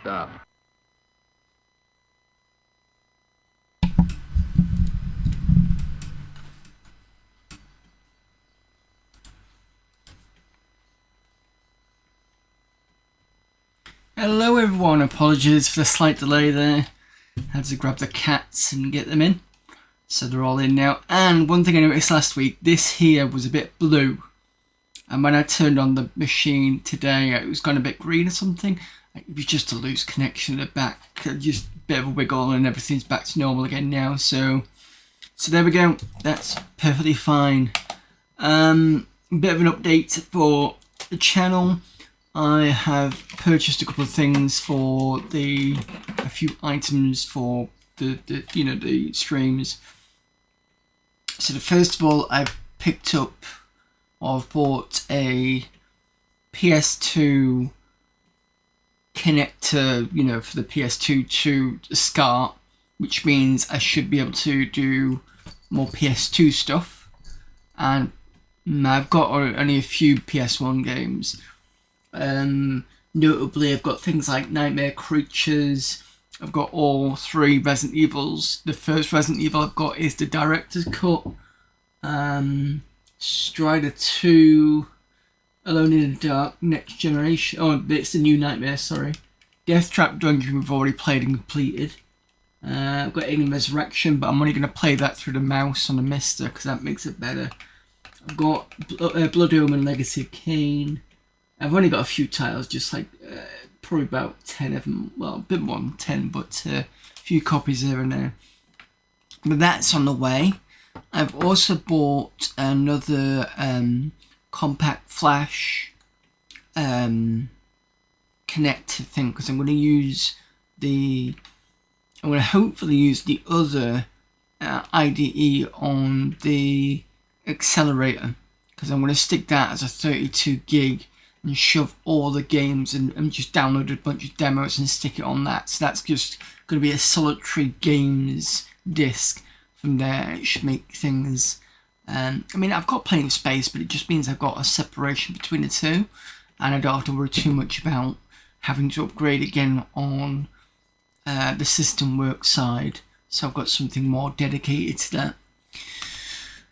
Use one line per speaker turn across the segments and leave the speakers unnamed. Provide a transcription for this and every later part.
stop.
Hello everyone, apologies for the slight delay there. Had to grab the cats and get them in. So they're all in now. And one thing I noticed last week, this here was a bit blue. And when I turned on the machine today, it was gone a bit green or something. It was just a loose connection at the back. Just a bit of a wiggle and everything's back to normal again now. So there we go. That's perfectly fine. Bit of an update for the channel. I have purchased a couple of things for a few items for the streams. So first of all, I've picked up or bought a PS2 connector, for the PS2 to SCART, which means I should be able to do more PS2 stuff. And I've got only a few PS1 games. Notably, I've got things like Nightmare Creatures. I've got all 3 Resident Evils. The first Resident Evil I've got is the Director's Cut. Strider 2, Alone in the Dark, Next Generation. Oh, it's the new Nightmare, sorry. Death Trap Dungeon we've already played and completed. I've got Alien Resurrection, but I'm only going to play that through the mouse on the Mister because that makes it better. I've got Blood Omen Legacy of Kain. I've only got a few titles, just like probably about 10 of them. Well, a bit more than 10, but a few copies here and there. But that's on the way. I've also bought another compact flash connector thing because I'm going to hopefully use the other IDE on the accelerator because I'm going to stick that as a 32 gig and shove all the games and just download a bunch of demos and stick it on that. So that's just going to be a solitary games disc. From there, it should make things. I've got plenty of space, but it just means I've got a separation between the two, and I don't have to worry too much about having to upgrade again on the system work side. So I've got something more dedicated to that.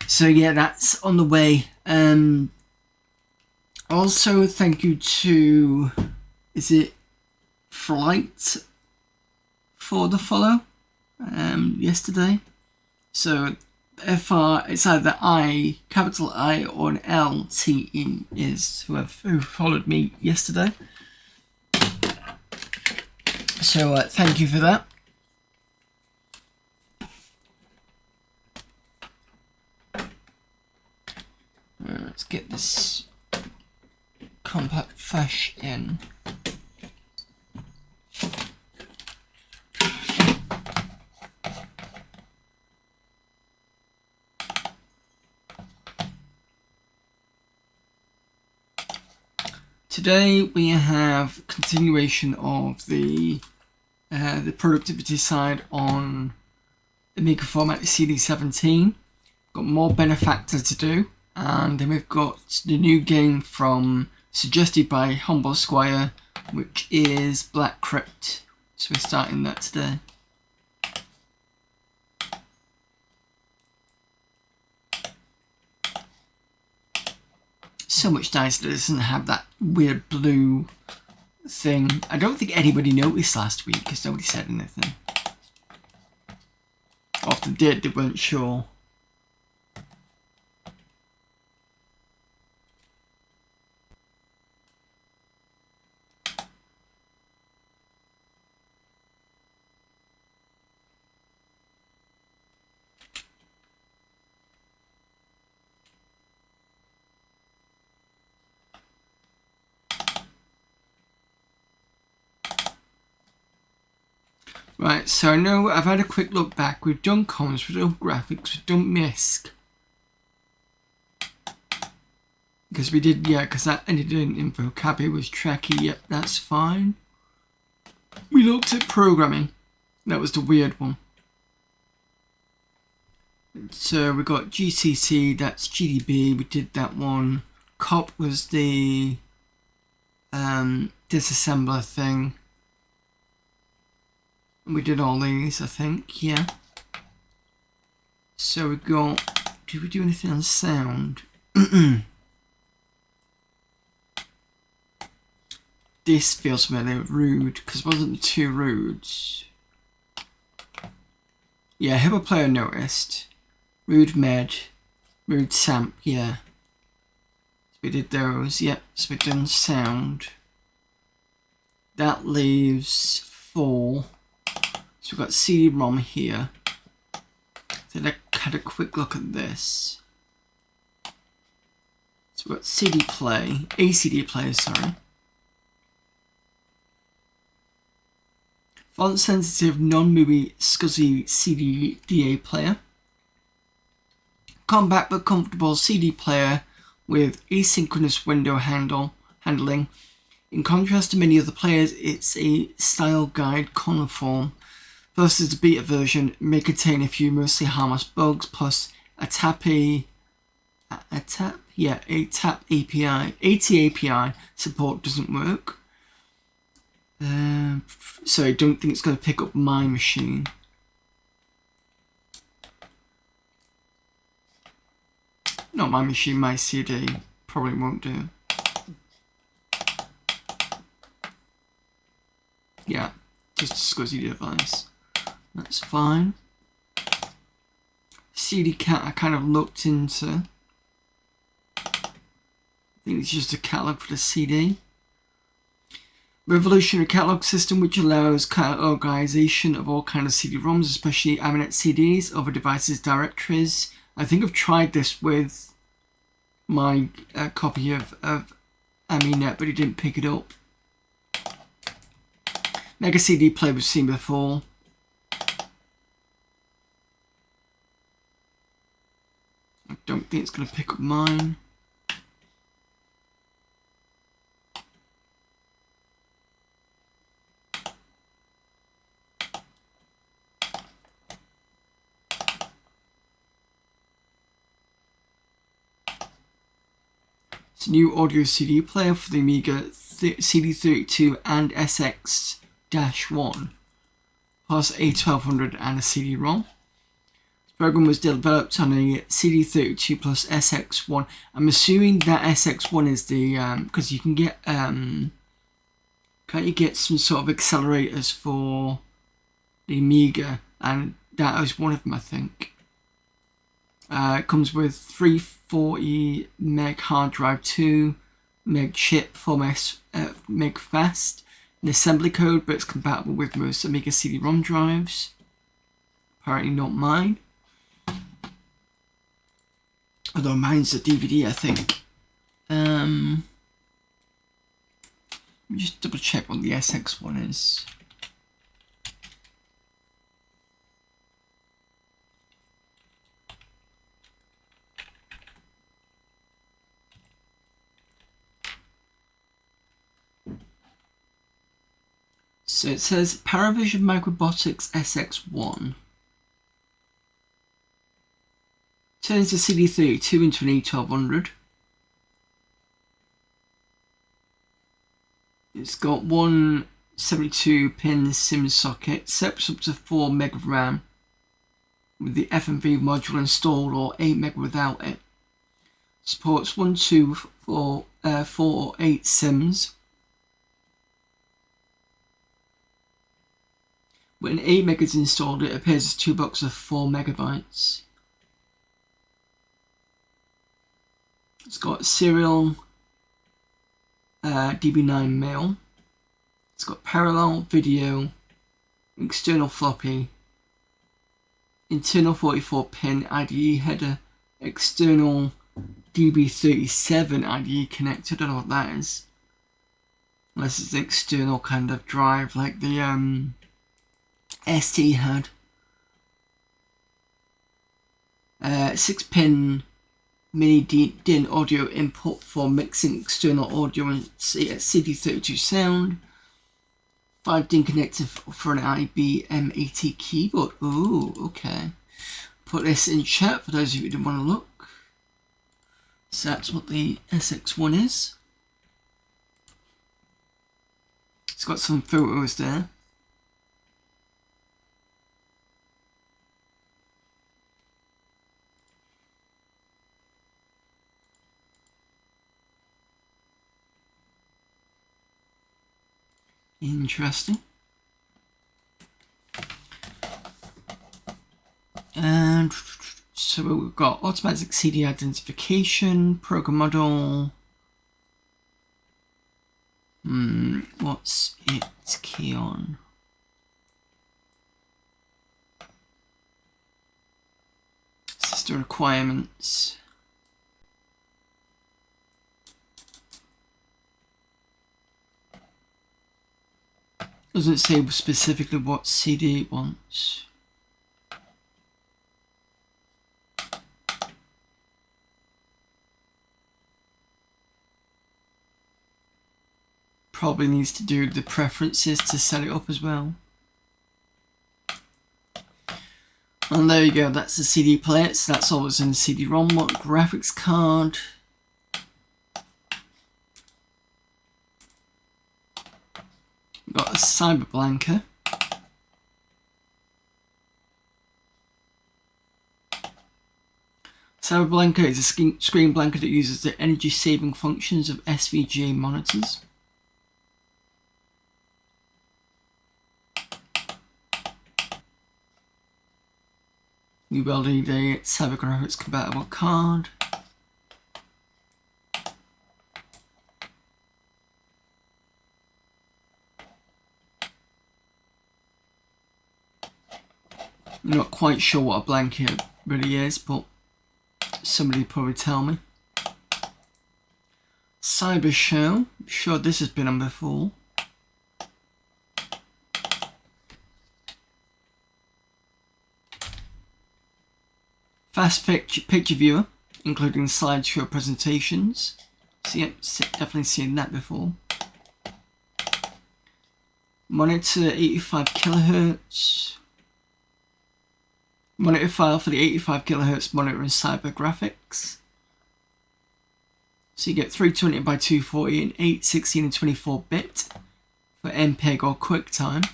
So yeah, that's on the way. Also, thank you to Flight for the follow yesterday. So FR, it's either I, capital I, or an LTE is who followed me yesterday. So thank you for that. Let's get this compact flash in. Today we have continuation of the productivity side on Amiga format CD17. Got more Benefactor to do, and then we've got the new game suggested by Humble Squire, which is Black Crypt. So we're starting that today. So much nicer that it doesn't have that weird blue thing. I don't think anybody noticed last week because nobody said anything. Or if they did, they weren't sure. Right, so I know I've had a quick look back. We've done comms, we've done graphics, we've done MISC. Because we did, because that ended in info. Cabby was tracky, yep, that's fine. We looked at programming. That was the weird one. So we got GCC, that's GDB, we did that one. COP was the disassembler thing. We did all these, I think, yeah. So we got, did we do anything on sound? This feels familiar, rude, because it wasn't the two rudes. Yeah, Hippo Player noticed. Rude Med, Rude Samp, yeah. So we did those, yep, so we've done sound. That leaves 4. So we've got CD-ROM here. So let's have a quick look at this. So we've got CD play, ACD player, sorry. Font sensitive, non-movie, SCSI CD-DA player. Compact but comfortable CD player with asynchronous window handling. In contrast to many other players, it's a style guide cuneiform. Versus the beta version may contain a few mostly harmless bugs, plus a tap API support doesn't work. So I don't think it's going to pick up my machine. Not my machine, my CD. Probably won't do. Yeah, just a SCSI device. That's fine. CD cat I kind of looked into. I think it's just a catalog for the CD. Revolutionary catalog system which allows categorization of all kinds of CD-ROMs, especially Aminet CDs, other devices directories. I think I've tried this with my copy of Aminet, but it didn't pick it up. Mega CD player we've seen before. I don't think it's going to pick up mine. It's a new audio CD player for the Amiga CD32 and SX-1, plus a 1200 and a CD-ROM. The program was developed on a CD32 plus SX1. I'm assuming that SX1 is the because you can get can't you get some sort of accelerators for the Amiga, and that was one of them, I think. It comes with 340 meg hard drive, 2 meg chip, 4 meg fast, an assembly code, but it's compatible with most Amiga CD-ROM drives. Apparently not mine. Although mine's a DVD, I think. Let me just double check what the SX one is. So it says Paravision Microbotics SX1. Turns the CD32 into an E1200. It's got one 72-pin SIM socket, sets up to 4 meg of RAM with the FMV module installed, or 8 meg without it. Supports 1, 2, 4, 4 or 8 SIMs. When 8 meg is installed, it appears as 2 blocks of 4 megabytes. It's got serial DB9 mail. It's got parallel video, external floppy, internal 44-pin IDE header, external DB37 IDE connector. I don't know what that is. Unless it's an external kind of drive like the ST had. 6-pin mini DIN audio input for mixing external audio and CD32 sound. 5 DIN connector for an IBM80 keyboard. Ooh, okay. Put this in chat for those of you who didn't want to look. So that's what the SX1 is. It's got some photos there. Interesting. And so we've got automatic CD identification, program model. What's its key on? System requirements. Doesn't say specifically what CD it wants. Probably needs to do the preferences to set it up as well. And there you go, that's the CD player, so that's all that's in the CD-ROM. What graphics card? We've got a Cyberblanker. Cyberblanker is a screen blanker that uses the energy saving functions of SVGA monitors. You will need a CyberGraphics compatible card. I'm not quite sure what a blanket really is, but somebody will probably tell me. Cyber Shell. I'm sure this has been on before. Fast picture viewer, including slideshow presentations. So yep, definitely seen that before. Monitor 85 kilohertz. Monitor file for the 85 kilohertz monitor and cyber graphics. So you get 320 by 240 and 8, 16 and 24 bit for MPEG or QuickTime.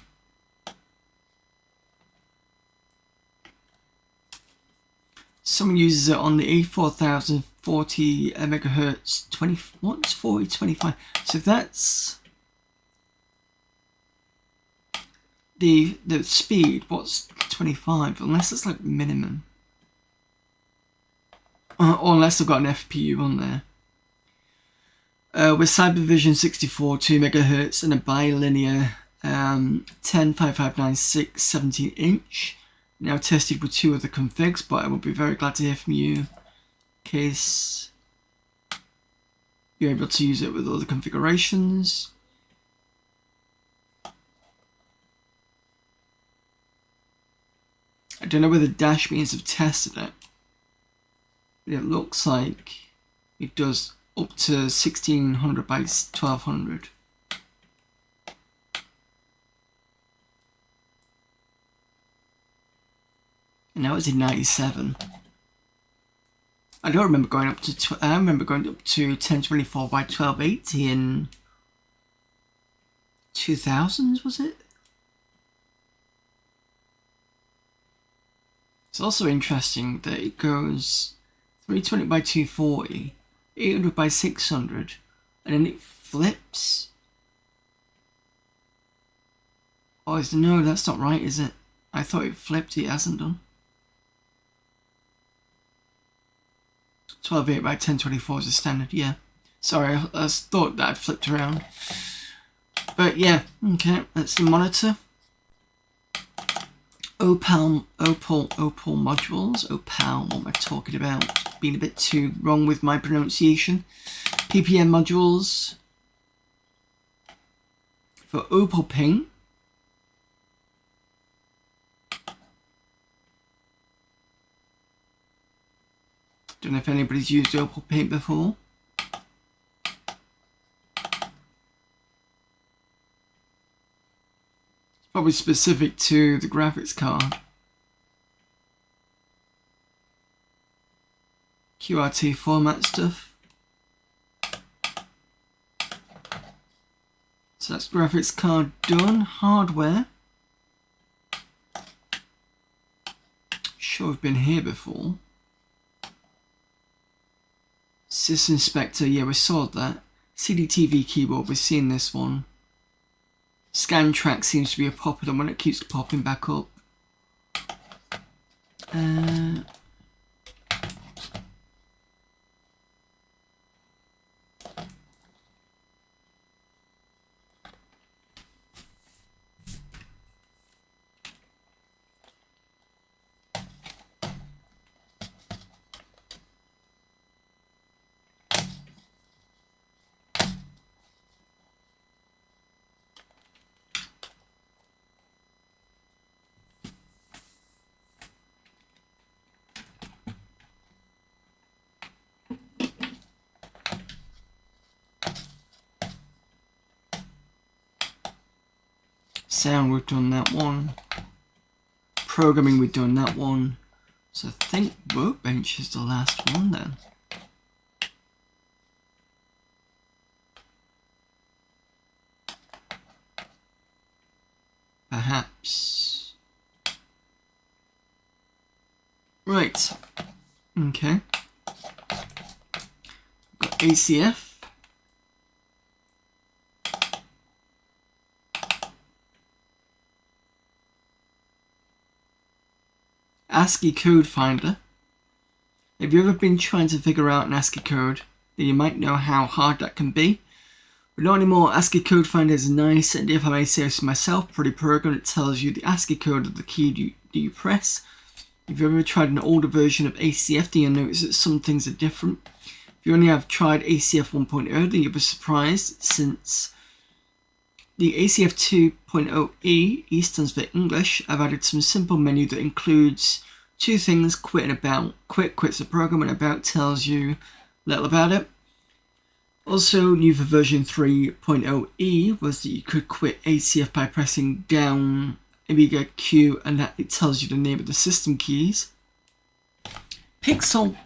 Someone uses it on the 84040 megahertz 20. What's 4025? So that's the speed. What's 25? Unless it's like minimum, or unless I've got an FPU on there. With CyberVision 64, 2 megahertz and a bilinear 105596 17 inch. Now tested with 2 other configs, but I will be very glad to hear from you in case you're able to use it with other configurations. I don't know whether dash means have tested it, but it looks like it does up to 1600 by 1200. And that was in 97. I don't remember going up to. I remember going up to 1024 by 1280 in 2000s. Was it? It's also interesting that it goes 320 by 240, 800 by 600, and then it flips. Oh, no, that's not right, is it? I thought it flipped. It hasn't done. 12.8 by 1024 is a standard, yeah. Sorry, I thought that I'd flipped around. But yeah, okay, that's the monitor. Opal modules. Opal, what am I talking about? Being a bit too wrong with my pronunciation. PPM modules. For Opal Paint. Don't know if anybody's used Opal Paint before. It's probably specific to the graphics card. QRT format stuff. So that's graphics card done. Hardware. Sure, I've been here before. Sys Inspector, yeah, we saw that. CDTV keyboard, we've seen this one. Scan track seems to be a popular one. It keeps popping back up. Sound, we've done that one. Programming, we've done that one. So I think Workbench is the last one then. Perhaps. Right. Okay. Got ACF. ASCII code finder. Have you ever been trying to figure out an ASCII code, then you might know how hard that can be. But not anymore. ASCII code finder is nice, and if I may say so myself, pretty program. It tells you the ASCII code of the key you press. If you've ever tried an older version of ACF, then you'll notice that some things are different. If you only have tried ACF 1.0, then you'll be surprised, since the ACF 2.0E, E stands for English, I've added some simple menu that includes two things, quit and about. Quit quits the program, and about tells you little about it. Also, new for version 3.0E was that you could quit ACF by pressing down Amiga Q, and that it tells you the name of the system keys. Pixel.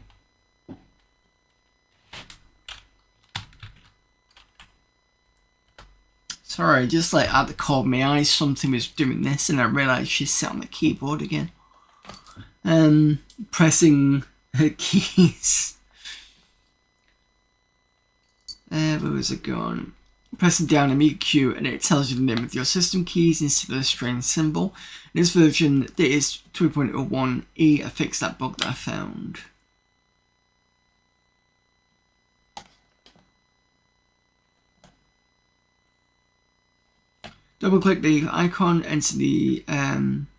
Sorry, just like at the corner of my eyes, something was doing this, and I realised she sat on the keyboard again. Pressing her keys. Where was it gone? Pressing down Amiga Q, and it tells you the name of your system keys instead of a strange symbol. In this version, that is 3.01E, I fixed that bug that I found. Double click the icon, enter the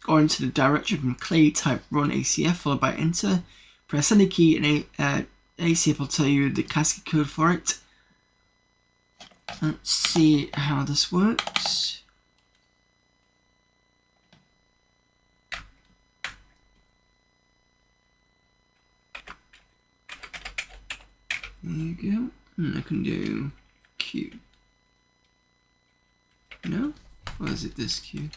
or into the directory from clay, type run ACF followed by enter. Press any key and ACF will tell you the ASCII code for it. Let's see how this works. There you go. And I can do Q. No? Or is it this Q?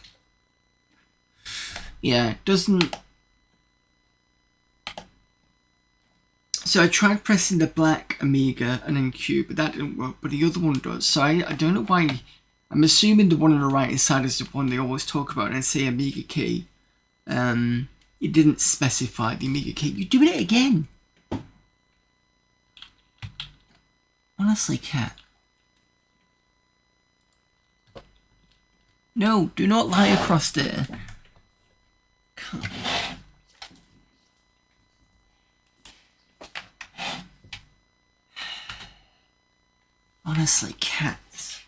Yeah, it doesn't. So I tried pressing the black Amiga and then Q, but that didn't work, but the other one does. So I don't know why. I'm assuming the one on the right hand side is the one they always talk about and say Amiga key. It didn't specify the Amiga key. You're doing it again! Honestly, cat. No, do not lie across there. Come. Honestly, cats.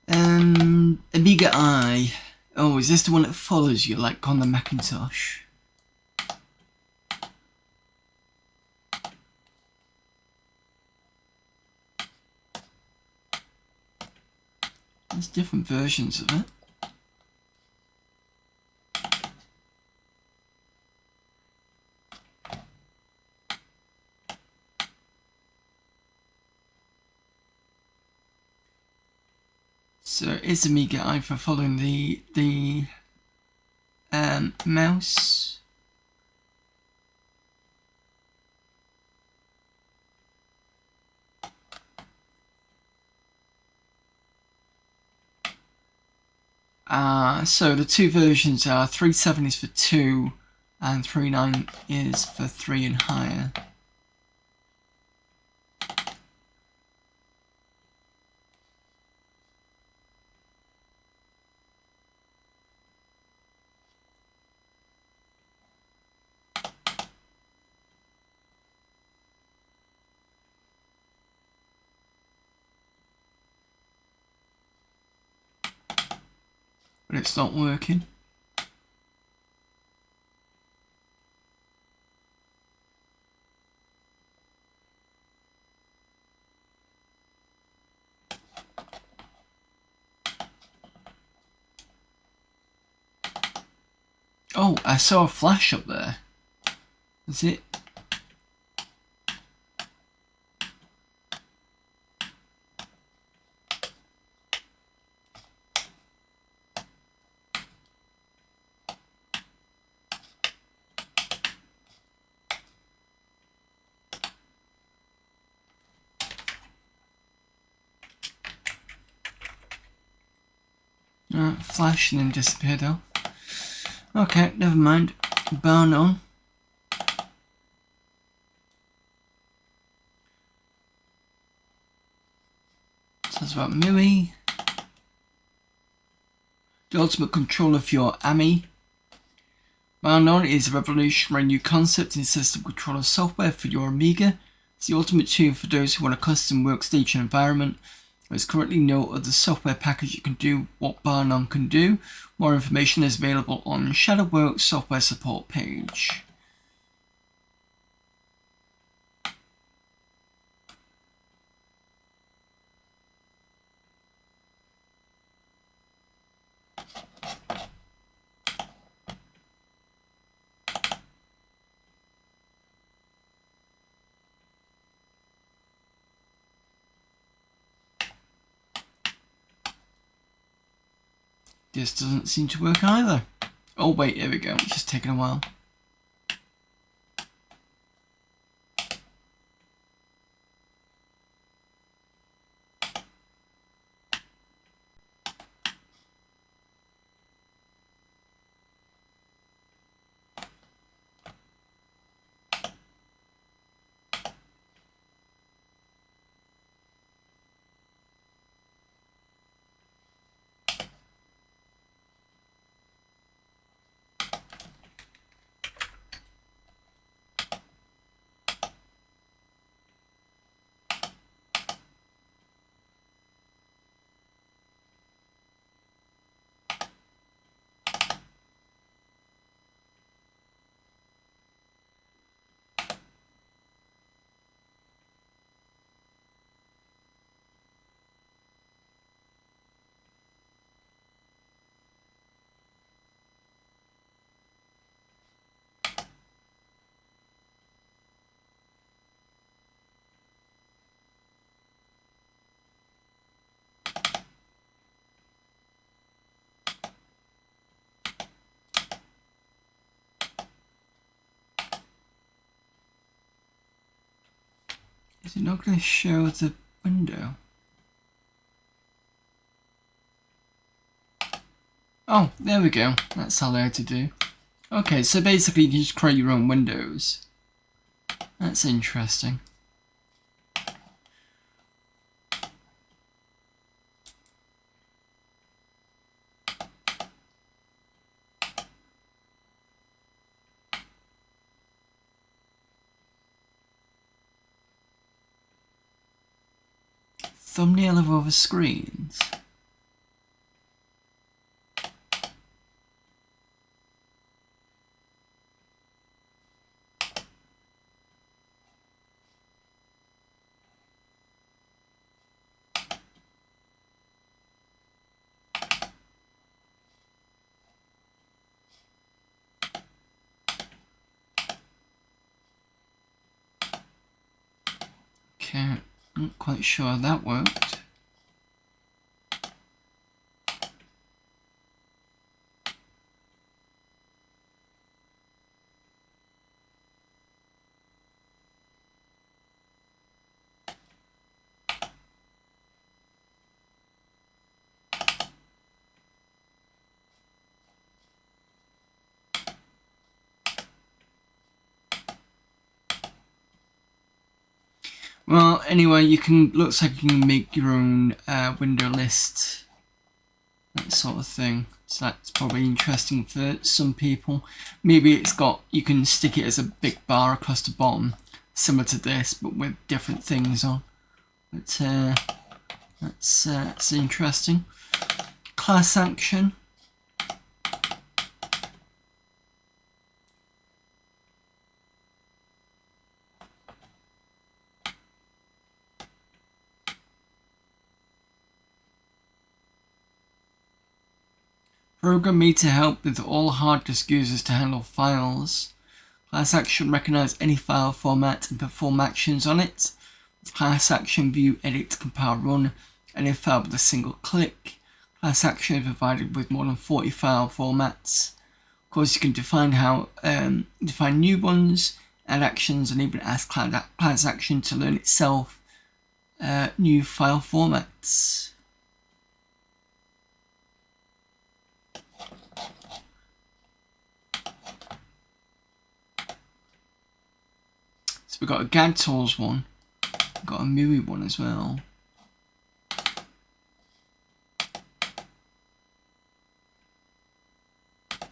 Amiga I. Oh, is this the one that follows you, like on the Macintosh? There's different versions of it. So is Amiga I for following the mouse? So the two versions are 3.7 is for 2 and 3.9 is for 3 and higher. but it's not working. Oh, I saw a flash up there. Is it? Flash and then disappeared off. Okay, never mind. Burn on. Sounds about MIUI. The ultimate controller for your Amiga. Barnon is a revolutionary new concept in system controller software for your Amiga. It's the ultimate tool for those who want a custom workstation environment. There is currently no other software package that can do what Barnon can do. More information is available on Shadowworks software support page. This doesn't seem to work either. Oh wait, here we go. It's just taking a while. Is it not going to show the window? Oh, there we go. That's allowed to do. Okay, so basically you can just create your own windows. That's interesting. Thumbnail of other screens. Okay, not quite sure how that worked. Well, anyway, looks like you can make your own window list, that sort of thing. So that's probably interesting for some people. Maybe you can stick it as a big bar across the bottom, similar to this, but with different things on. But that's interesting. Class action. program made to help with all hard disk users to handle files. Class Action recognize any file format and perform actions on it. With Class Action view, edit, compile, run any file with a single click. Class Action is provided with more than 40 file formats. Of course, you can define new ones, add actions, and even ask Class Action to learn itself new file formats. So we've got a Gag Tools one, we've got a MUI one as well.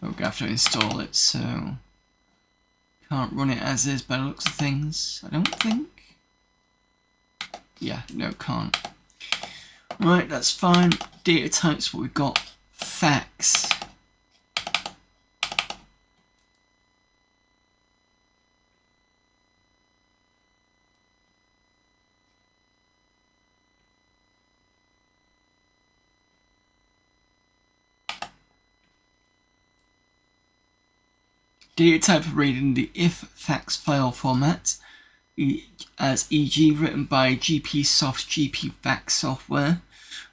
We're going to have to install it, so can't run it as is by the looks of things, I don't think. Yeah, no, can't. Right, that's fine. Data types, what we've got. Fax. Data type of reading the if fax file format, as e.g. written by GPsoft GPFAX software.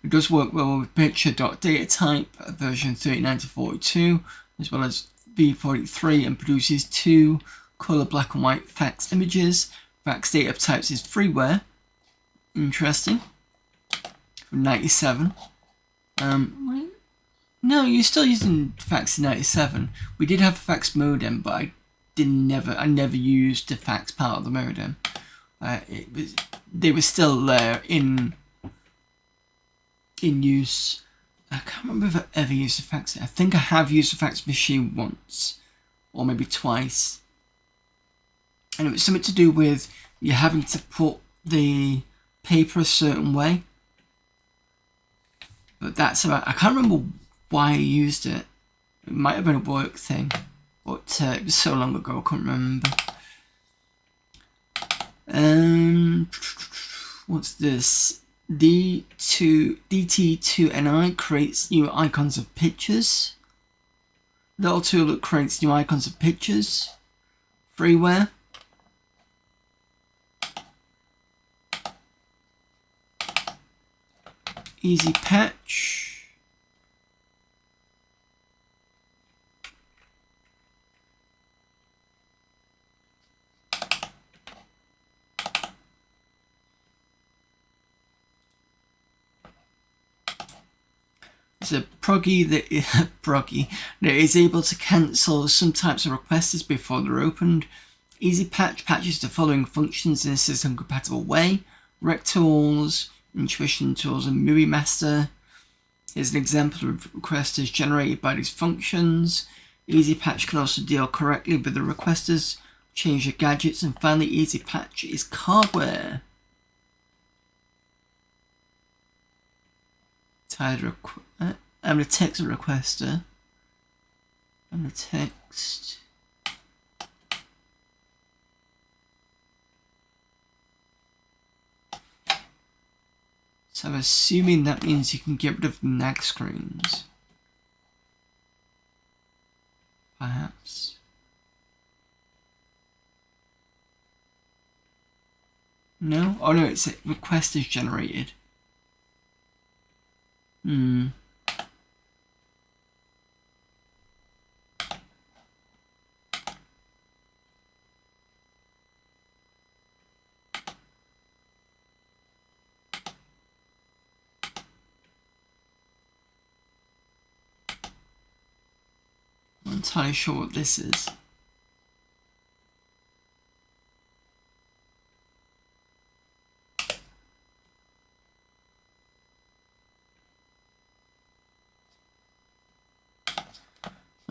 It does work well with picture.datatype version 39-42 as well as v43 and produces 2 colour black and white fax images. Fax data types is freeware. Interesting. From 97. No, you're still using fax in 97. We did have a fax modem, but I never used the fax part of the modem. They were still there in use. I can't remember if I ever used a fax. I think I have used a fax machine once, or maybe twice. And it was something to do with you having to put the paper a certain way. But that's about. I can't remember why I used it. It might have been a work thing, but it was so long ago I couldn't remember. What's this? DT2NI creates new icons of pictures. Little tool that creates new icons of pictures. Freeware. Easy Patch. It's a proggy that is able to cancel some types of requests before they're opened. Easy Patch patches the following functions in a system compatible way: Rec Tools, Intuition Tools, and MUI Master. Here's an example of requesters generated by these functions. Easy Patch can also deal correctly with the requesters, change the gadgets, and finally Easy Patch is hardware. I'm going to text a requester. I'm going to text. So I'm assuming that means you can get rid of nag screens. Perhaps. No? Oh no, it's a request is generated. I'm not entirely sure what this is.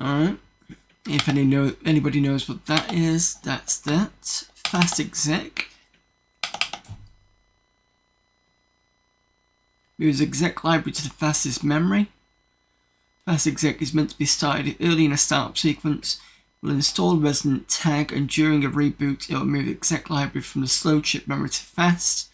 Alright, if anybody knows what that is, that's that. Fast exec. Moves exec library to the fastest memory. Fast exec is meant to be started early in a startup sequence. Will install resident tag, and during a reboot it will move exec library from the slow chip memory to fast.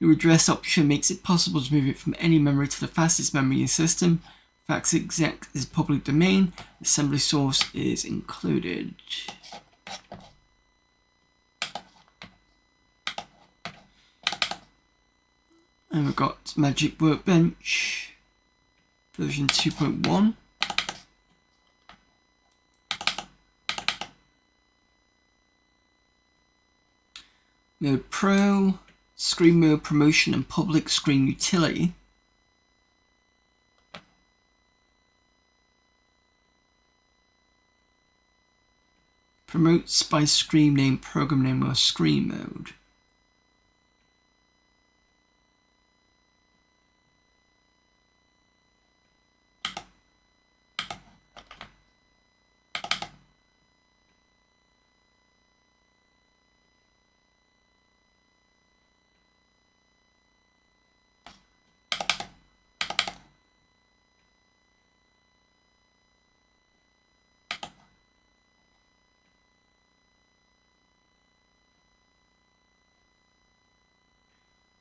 Your address option makes it possible to move it from any memory to the fastest memory in the system. Facts exec is public domain. Assembly source is included. And we've got Magic Workbench version 2.1. Mode Pro, Screen Mode Promotion and Public Screen Utility. Promotes by screen name, program name, or screen mode.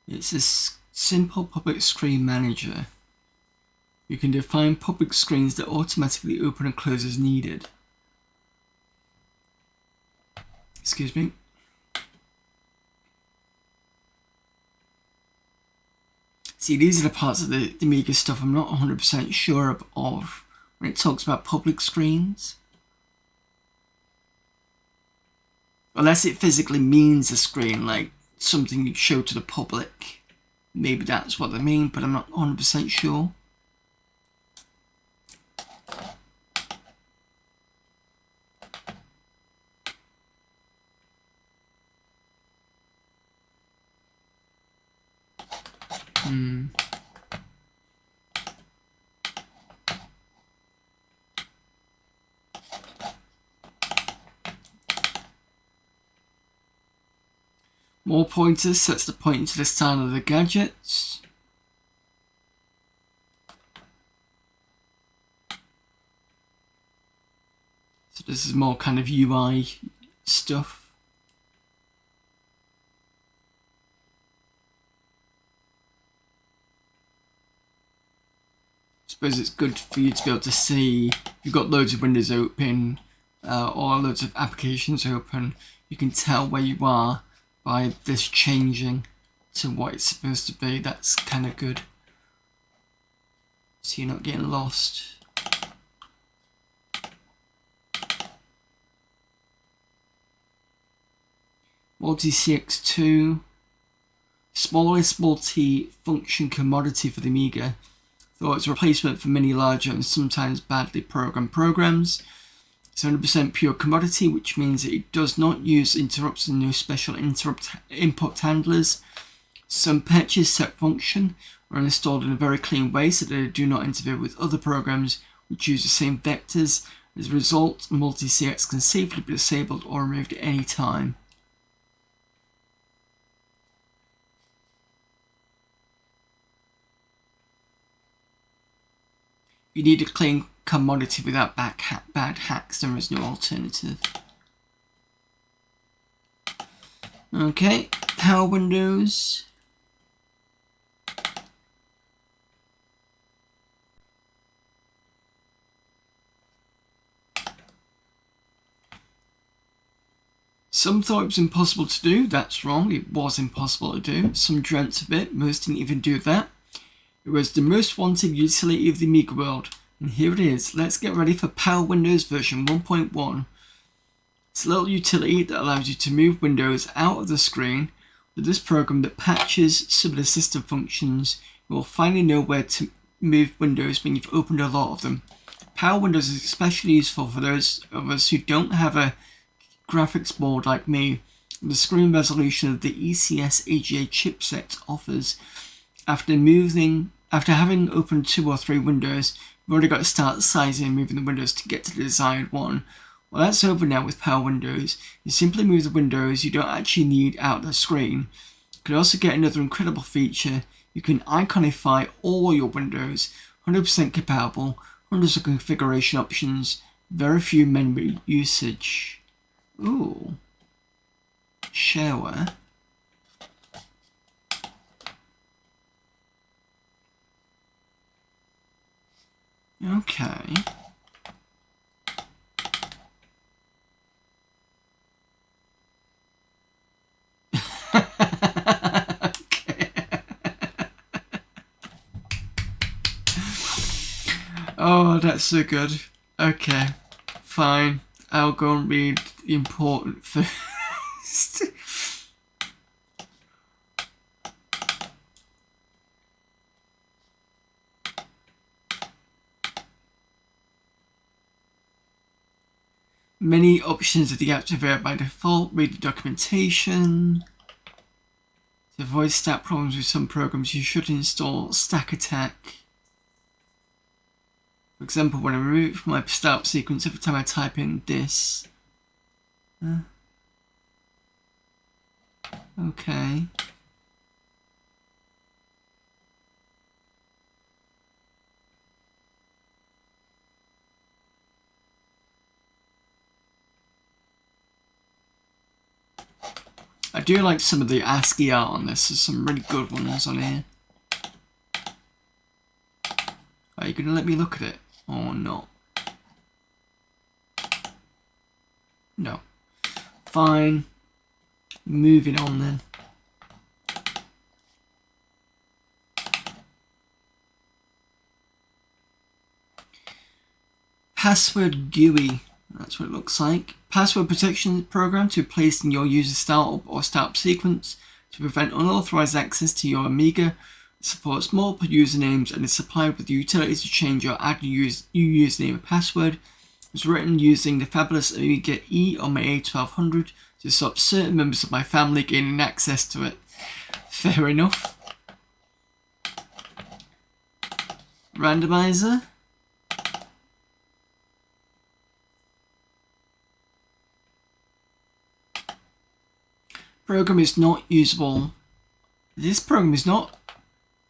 It's a simple public screen manager. You can define public screens that automatically open and close as needed. Excuse me. See, these are the parts of the Amiga stuff I'm not 100% sure of when it talks about public screens. Unless it physically means a screen, like something you show to the public. Maybe that's what they mean, but I'm not 100% sure. More pointers sets the pointer to the style of the gadgets. So this is more kind of UI stuff. I suppose it's good for you to be able to see you've got loads of windows open or loads of applications open. You can tell where you are by this changing to what it's supposed to be. That's kind of good, so you're not getting lost. Multi-CX2, smallest multi-function commodity for the Amiga, though it's a replacement for many larger and sometimes badly programmed programs. It's 100% pure commodity, which means that it does not use interrupts and no special input handlers. Some patches set function are installed in a very clean way so that they do not interfere with other programs which use the same vectors. As a result, multi-CX can safely be disabled or removed at any time. You need a clean commodity without bad hacks. There is no alternative. Okay, power windows. Some thought it was impossible to do. That's wrong. It was impossible to do. Some dreamt of it. Most didn't even do that. It was the most wanted utility of the Amiga world. And here it is. Let's get ready for Power Windows version 1.1. It's a little utility that allows you to move windows out of the screen. With this program that patches some of the system functions, you will finally know where to move windows when you've opened a lot of them. Power Windows is especially useful for those of us who don't have a graphics board like me. The screen resolution of the ECS AGA chipset offers. After having opened 2 or 3 windows, you've already got to start sizing and moving the windows to get to the desired one. Well, that's over now with Power Windows. You simply move the windows you don't actually need out of the screen. You can also get another incredible feature. You can iconify all your windows, 100% compatible, hundreds of configuration options, very few memory usage. Ooh. Shareware. Okay. Okay. Oh, that's so good. Okay, fine. I'll go and read the important first. Many options are deactivated by default. Read the documentation. To avoid stack problems with some programs, you should install Stack Attack. For example, when I remove it from my start sequence, every time I type in this. Okay. I do like some of the ASCII art on this. There's some really good ones on here. Are you going to let me look at it or not? No. Fine. Moving on then. Password GUI. That's what it looks like. Password protection program to be placed in your user startup or startup sequence to prevent unauthorized access to your Amiga. It supports multiple usernames and is supplied with utilities to change or add new username and password. It was written using the fabulous Amiga E on my A1200 to stop certain members of my family gaining access to it. Fair enough. Randomizer. Program is not usable. This program is not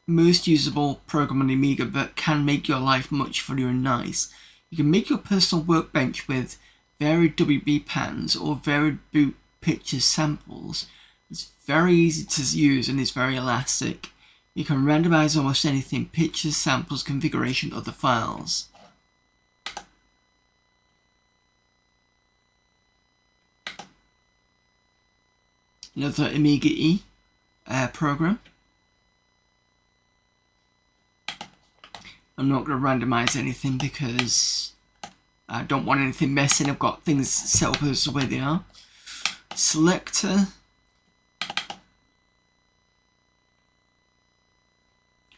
most usable program on the Amiga, but can make your life much funnier and nice. You can make your personal workbench with varied WB patterns or varied boot pictures samples. It's very easy to use and is very elastic. You can randomize almost anything: pictures, samples, configuration, other files. Another Amiga E program. I'm not going to randomize anything because I don't want anything messing. I've got things set up as the way they are. Selector.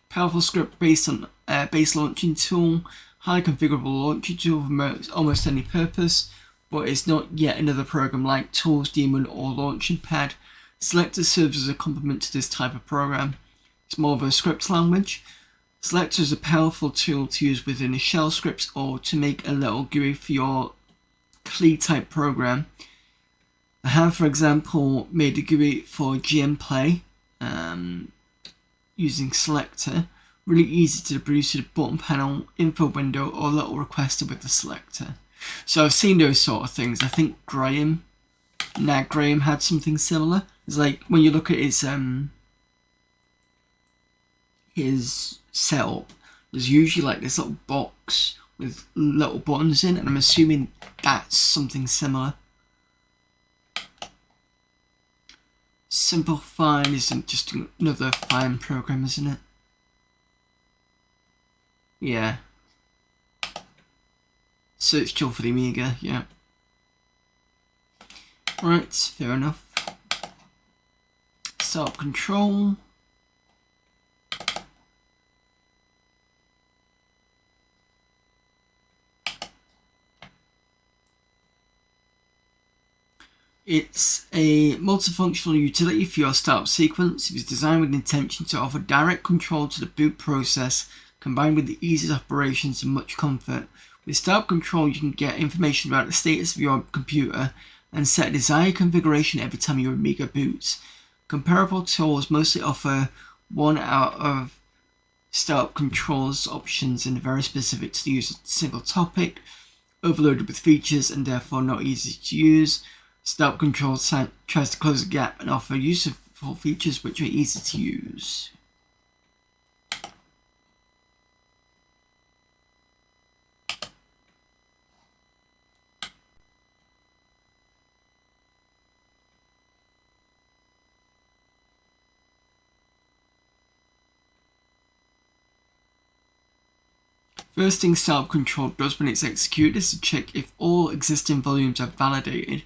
Powerful script based on base launching tool. Highly configurable launching tool for almost any purpose, but it's not yet another program like Tools, Daemon or Launching Pad. Selector serves as a complement to this type of program. It's more of a script language. Selector is a powerful tool to use within a shell script or to make a little GUI for your CLI type program. I have, for example, made a GUI for GM Play using Selector. Really easy to produce with a button panel, info window, or little requester with the selector. So I've seen those sort of things. I think Graham had something similar. It's like when you look at his setup, there's usually like this little box with little buttons in, and I'm assuming that's something similar. Simple Find isn't just another find program, isn't it? Yeah. Search tool for the Amiga, yeah. Right, fair enough. Startup control. It's a multifunctional utility for your startup sequence. It was designed with the intention to offer direct control to the boot process, combined with the ease of operations and much comfort. With startup control, you can get information about the status of your computer and set a desired configuration every time your Amiga boots. Comparable tools mostly offer one out of startup controls options and are very specific to the user's single topic, overloaded with features and therefore not easy to use. Startup control tries to close the gap and offer useful features which are easy to use. First thing Startup Control does when it's executed is to check if all existing volumes are validated.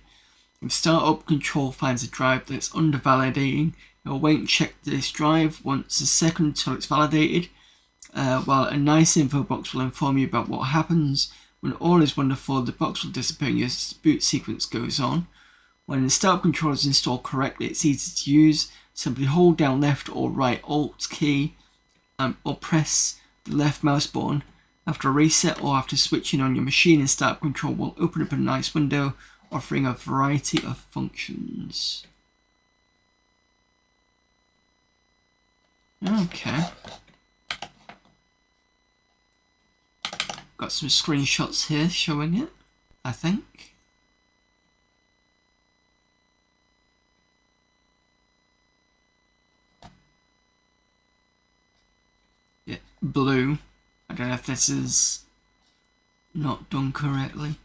If Startup Control finds a drive that's under validating, it will wait and check this drive once a second until it's validated, while a nice info box will inform you about what happens. When all is wonderful, the box will disappear and your boot sequence goes on. When the Startup Control is installed correctly, it's easy to use. Simply hold down left or right Alt key or press the left mouse button. After a reset or after switching on your machine, and Startup Control will open up a nice window offering a variety of functions. Okay. Got some screenshots here showing it, I think. Yeah, blue. I don't know if this is not done correctly.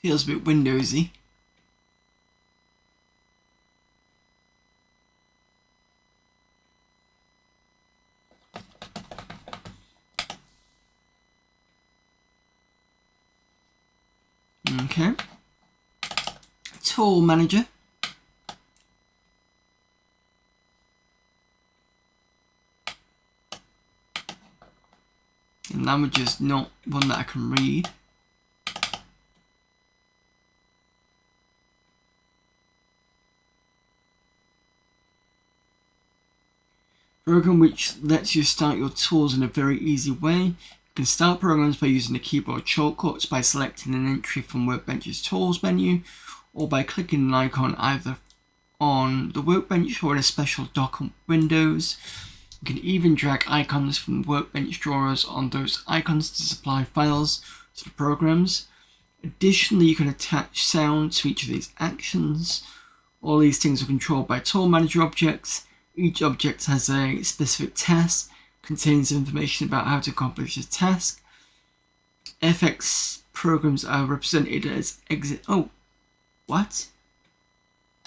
Feels a bit Windowsy. Okay. Tool Manager. And language is not one that I can read. Program which lets you start your tools in a very easy way. You can start programs by using the keyboard shortcuts by selecting an entry from Workbench's Tools menu, or by clicking an icon either on the Workbench or in a special dock on Windows. You can even drag icons from Workbench drawers on those icons to supply files to the programs. Additionally, you can attach sound to each of these actions. All these things are controlled by Tool Manager objects. Each object has a specific task, contains information about how to accomplish a task. FX programs are represented as exec. Oh, what?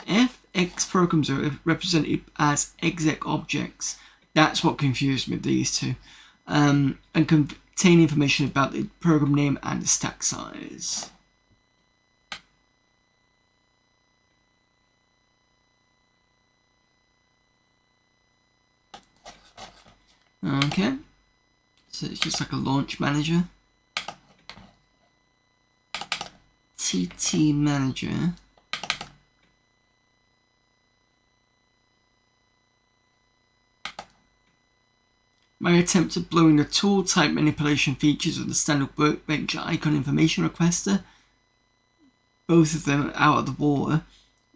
FX programs are represented as exec objects. That's what confused me with these two. And contain information about the program name and the stack size. Okay, so it's just like a launch manager. TT manager. My attempt at blowing the tool type manipulation features of the standard Workbench icon information requester, both of them out of the water.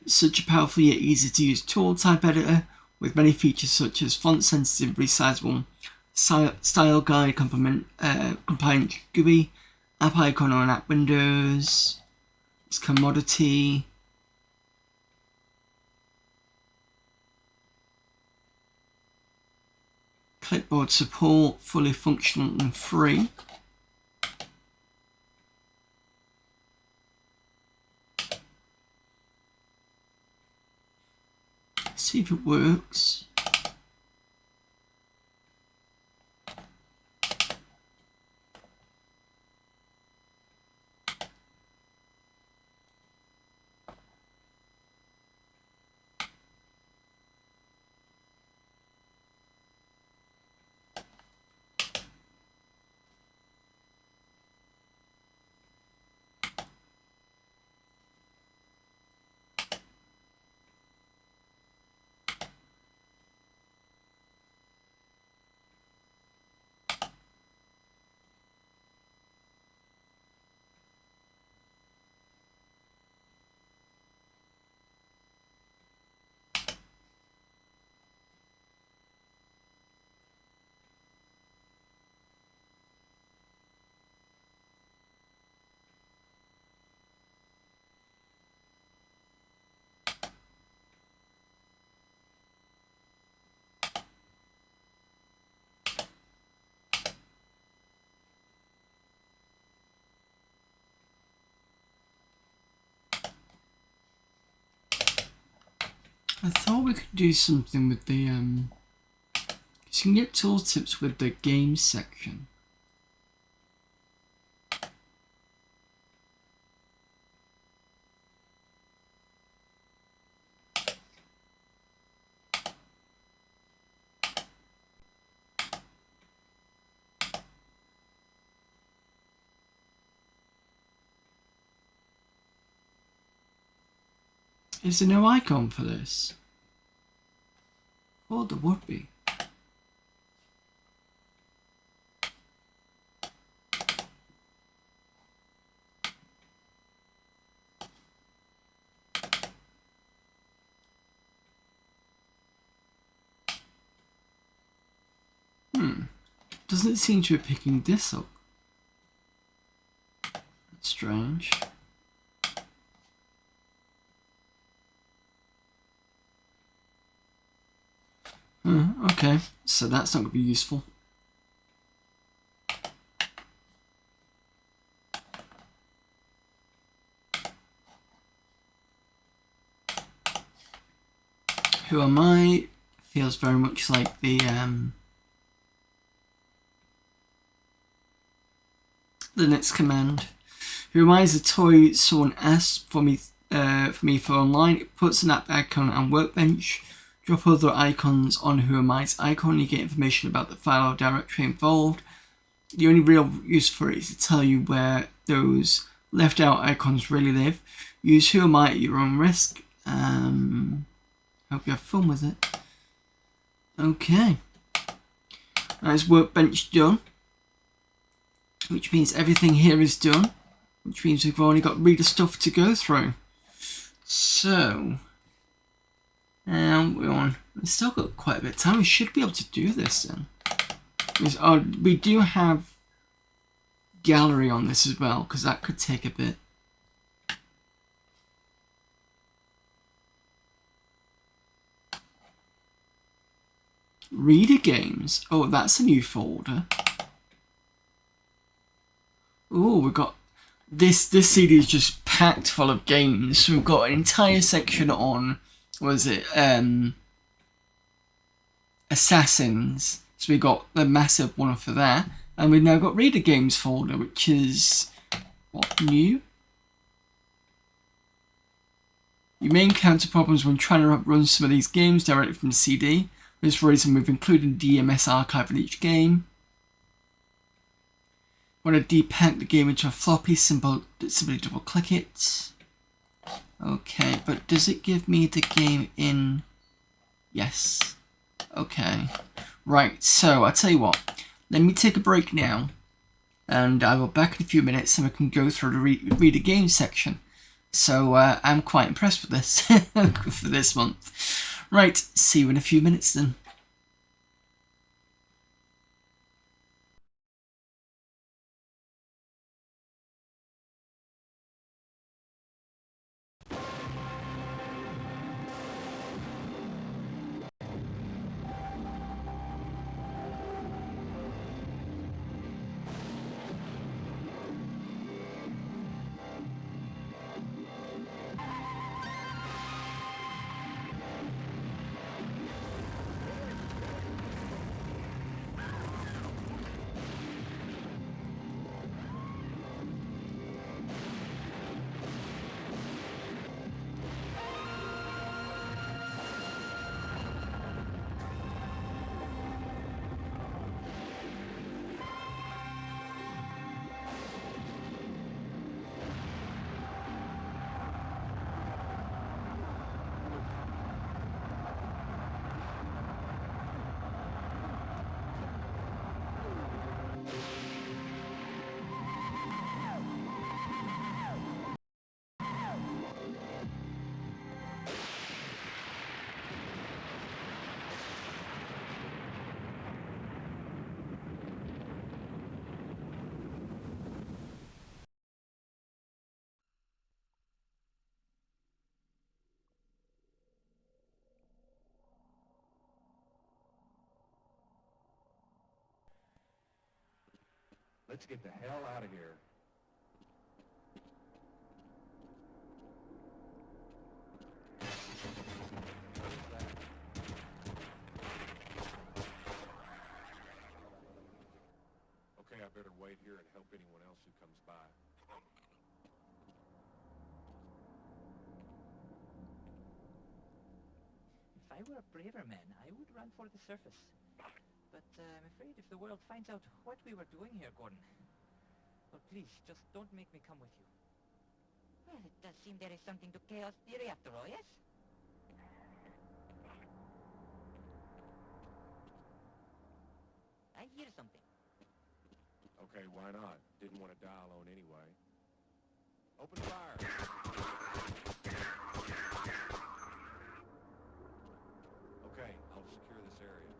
Such a powerful yet easy to use tool type editor with many features such as font sensitive, resizable, style guide, compliant GUI, app icon on app windows, it's commodity, clipboard support, fully functional and free. See if it works. I thought we could do something with the you can get tooltips with the games section. Is there no icon for this? Oh, there would be. Doesn't seem to be picking this up. That's strange. Okay, so that's not going to be useful. Who am I? Feels very much like the next command. Who am I is a toy someone asked for me for online. It puts an app icon and workbench. Drop other icons on Who Am I's icon. You get information about the file or directory involved. The only real use for it is to tell you where those left out icons really live. Use Who Am I at your own risk. Hope you have fun with it. Okay. That's workbench done. Which means everything here is done. Which means we've only got reader stuff to go through. So, we've still got quite a bit of time. We should be able to do this then. We do have gallery on this as well, because that could take a bit. Reader games. Oh, that's a new folder. Oh, we've got this CD is just packed full of games. So we've got an entire section on, what is it? Assassins. So we got the massive one for that, and we've now got Reader Games folder, which is what, new? You may encounter problems when trying to run some of these games directly from the CD. For this reason, we've included a DMS archive in each game. Want to depack the game into a floppy, simply double click it. Okay, but does it give me the game in? Yes. Okay. Right, so I'll tell you what. Let me take a break now, and I will be back in a few minutes and we can go through the reader games section. So I'm quite impressed with this for this month. Right, see you in a few minutes then.
Let's get the hell out of here. wait here and help anyone else who comes by.
If I were a braver man, I would run for the surface. But I'm afraid if the world finds out what we were doing here, Gordon... Well, please, just don't make me come with you.
Well, it does seem there is something to chaos theory after all, yes? I hear something.
Okay, why not? Didn't want to die alone anyway. Open fire! Okay, I'll secure this area.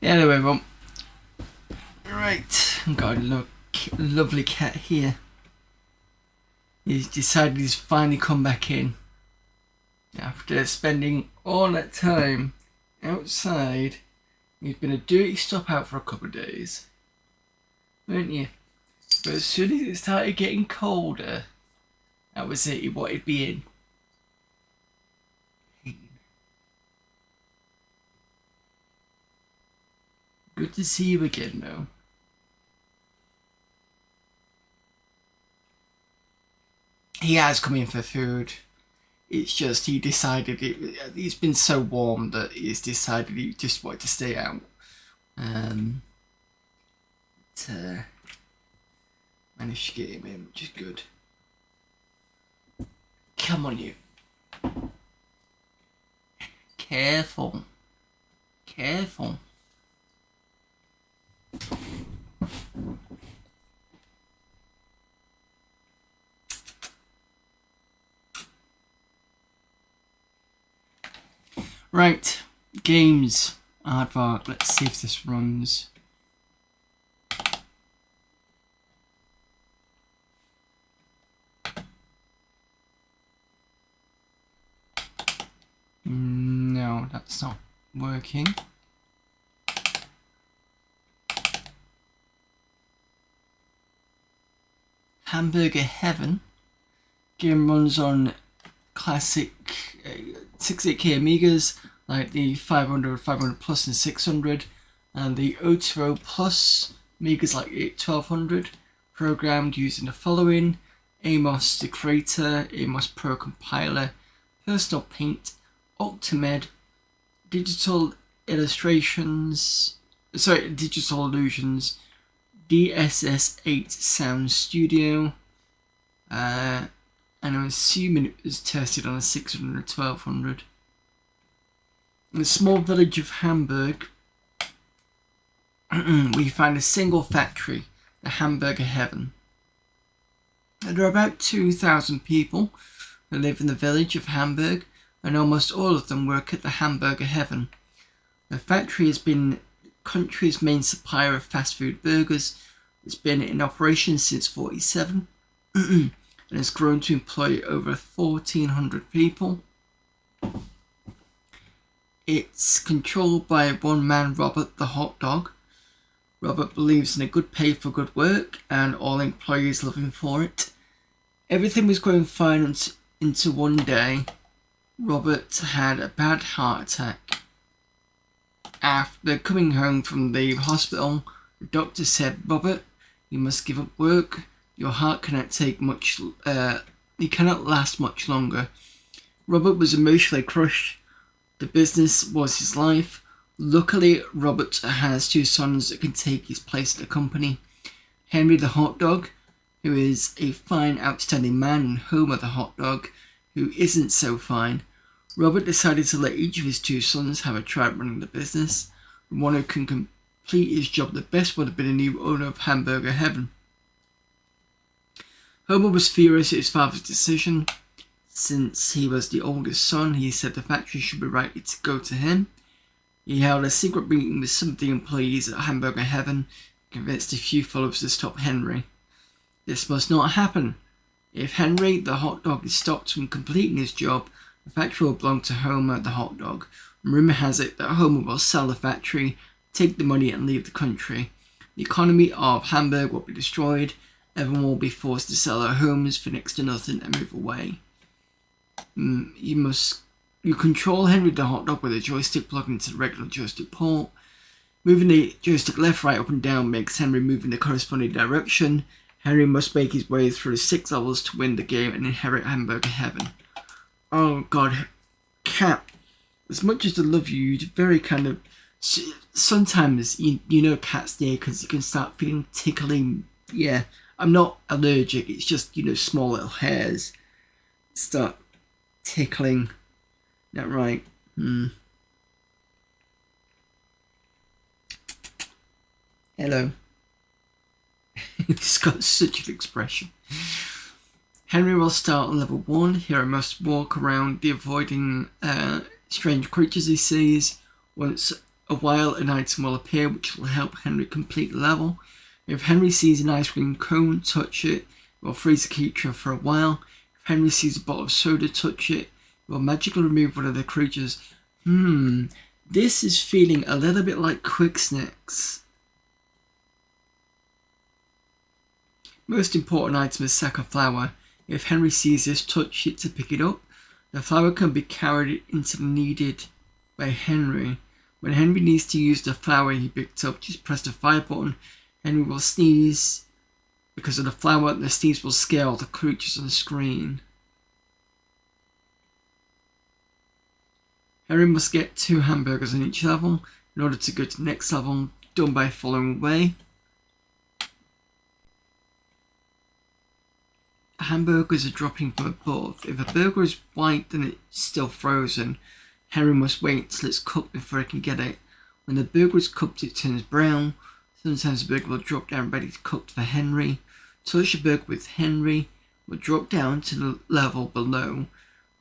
Anyway, well, right, got a lovely cat here. He's decided he's finally come back in after spending all that time outside. He's been a dirty stop out for a couple of days, weren't you? But as soon as it started getting colder, that was it. He wanted to be in. Good to see you again, though. He has come in for food. It's just he decided it's been so warm that he's decided he just wanted to stay out. Managed to get him in, which is good. Come on, you. Careful. Careful. Right, games, aardvark. Let's see if this runs. No, that's not working. Hamburger Heaven. Game runs on classic 68K Amigas, like the 500, 500 Plus and 600, and the O2O Plus Amigas like 1200, programmed using the following: Amos the Creator, Amos Pro Compiler, Personal Paint, Octamed, Digital Illusions, DSS8 Sound Studio, and I'm assuming it was tested on a 600 and 1200. In the small village of Hamburg, we find a single factory, the Hamburger Heaven. And there are about 2,000 people who live in the village of Hamburg, and almost all of them work at the Hamburger Heaven. The factory has been the country's main supplier of fast food burgers. It's been in operation since 1947 and has grown to employ over 1,400 people. It's controlled by one man, Robert the Hot Dog. Robert believes in a good pay for good work, and all employees love him for it. Everything was going fine until one day Robert had a bad heart attack. After coming home from the hospital, the doctor said, "Robert, you must give up work. Your heart cannot take much. You cannot last much longer." Robert was emotionally crushed. The business was his life. Luckily, Robert has two sons that can take his place at the company: Henry the Hot Dog, who is a fine, outstanding man, and Homer the Hot Dog, who isn't so fine. Robert decided to let each of his two sons have a try at running the business. The one who can complete his job the best would have been a new owner of Hamburger Heaven. Homer was furious at his father's decision. Since he was the oldest son, he said the factory should be likely to go to him. He held a secret meeting with some of the employees at Hamburger Heaven, convinced a few followers to stop Henry. This must not happen. If Henry the Hot Dog is stopped from completing his job, the factory will belong to Homer the Hot Dog. Rumour has it that Homer will sell the factory, take the money and leave the country. The economy of Hamburg will be destroyed. Everyone will be forced to sell their homes for next to nothing and move away. You control Henry the Hot Dog with a joystick plugged into the regular joystick port. Moving the joystick left, right, up and down makes Henry move in the corresponding direction. Henry must make his way through 6 levels to win the game and inherit Hamburger Heaven. Oh god, cat. As much as I love you, you're very kind of... Sometimes you know cat's there because you can start feeling tickling. Yeah, I'm not allergic, it's just, small little hairs start tickling. That right? Hello. It's got such an expression. Henry will start on level 1. Here I must walk around avoiding strange creatures he sees. Once a while an item will appear which will help Henry complete the level. If Henry sees an ice cream cone, touch it will freeze the creature for a while. If Henry sees a bottle of soda, touch it will magically remove one of the creatures. This is feeling a little bit like Quick Snacks. Most important item is sack of flour. If Henry sees this, touch it to pick it up. The flour can be carried into the needed by Henry. When Henry needs to use the flour he picked up, just press the fire button. Henry will sneeze. Because of the flour, the sneeze will scare all the creatures on the screen. Henry must get 2 hamburgers on each level in order to go to the next level, done by following way. Hamburgers are dropping from above. If a burger is white, then it's still frozen. Henry must wait until it's cooked before he can get it. When the burger is cooked, it turns brown. Sometimes the burger will drop down ready to cook for Henry. Touch the burger with Henry. Will drop down to the level below.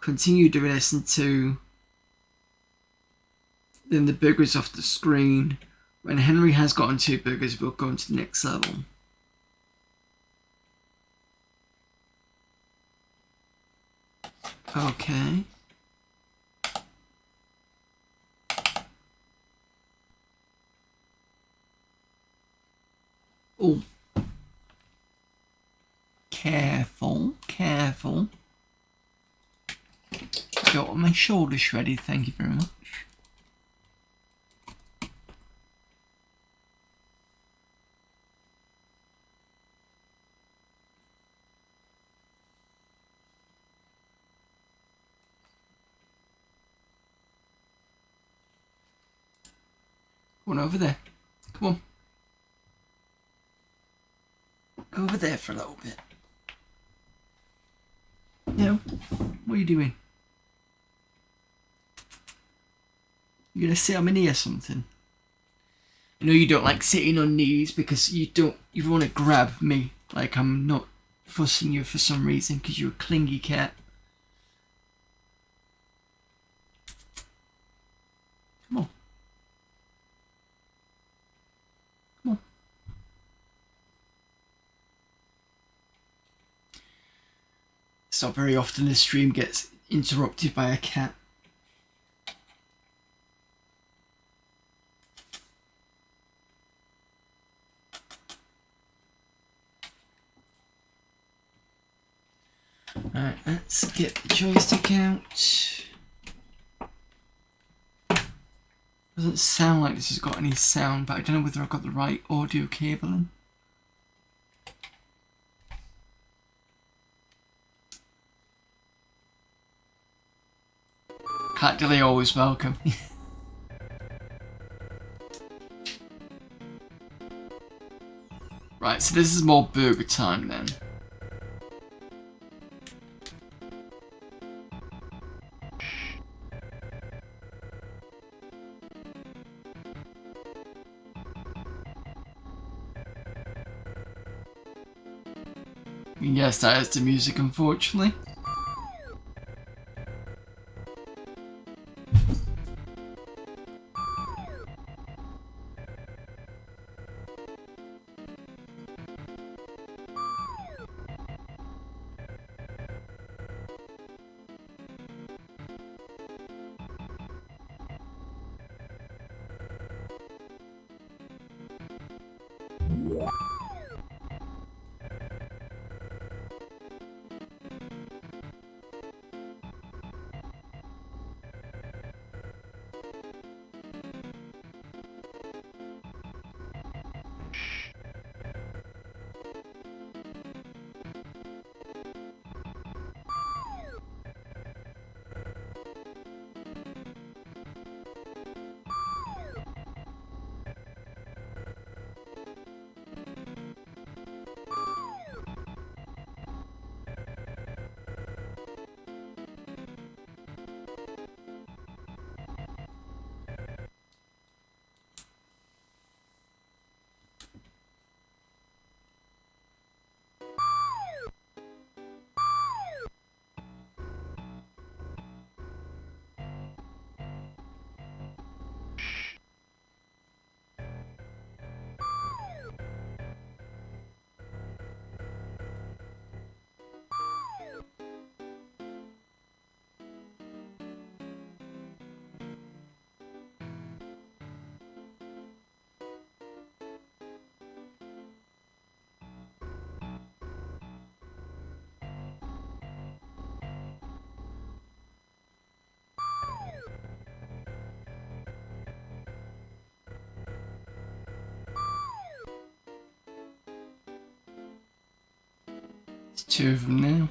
Continue doing this until then the burger is off the screen. When Henry has gotten 2 burgers, we'll go on to the next level. Okay. Oh. Careful, careful. Got my shoulder shredded, thank you very much. Go on over there. Come on. Go over there for a little bit. No. What are you doing? You gonna sit on my knee or something? I know you don't like sitting on knees because you want to grab me like I'm not fussing you for some reason because you're a clingy cat. Come on. Come on. It's not very often the stream gets interrupted by a cat. Alright, let's get the joystick out. Doesn't sound like this has got any sound, but I don't know whether I've got the right audio cabling. Cat delay always welcome. Right, so this is more burger time then. Yes, that is the music, unfortunately. There's two of them now.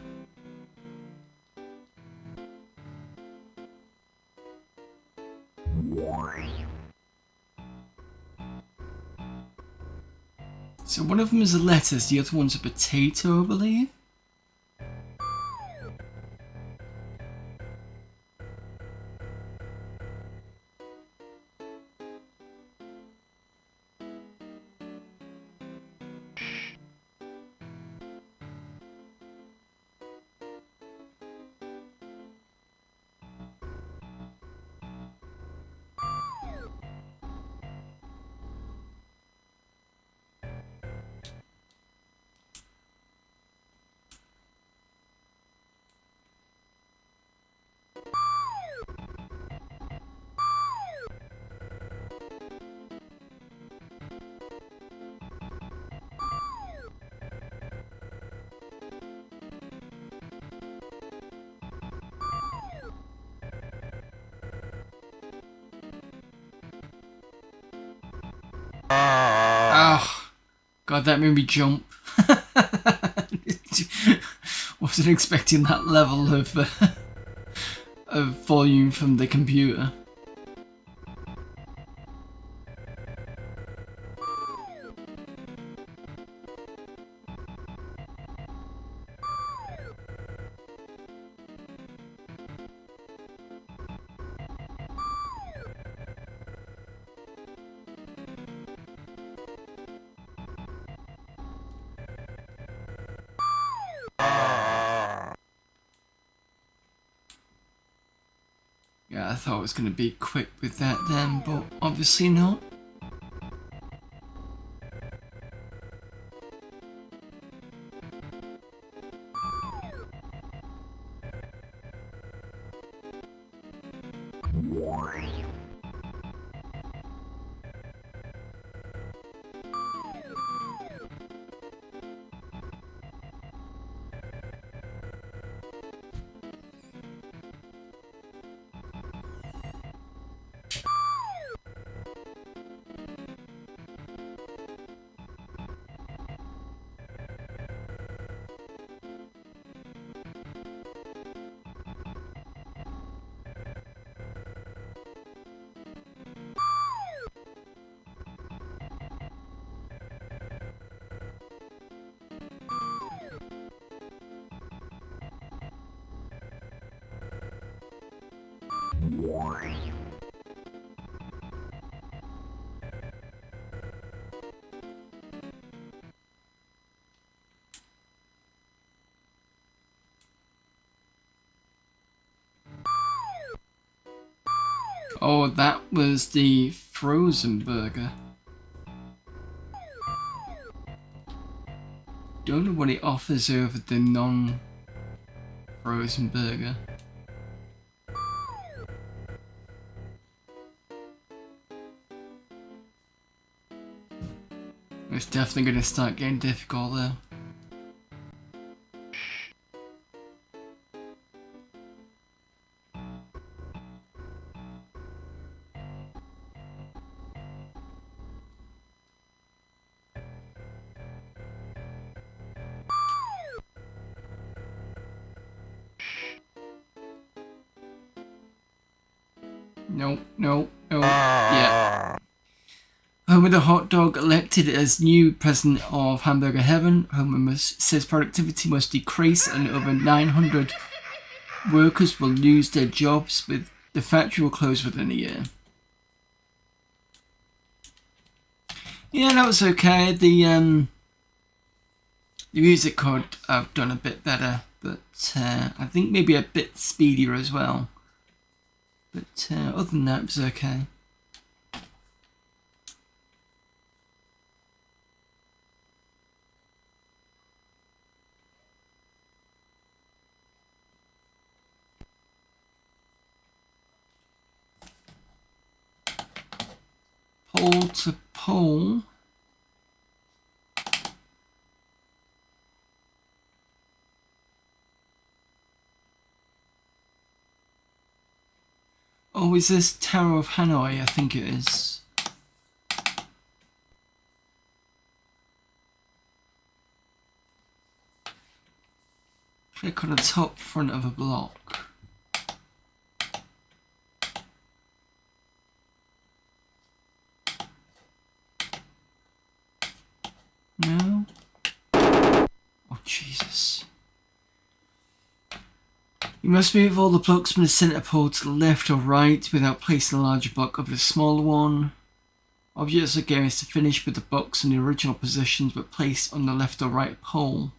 So one of them is a lettuce, the other one's a potato, I believe. Oh, God, that made me jump. Wasn't expecting that level of volume from the computer. Yeah, I thought it was going to be quick with that then, but obviously not. Oh, that was the frozen burger. Don't know what it offers over the non-frozen burger. It's definitely going to start getting difficult though. No, no, no, yeah. Homer the Hot Dog elected as new president of Hamburger Heaven. Homer says productivity must decrease and over 900 workers will lose their jobs. With the factory will close within a year. Yeah, that was okay. The music could have done a bit better, but I think maybe a bit speedier as well. But other than that, it was okay. Pole to pole. Oh, is this Tower of Hanoi? I think it is. Click on the top front of a block. No? Oh, Jesus. You must move all the blocks from the centre pole to the left or right without placing a larger block over the smaller one. Objects of the game is to finish with the blocks in the original positions but placed on the left or right pole.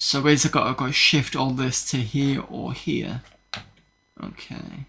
So basically I've got to shift all this to here or here. Okay.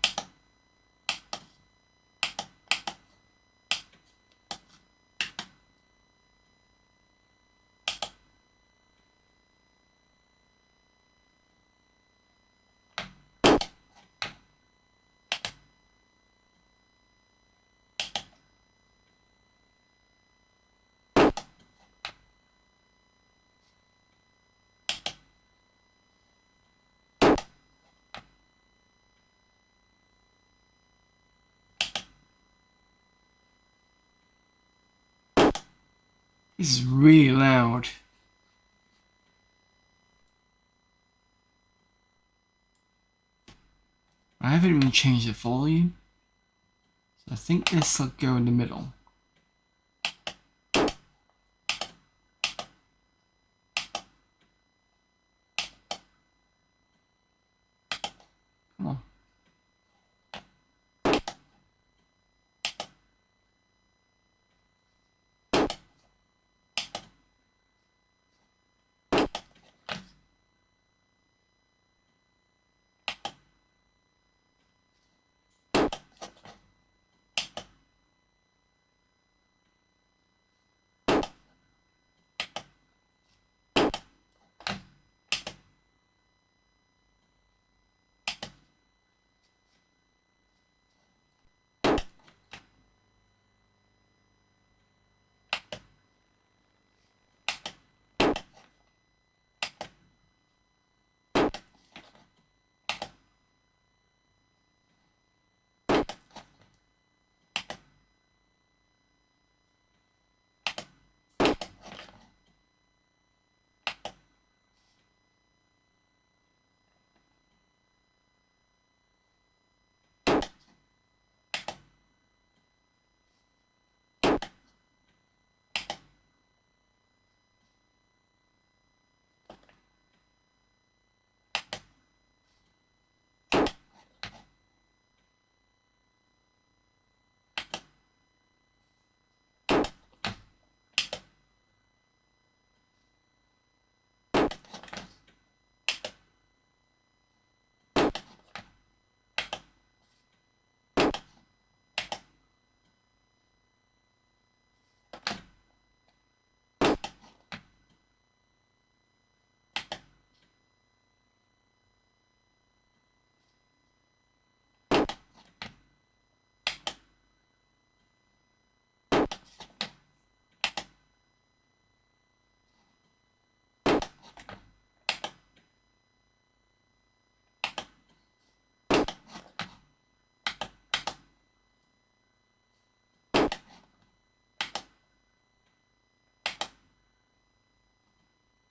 This is really loud. I haven't even changed the volume. So I think this will go in the middle. Come on.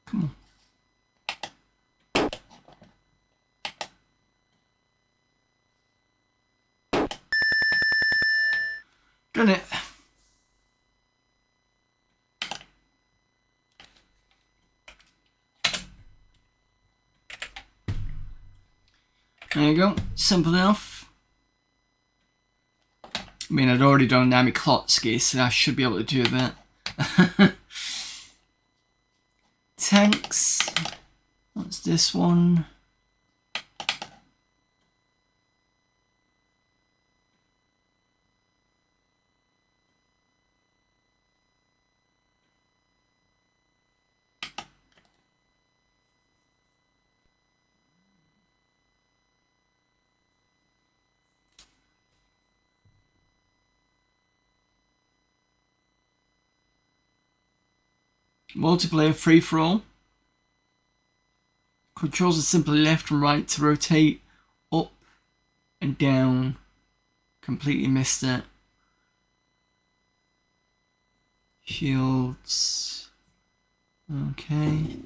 Come on. Got it. There you go. Simple enough. I mean, I'd already done Amiga Klotsky, so I should be able to do that. Tanks. What's this one? Multiplayer free-for-all. Controls are simply left and right to rotate, up and down. Completely missed it. Shields. Okay.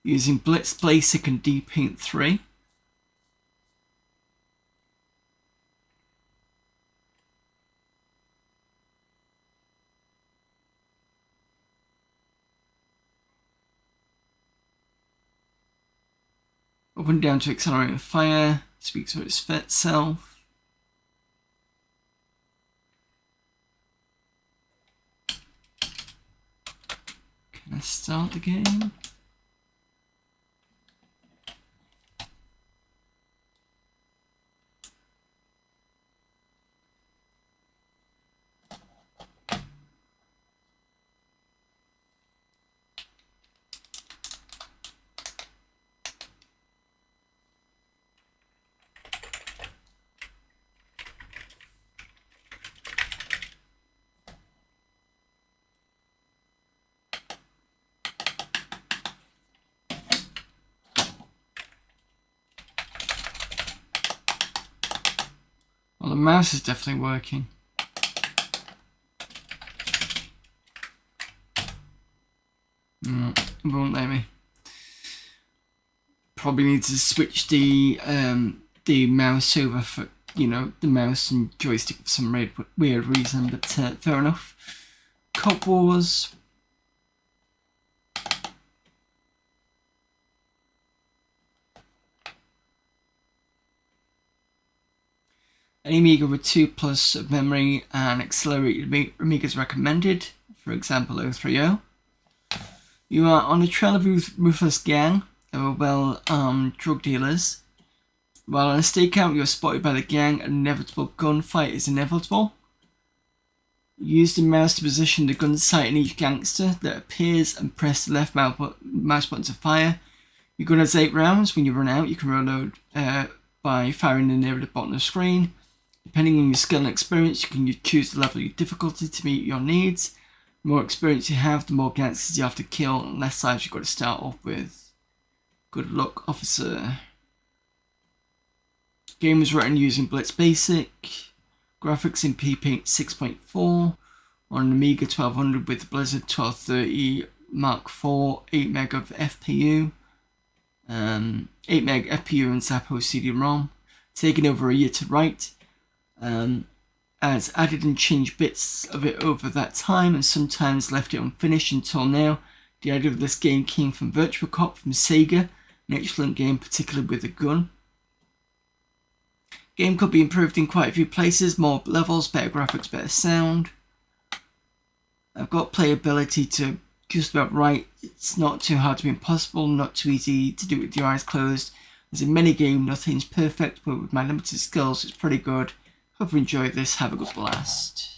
using Blitz Basic and D-Paint 3. Up and down to accelerate and fire, speaks for itself. Can I start the game? Well, the mouse is definitely working. It won't let me. Probably need to switch the mouse over for, you know, the mouse and joystick for some weird reason, but fair enough. Cop Wars. An Amiga with 2+ of memory and accelerated Amigas recommended, for example 030. You are on a trail of ruthless gang of well-armed drug dealers. While on a stakeout, you are spotted by the gang. An inevitable gunfight is inevitable. Use the mouse to position the gun sight in each gangster that appears and press the left mouse button to fire. Your gun has 8 rounds. When you run out, you can reload by firing the near the bottom of the screen. Depending on your skill and experience, you can choose the level of difficulty to meet your needs. The more experience you have, the more gangsters you have to kill, and less lives you've got to start off with. Good luck, officer. Game was written using Blitz Basic. Graphics in P-Paint 6.4 on an Amiga 1200 with the Blizzard 1230 Mark IV, 8 meg of FPU, 8 meg FPU and Zappo CD-ROM. Taken over a year to write. Has added and changed bits of it over that time and sometimes left it unfinished until now. The idea of this game came from Virtua Cop from Sega, an excellent game, particularly with a gun. Game could be improved in quite a few places, more levels, better graphics, better sound. I've got playability to just about right. It's not too hard to be impossible, not too easy to do with your eyes closed. As in many games, nothing's perfect, but with my limited skills, it's pretty good. Hope you enjoyed this. Have a good blast.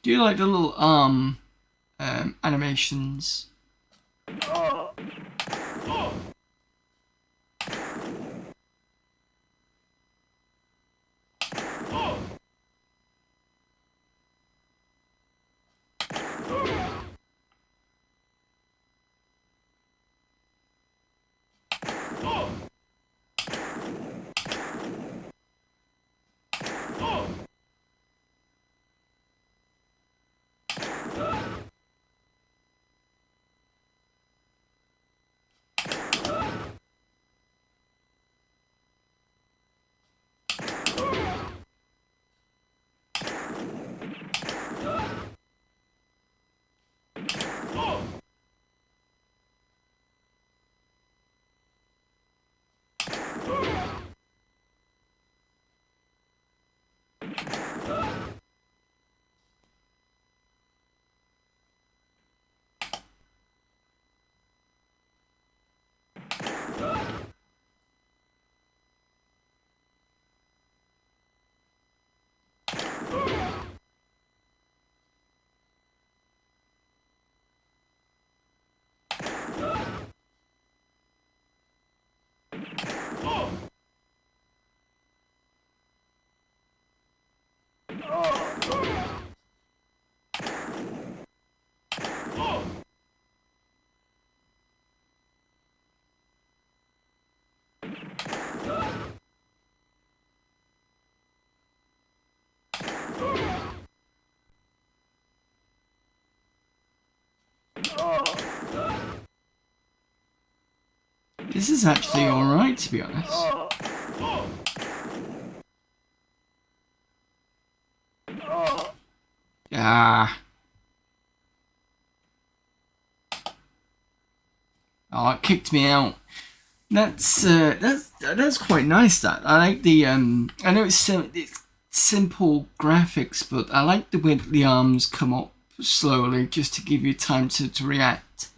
Do you like the little animations? This is actually alright, to be honest. Ah. Oh, it kicked me out. That's quite nice. That I like the I know it's simple graphics, but I like the way that the arms come up slowly just to give you time to react.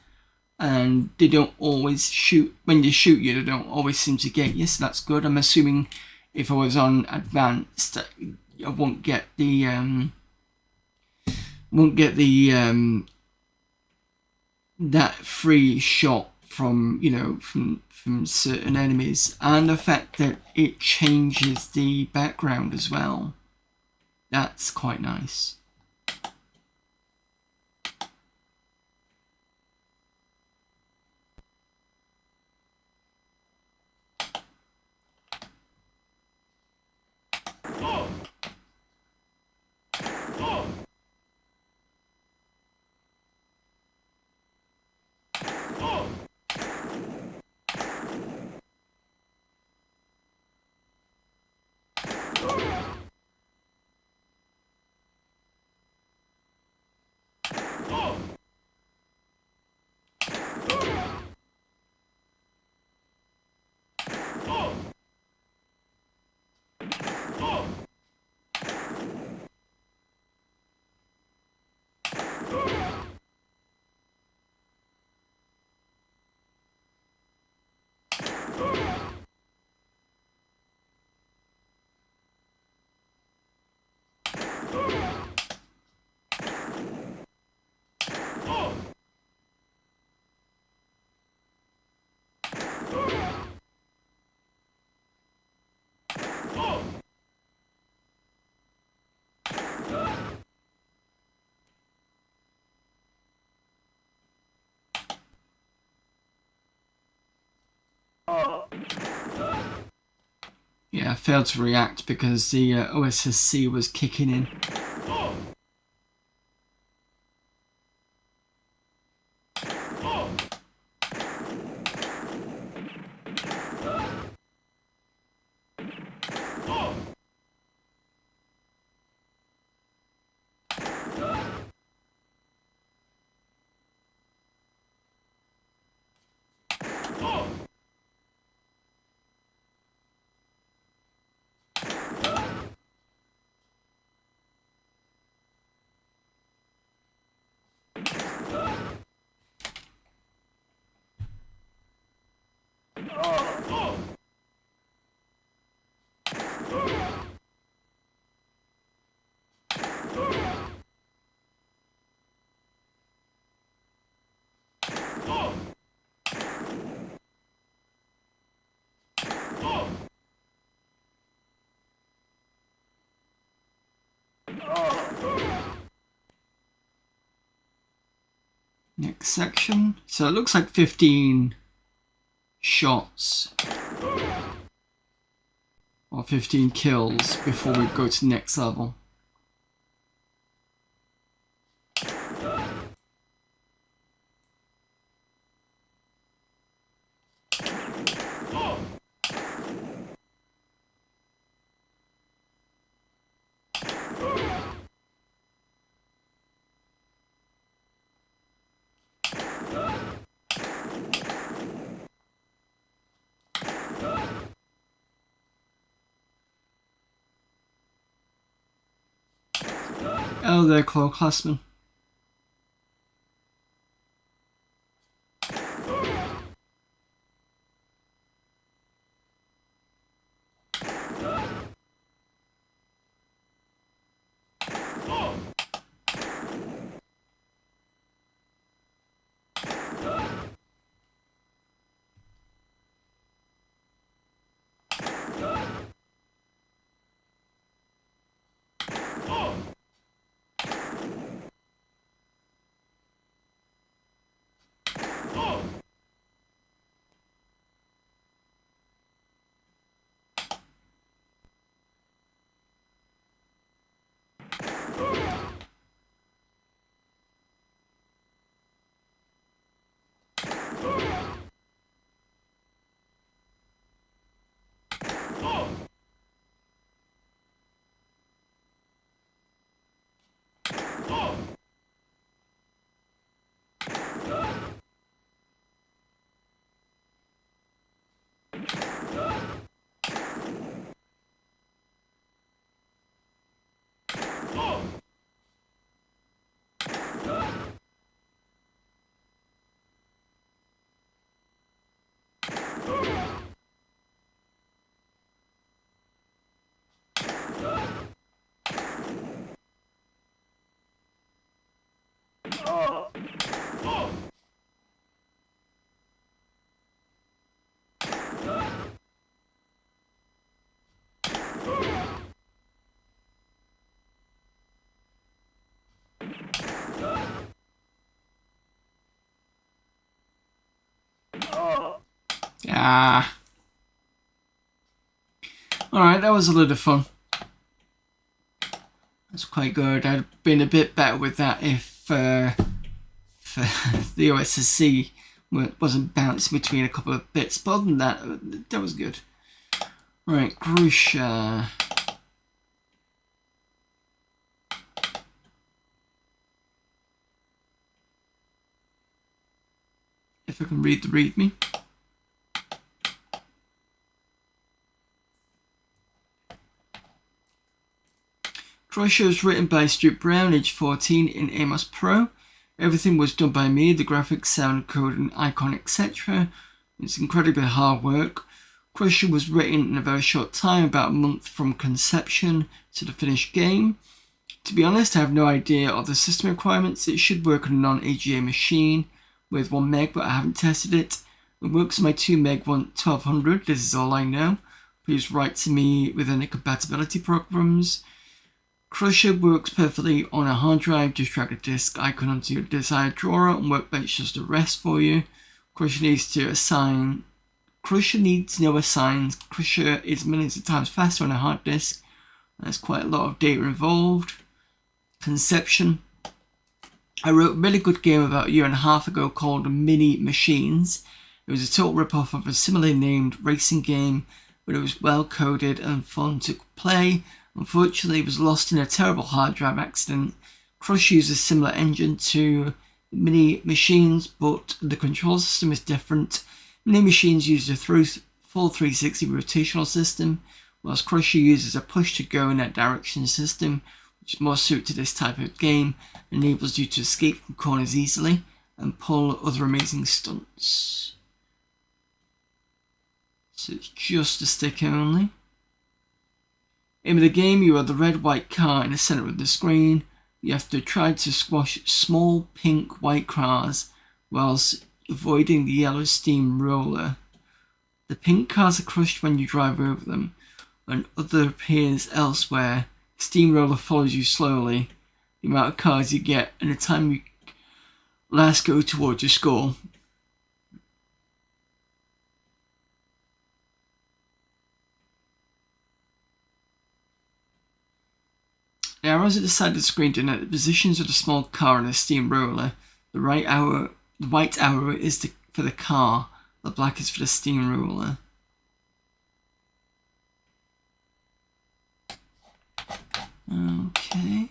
And they don't always shoot when you shoot you. They don't always seem to get you. So that's good. I'm assuming if I was on advanced, I won't get the that free shot from from certain enemies, and the fact that it changes the background as well. That's quite nice. Yeah, I failed to react because the OSSC was kicking in. Next section. So it looks like 15 shots or 15 kills before we go to the next level. Oh, there, Claw Classman. Ah. Alright, that was a lot of fun. That's quite good. I'd been a bit better with that if the OSSC wasn't bouncing between a couple of bits. But other than that, that was good. Right, Grusha. If I can read the README. Crusher was written by Stuart Brown, age 14, in Amos Pro. Everything was done by me, the graphics, sound, code, and icon, etc. It's incredibly hard work. Crusher was written in a very short time, about a month from conception to the finished game. To be honest, I have no idea of the system requirements. It should work on a non-AGA machine with 1 meg, but I haven't tested it. It works on my 2 meg 1200, this is all I know. Please write to me with any compatibility programs. Crusher works perfectly on a hard drive. Just drag a disk icon onto your desired drawer and Workbench does the rest for you. Crusher needs no assigns. Crusher is millions of times faster on a hard disk. There's quite a lot of data involved. Conception. I wrote a really good game about a year and a half ago called Mini Machines. It was a total rip-off of a similarly named racing game, but it was well coded and fun to play. Unfortunately, it was lost in a terrible hard drive accident. Crush uses a similar engine to Mini Machines, but the control system is different. Mini Machines use a full 360 rotational system, whilst Crusher uses a push-to-go in that direction system, which is more suited to this type of game, enables you to escape from corners easily and pull other amazing stunts. So it's just a stick only. Aim of the game, you are the red-white car in the center of the screen. You have to try to squash small pink-white cars whilst avoiding the yellow steamroller. The pink cars are crushed when you drive over them, and other appears elsewhere. Steamroller follows you slowly. The amount of cars you get and the time you last go towards your score. The arrows at the side of the screen denote the positions of the small car and the steamroller. The white arrow is for the car, the black is for the steamroller. Okay.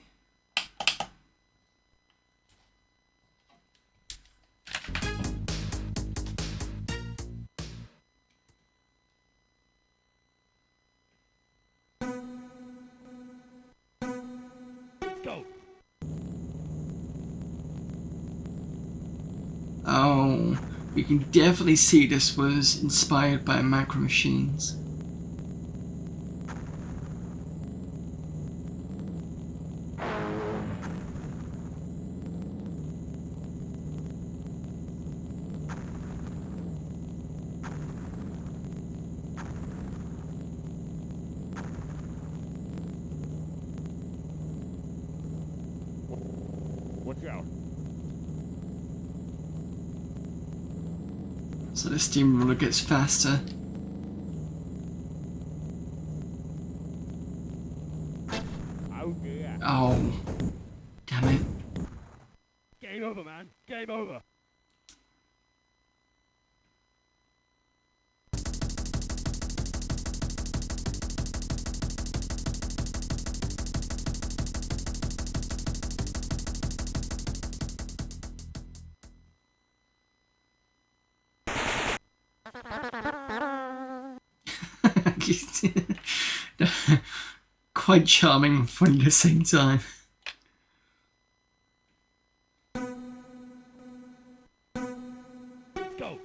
Go.
Oh, you can definitely see this was inspired by Micro Machines.
Watch out.
So the steamroller gets faster.
Oh dear.
Oh, damn it.
Game over, man. Game over.
Quite charming and funny at the same time.
Go.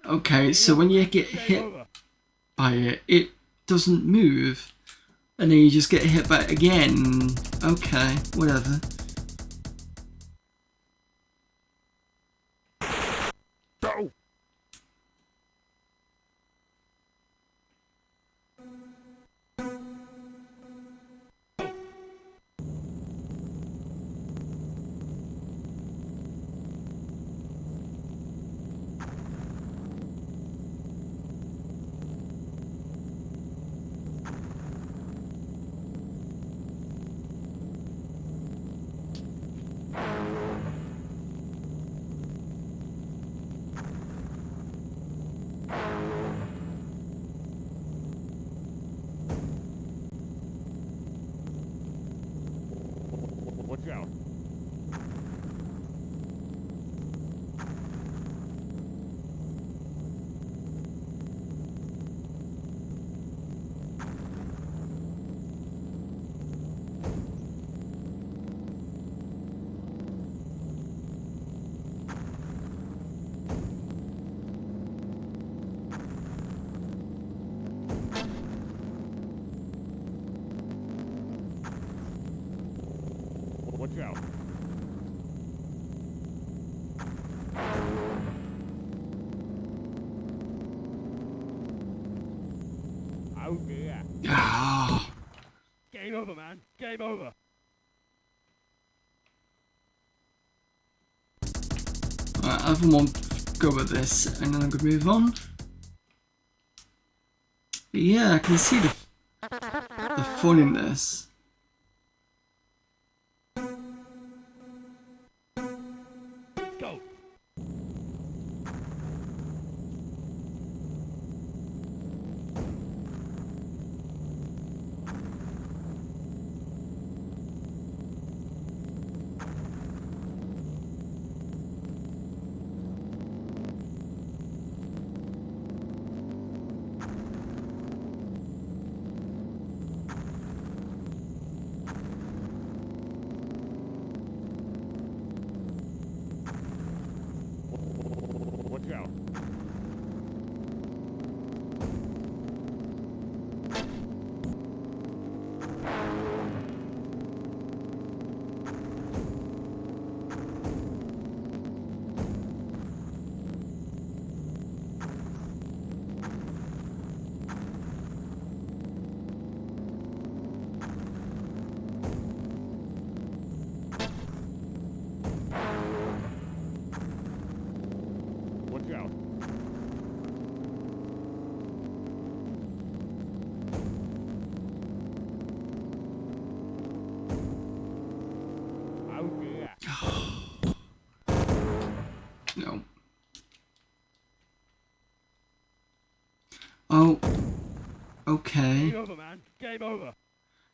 Okay, so when you get hit by it, it doesn't move. And then you just get hit by it again. Okay, whatever.
Go! Watch out. Watch out. Oh dear.
Ah.
Game over, man. Game over.
Right, I have one go with this, and then I'm gonna move on. But yeah, I can see the fun in this.
Go. Watch out. Watch out. Oh dear.
No. Oh. Okay.
Game over, man. Game over.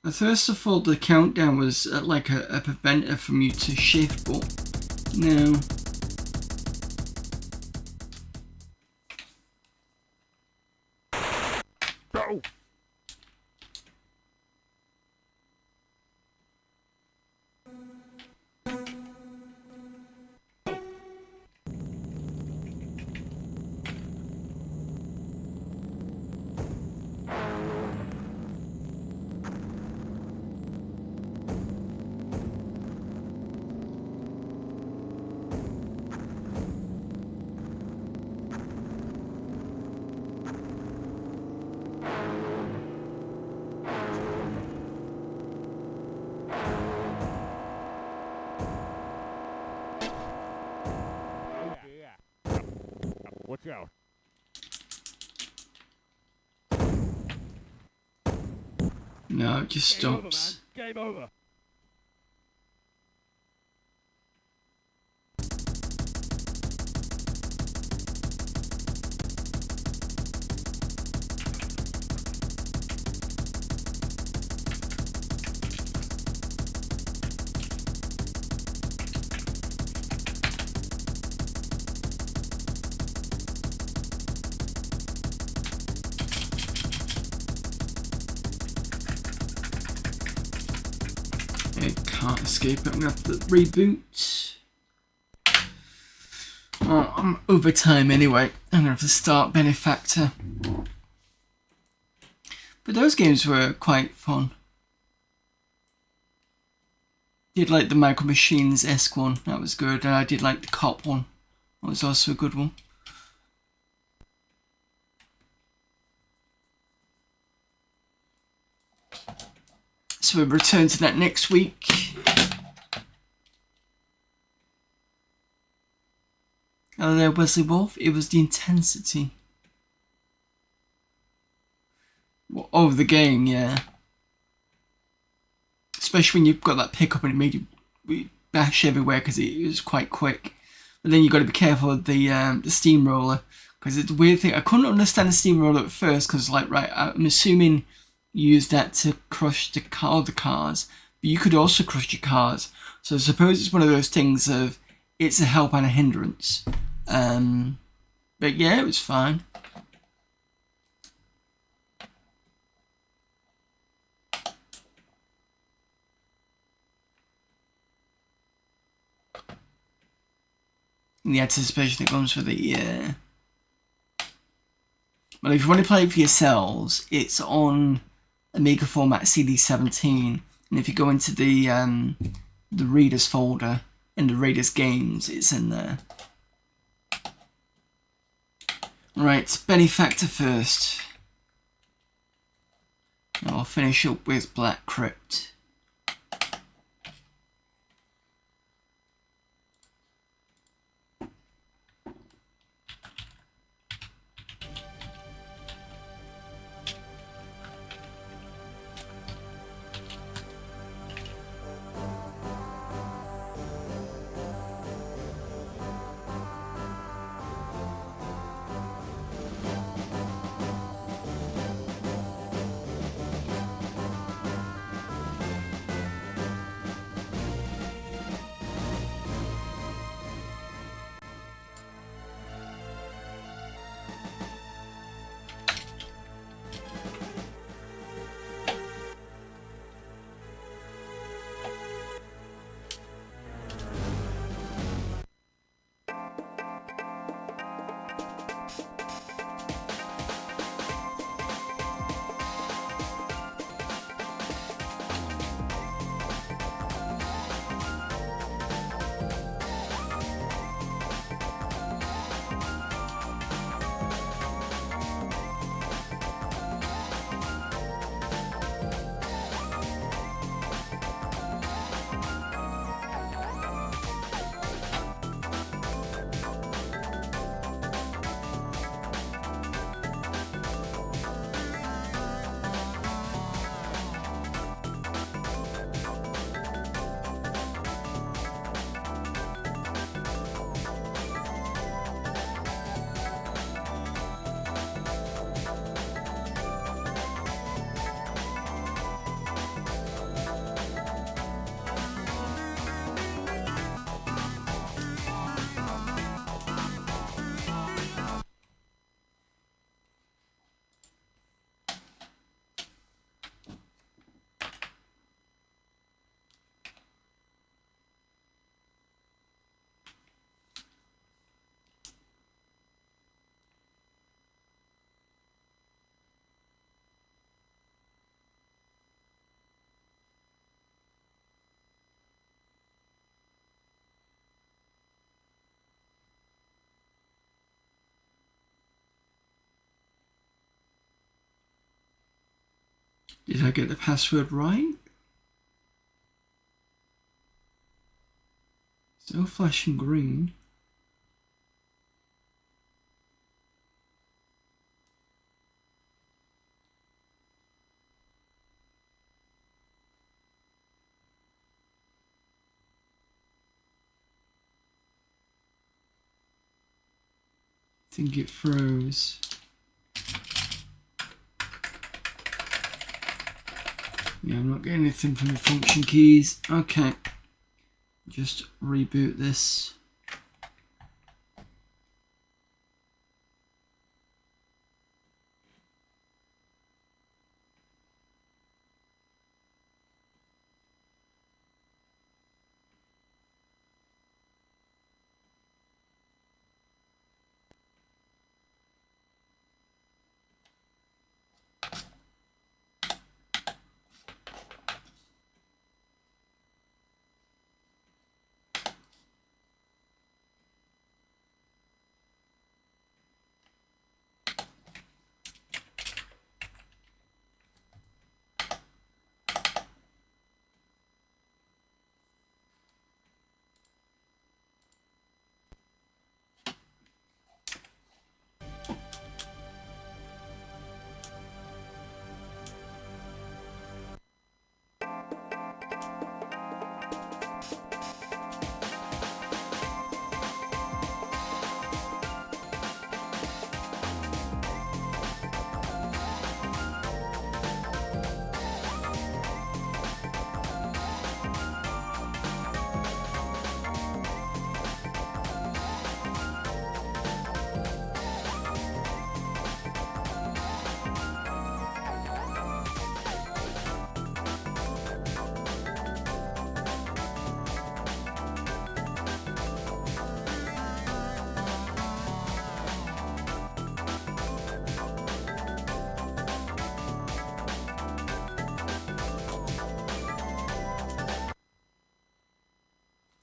At first I thought the countdown was like a preventer from you to shift, but no.
Go. Oh dear. Watch out.
No, it just
Game over,
stops.
man. Game over.
It can't escape it. I'm gonna have to reboot. Oh, I'm over time anyway. I'm gonna have to start Benefactor. But those games were quite fun. Did like the Micro Machines-esque one, that was good, and I did like the Cop one. That was also a good one. So we'll return to that next week. Hello there, Wesley Wolf. It was the intensity. Oh, the game, yeah. Especially when you've got that pickup and it made you bash everywhere because it was quite quick. But then you've got to be careful of the steamroller, because it's a weird thing. I couldn't understand the steamroller at first because, like, right, I'm assuming you use that to crush the cars, but you could also crush your cars. So I suppose it's one of those things of it's a help and a hindrance. But yeah, it was fine. The anticipation that comes with it, yeah. Well, if you want to play it for yourselves, it's on Amiga format CD17, and if you go into the Readers folder in the Readers games, it's in there. Right, Benefactor first. And I'll finish up with Black Crypt. Did I get the password right? Still flashing green. I think it froze. Yeah, I'm not getting anything from the function keys. Okay. Just reboot this.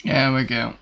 There we go.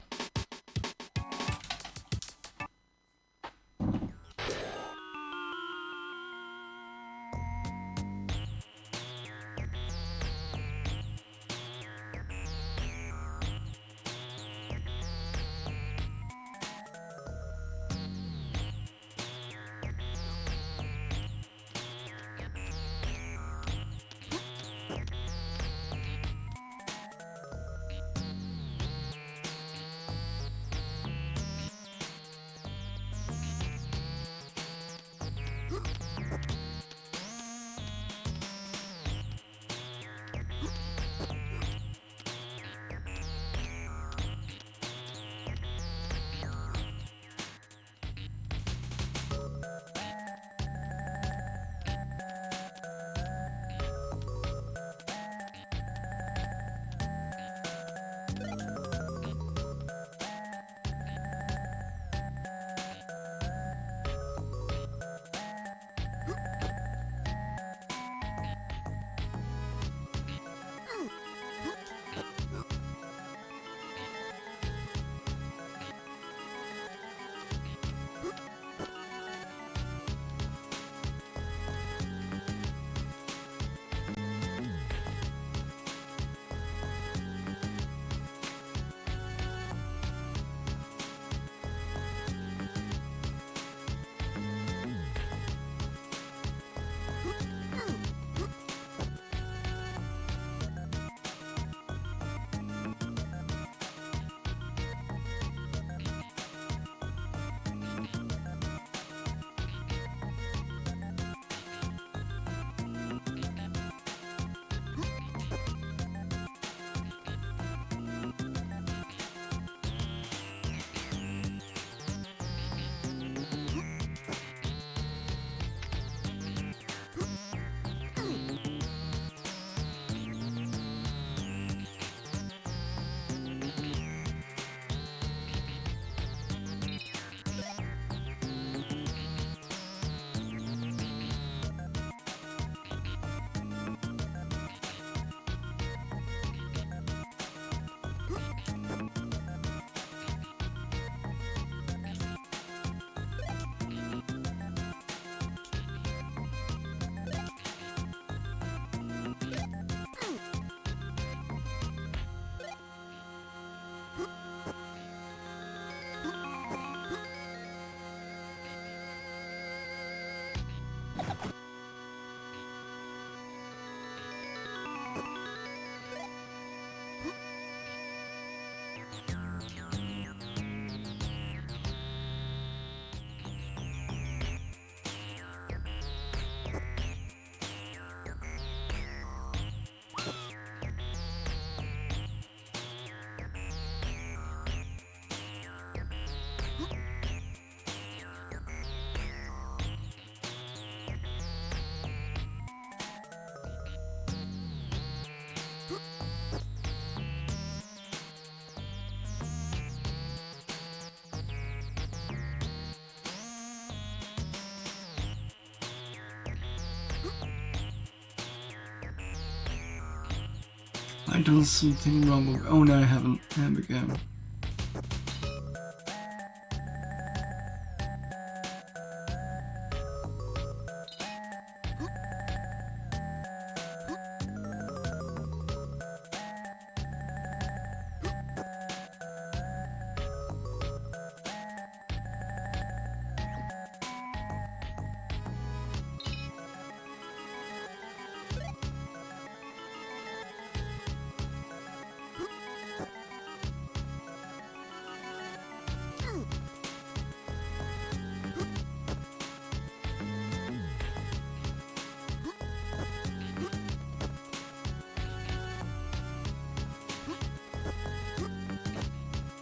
I've done something wrong. Oh no, I haven't. There we go.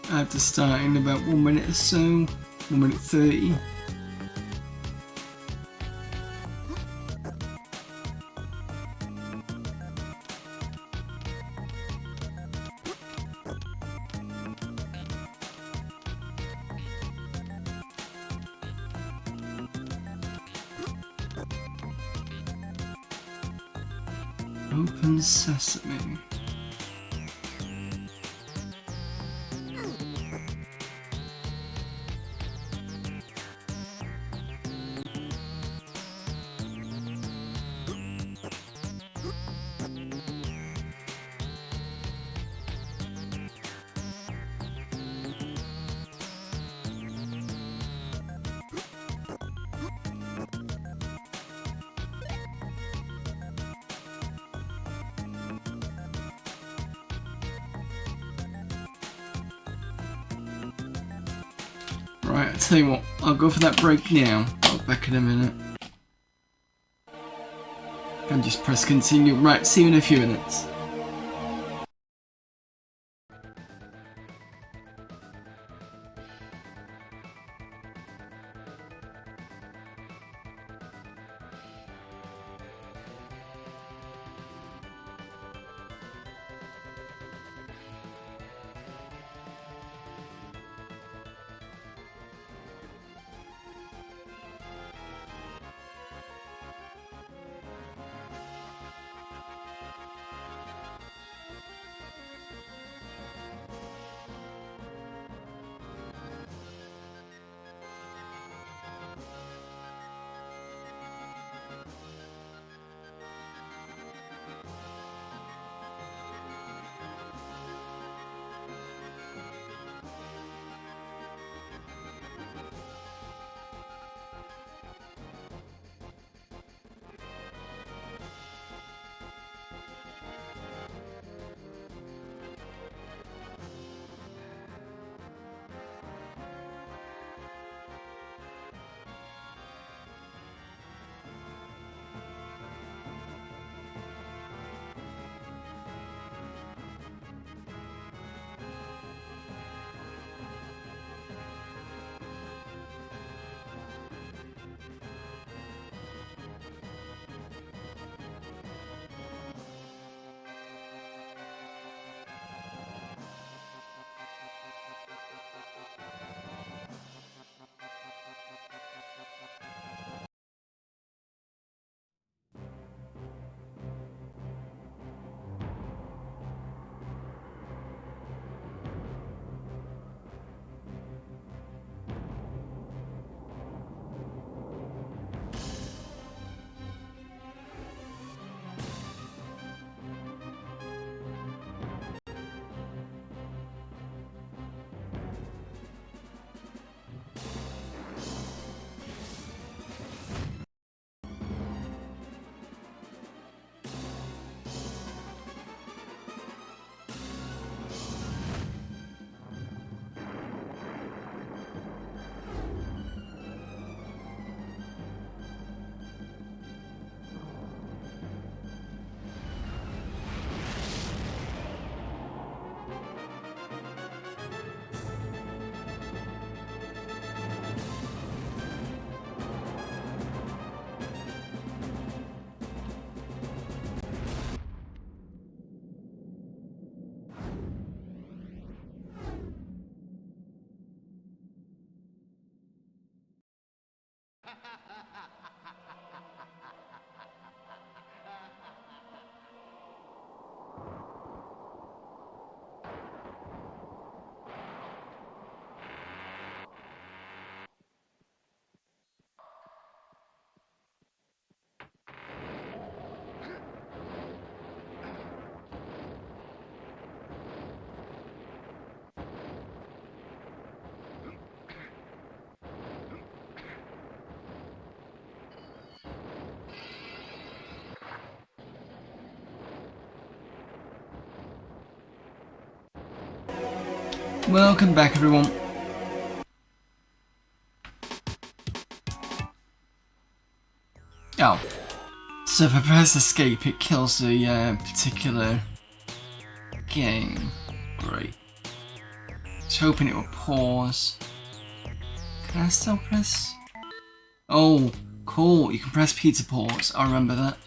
I have to start in about 1 minute or so, 1 minute 30. Open Sesame. Right, I'll tell you what, I'll go for that break now. I'll be back in a minute. And just press continue. Right, see you in a few minutes. Welcome back, everyone. Oh, so if I press escape, it kills the particular game. Great. Just hoping it will pause. Can I still press? Oh, cool. You can press P to pause. I remember that.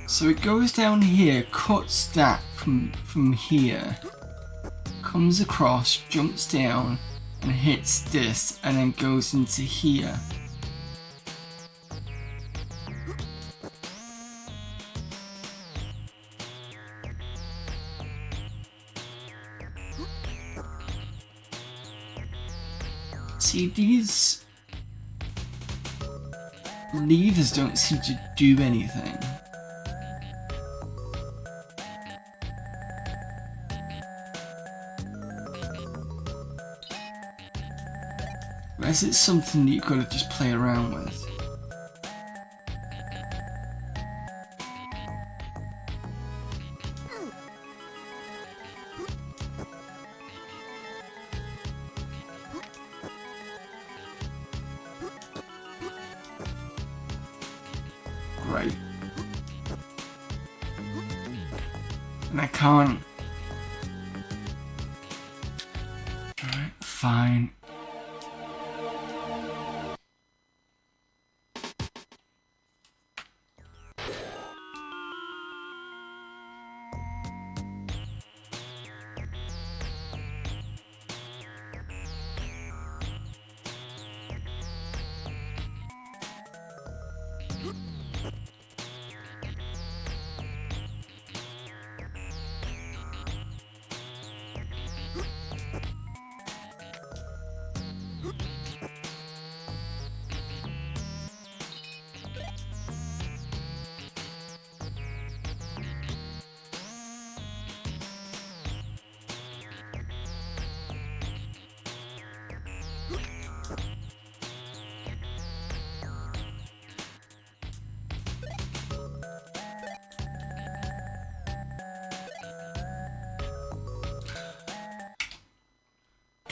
So it goes down here, cuts that from here, comes across, jumps down, and hits this, and then goes into here. See, these levers don't seem to do anything. Whereas it's something that you've got to just play around with. great. And I can't. Alright, fine.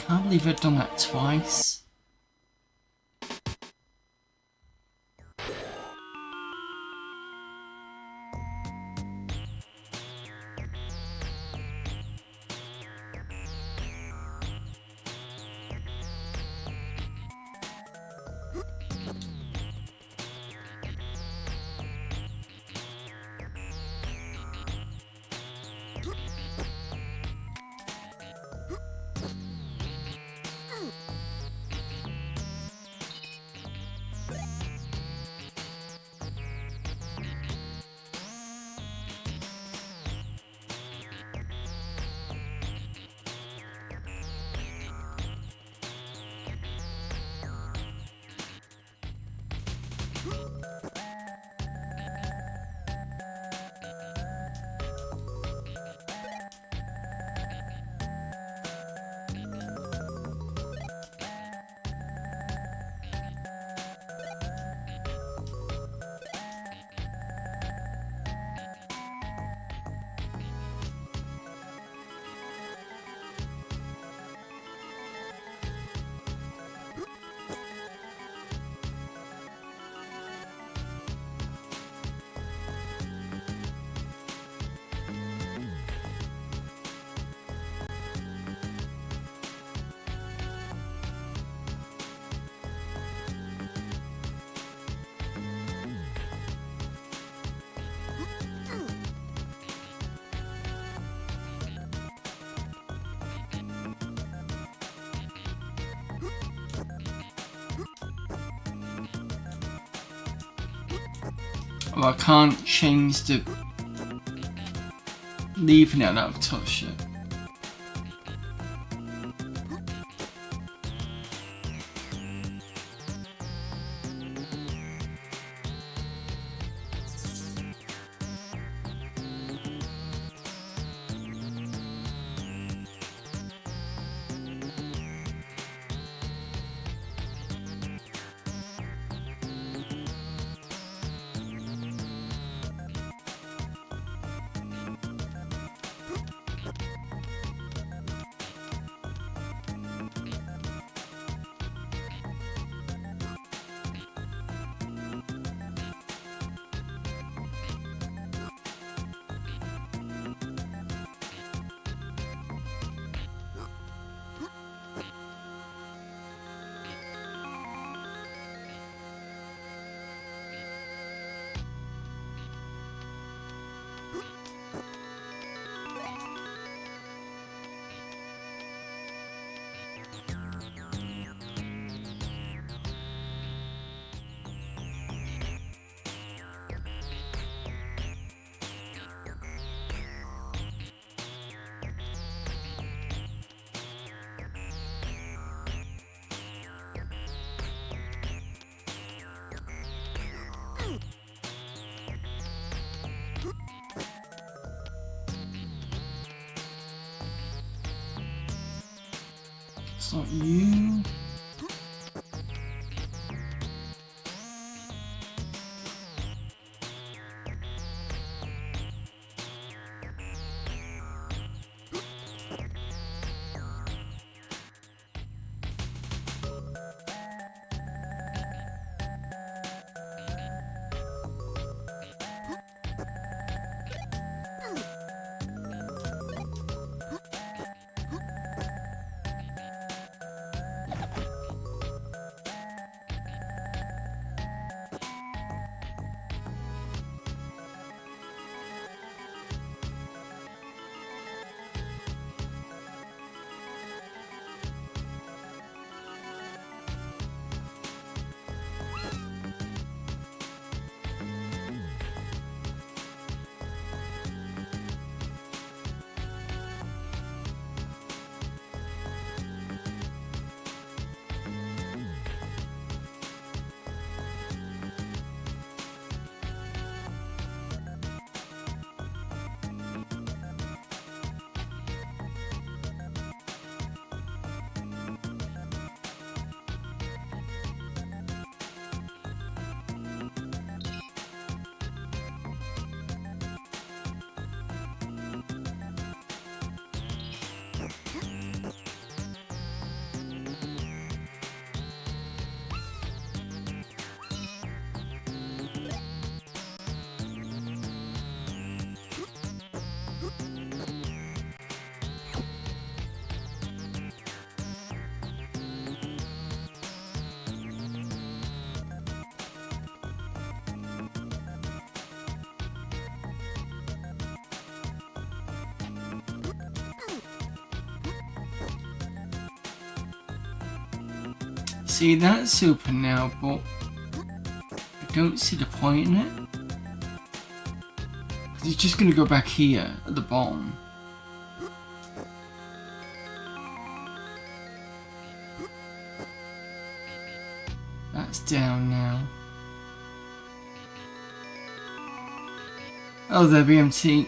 Can't believe I've done that twice. Well, I can't change the leaving it out of touch it. It's not you. See, that's open now, but I don't see the point in it. Because it's just going to go back here at the bottom. That's down now. Oh, there, BMT.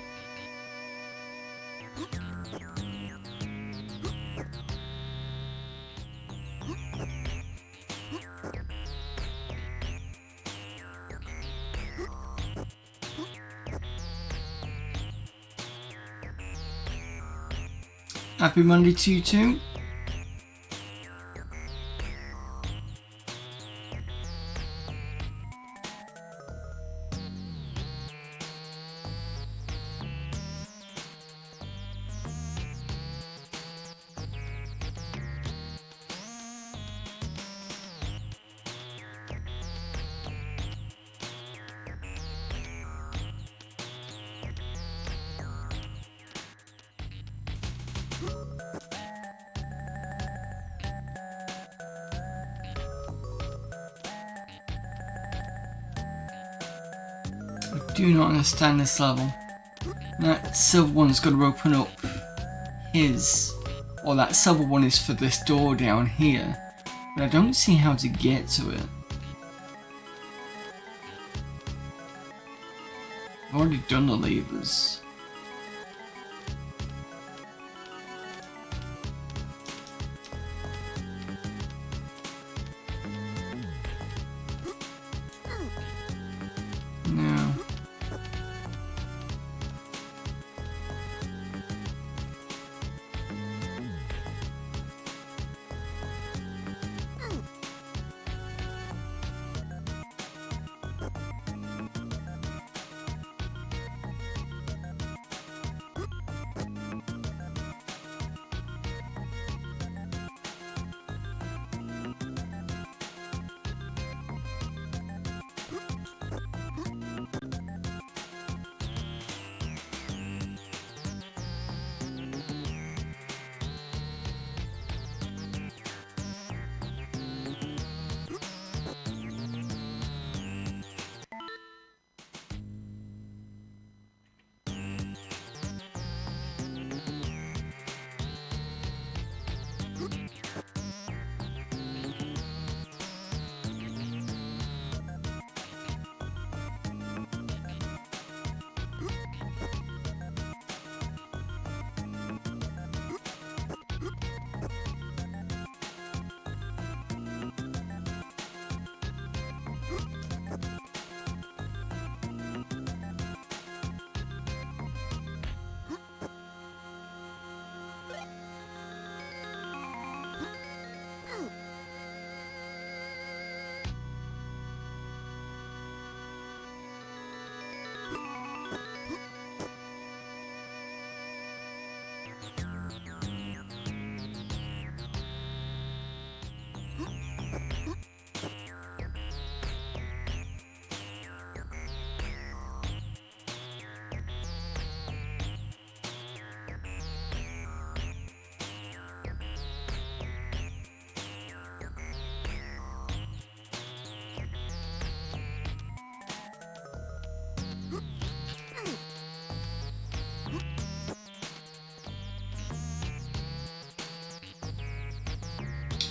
Happy Monday to you too. I do not understand this level. That silver one's got to open up his, or that silver one is for this door down here, but I don't see how to get to it. I've already done the levers. No.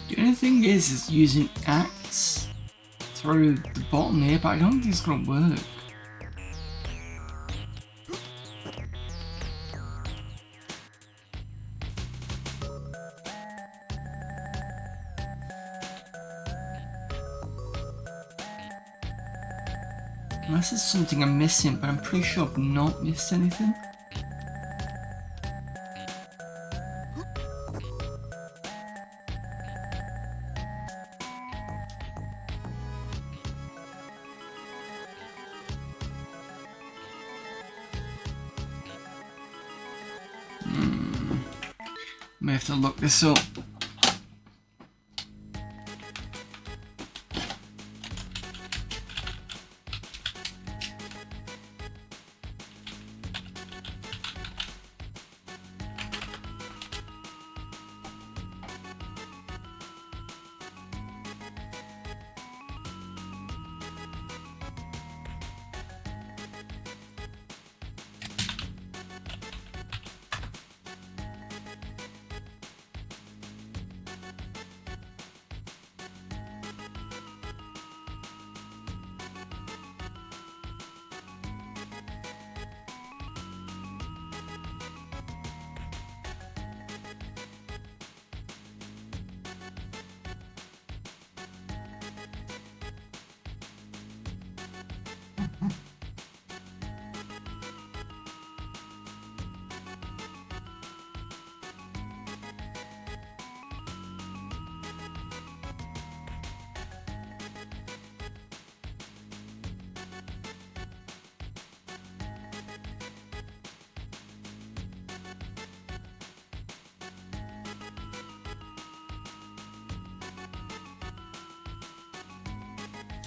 The only thing is using axe through the bottom here, but I don't think it's gonna work. Unless there's something I'm missing, but I'm pretty sure I've not missed anything. May have to look this up.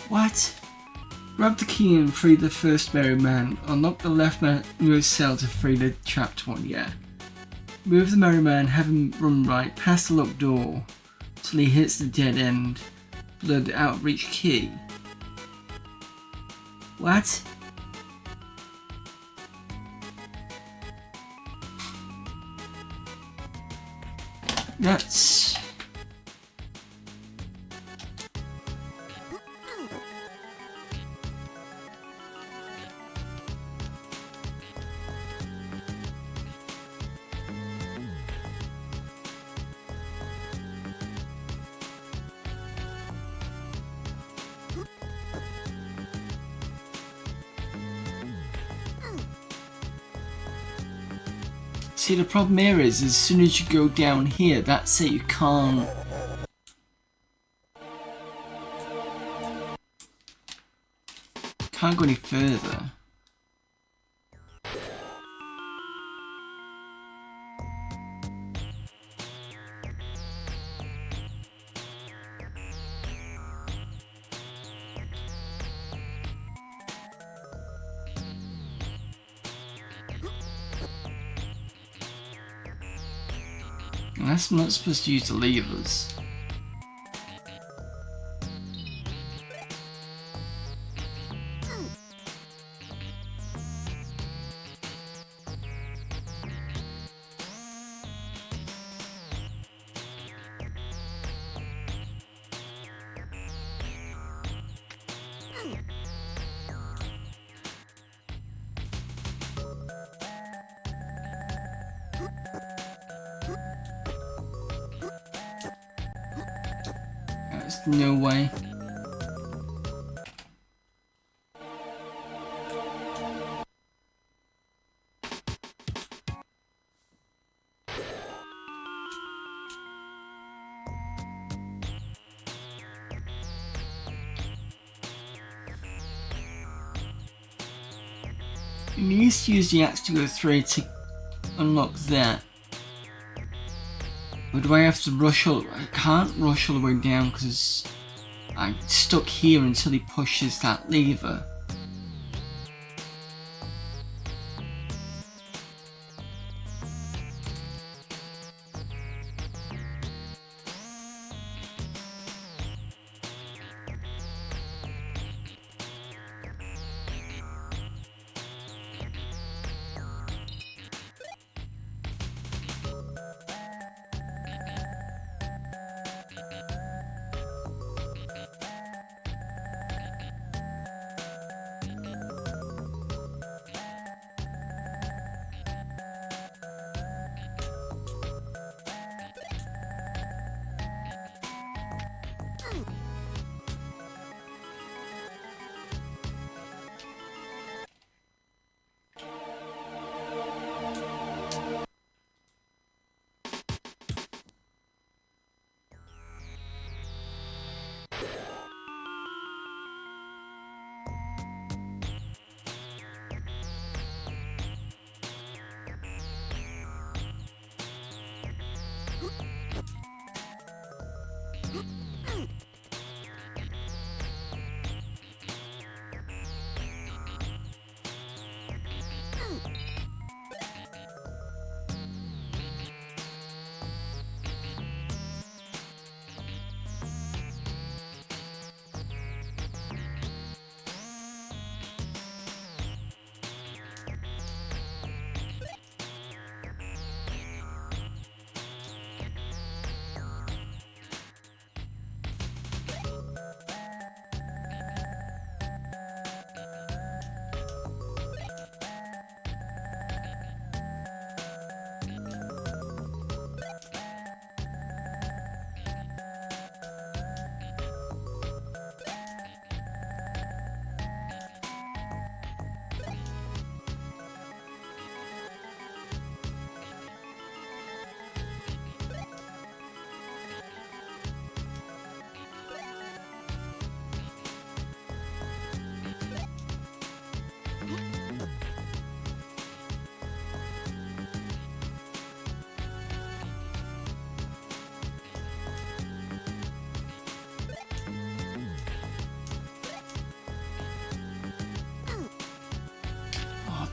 What? Grab the key and free the first merry man. Unlock the leftmost cell to free the trapped one, yeah. Move the merry man, have him run right past the locked door till he hits the dead end. Blood outreach key. What? That's... See, the problem here is, as soon as you go down here, that's it, you can't... Can't go any further. Unless I'm not supposed to use the levers. There's no way. You need to use the axe to go through to unlock that. Or do I have to rush all... I can't rush all the way down because I'm stuck here until he pushes that lever.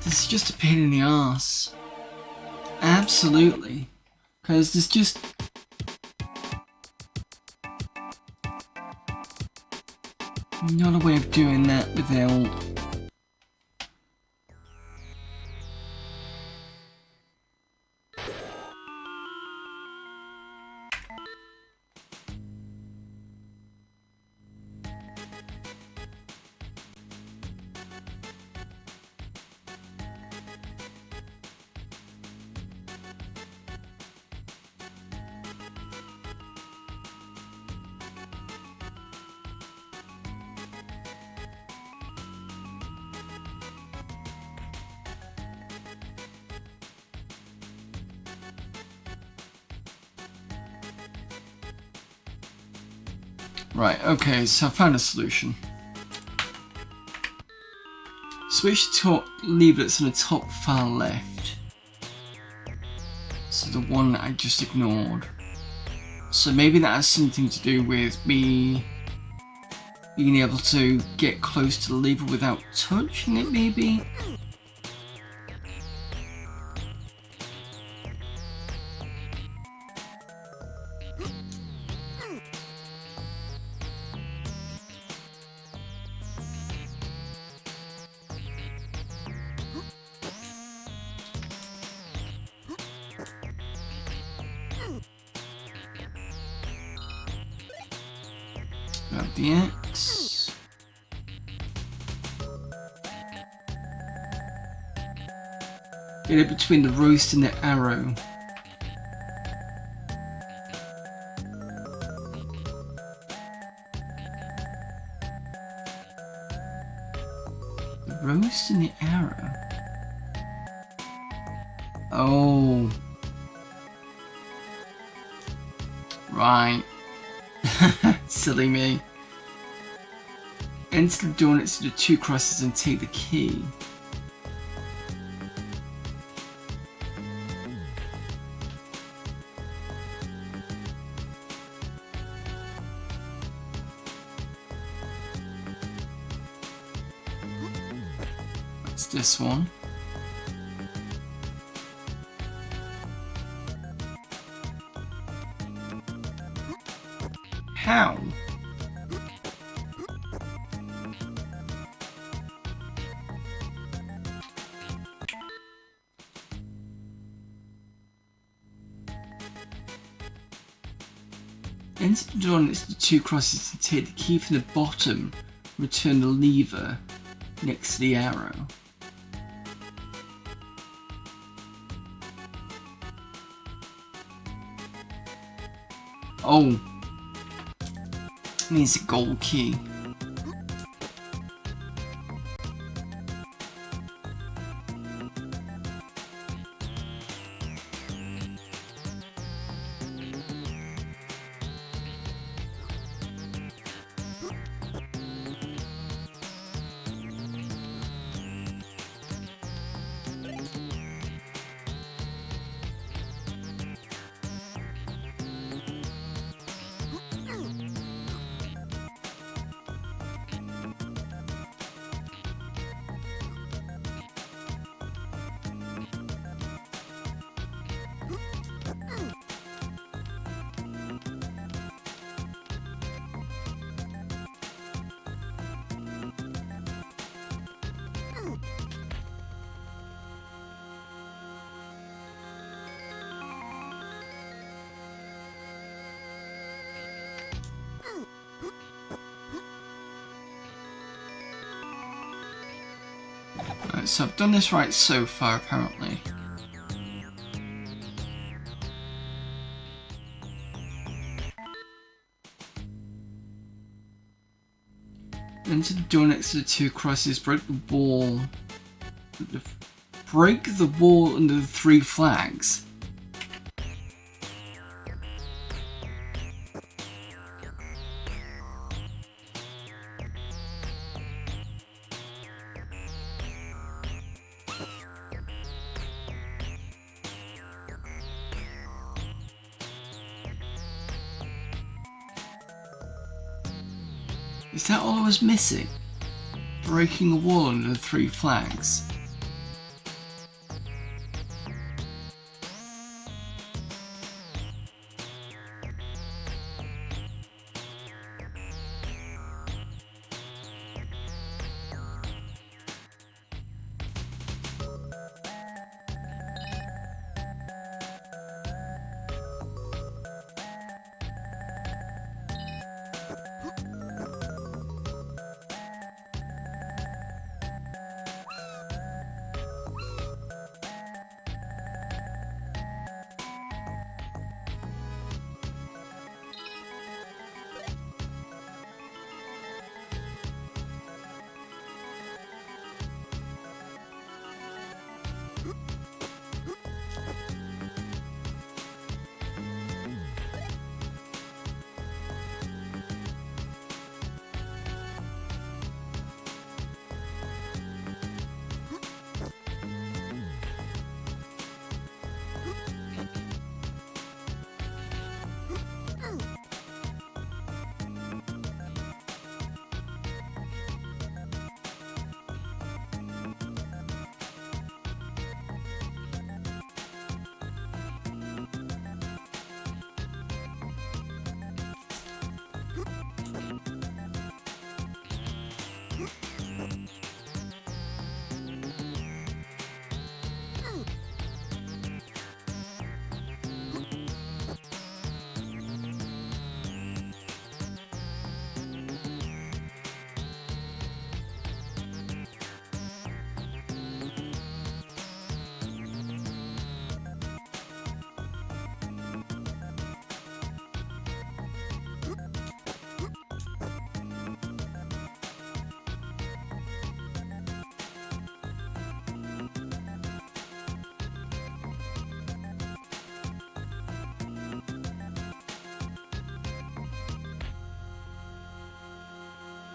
This is just a pain in the arse. Absolutely. Because there's just... not a way of doing that without... Right, okay, so I found a solution. Switch the top lever that's on the top far left. So the one that I just ignored. So maybe that has something to do with me being able to get close to the lever without touching it, maybe? Grab the X. Get it between the roast and the arrow. The roast and the arrow. Oh. Right. Silly me. Enter the door next to the two crosses and take the key. That's this one. How? Enter the door next to the two crosses and take the key from the bottom. Return the lever next to the arrow. Oh. Needs a gold key. Right, so I've done this right so far, apparently. Enter the door next to the two crosses, break the wall. Break the wall under the three flags. Is that all I was missing? Breaking a wall under the three flags.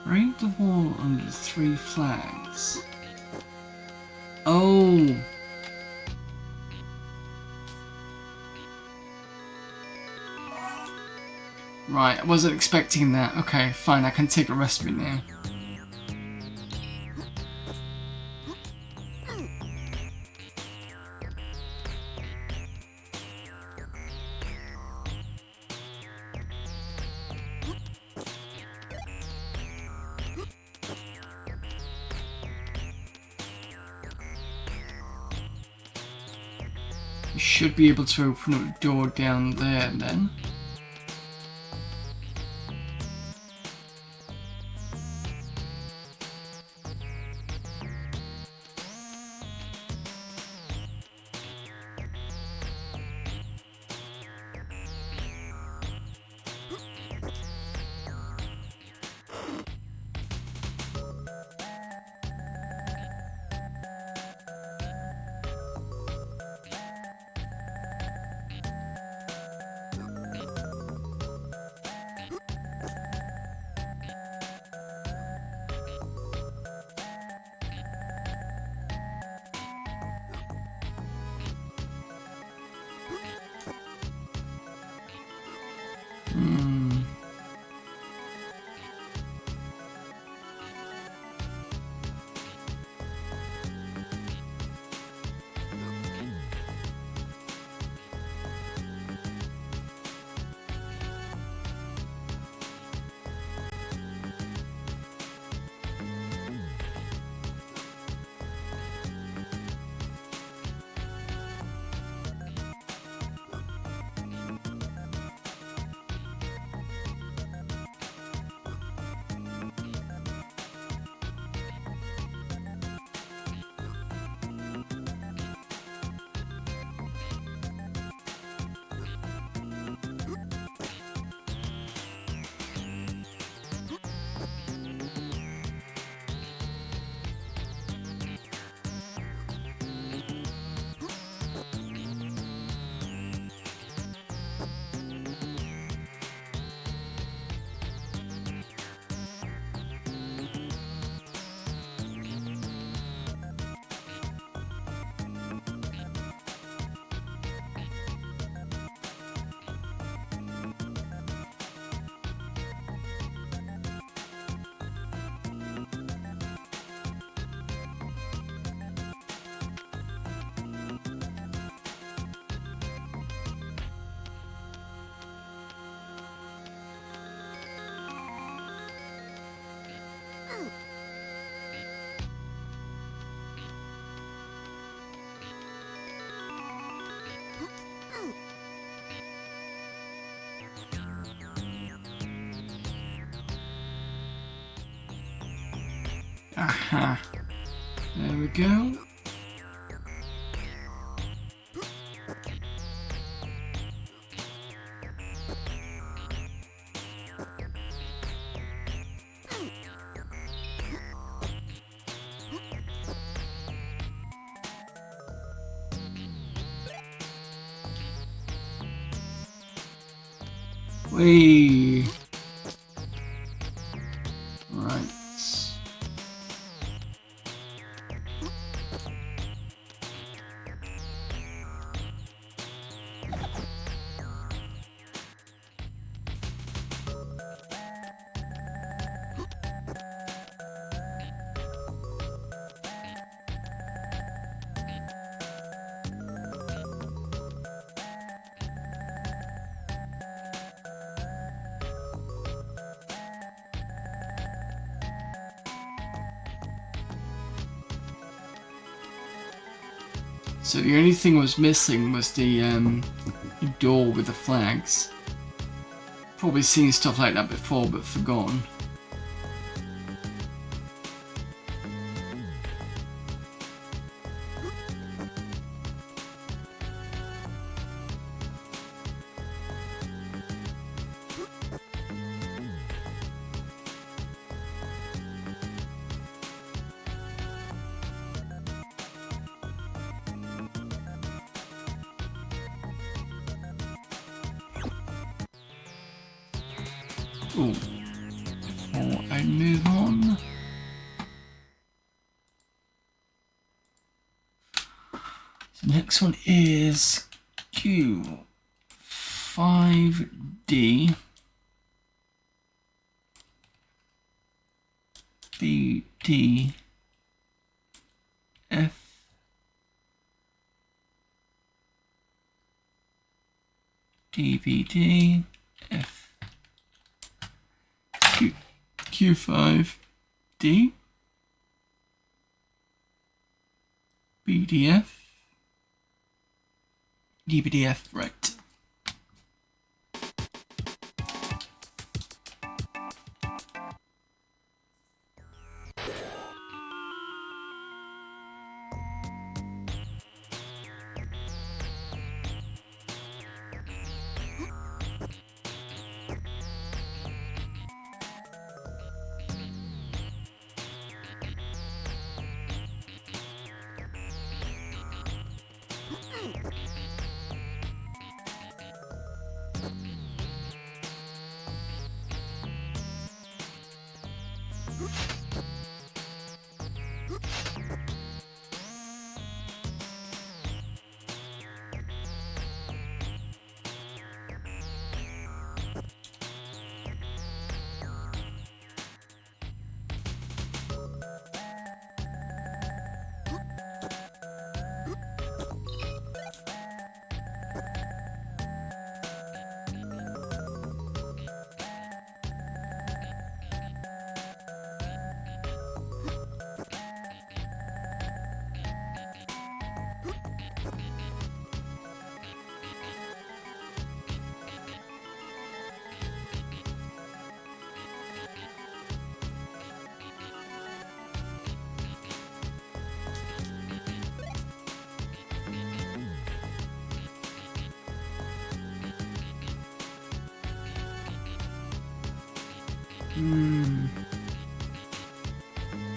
Break the wall under 3 flags. Oh. Right, I wasn't expecting that. Okay, fine, I can take the rest of it now. You should be able to open up the door down there then. Aha. There we go. Whee! Right. So the only thing was missing was the door with the flags. Probably seen stuff like that before, but forgotten. Ooh. 4 and move on. The next one is Q5D BD F DVD F Q5D BDF DBDF, right.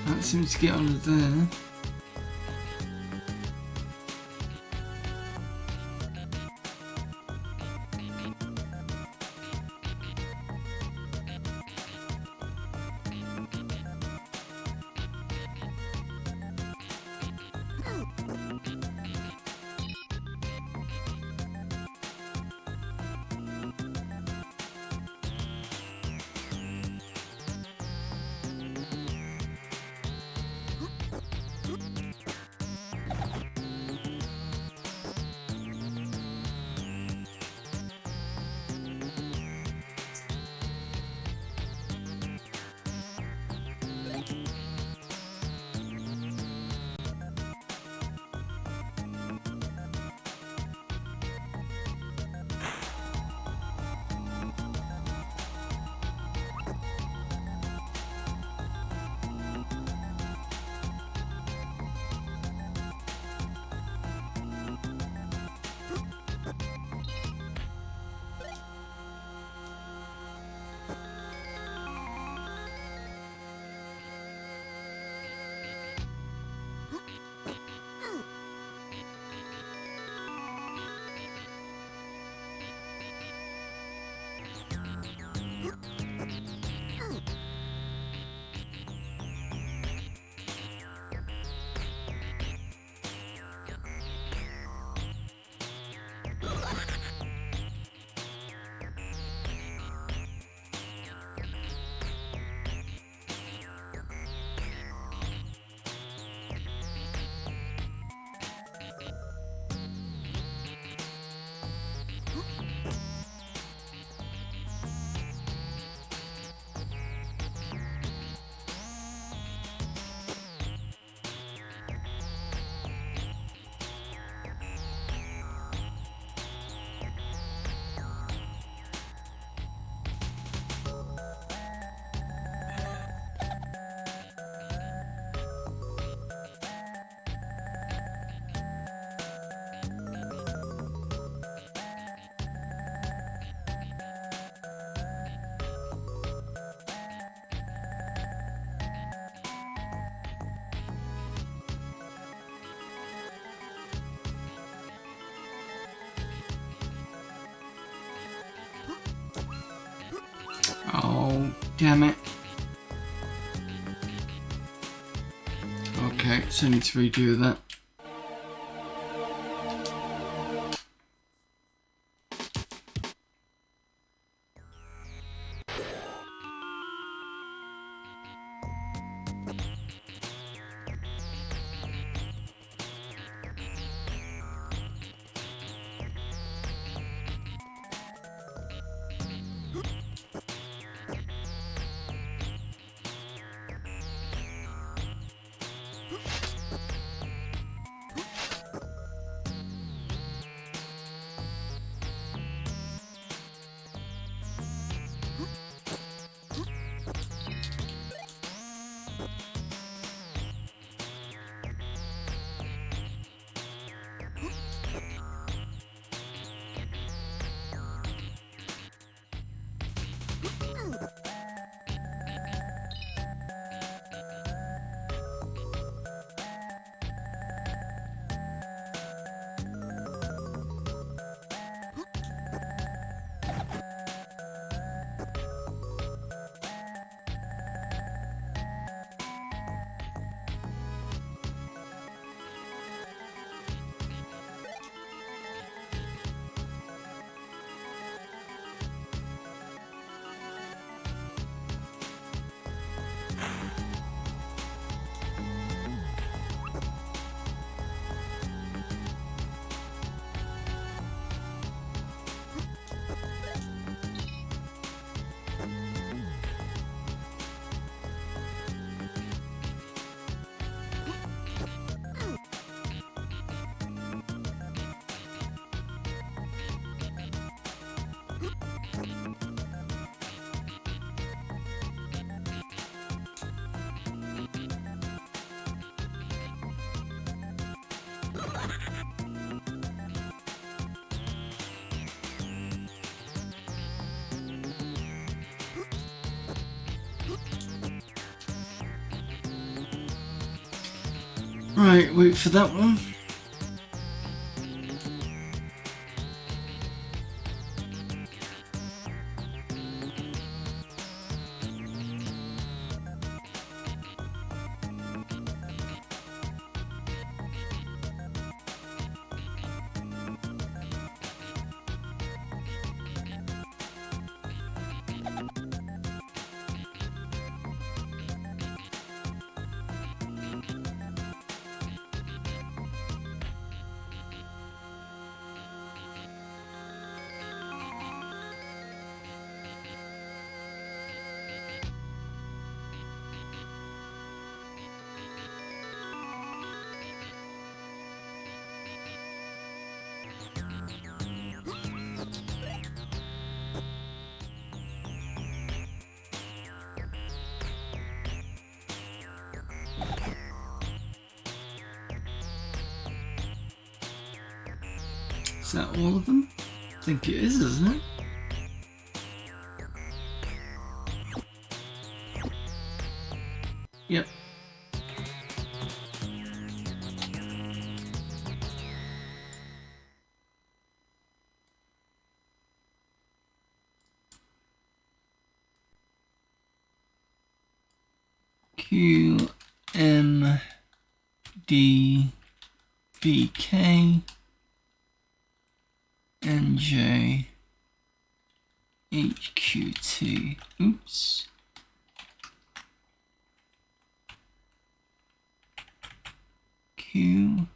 That seems to get under there. Oh, damn it. So I need to redo that. Right, wait for that one. Is that all of them? I think it is, isn't it? Yep. Q M D B K N J H Q T. Oops. Q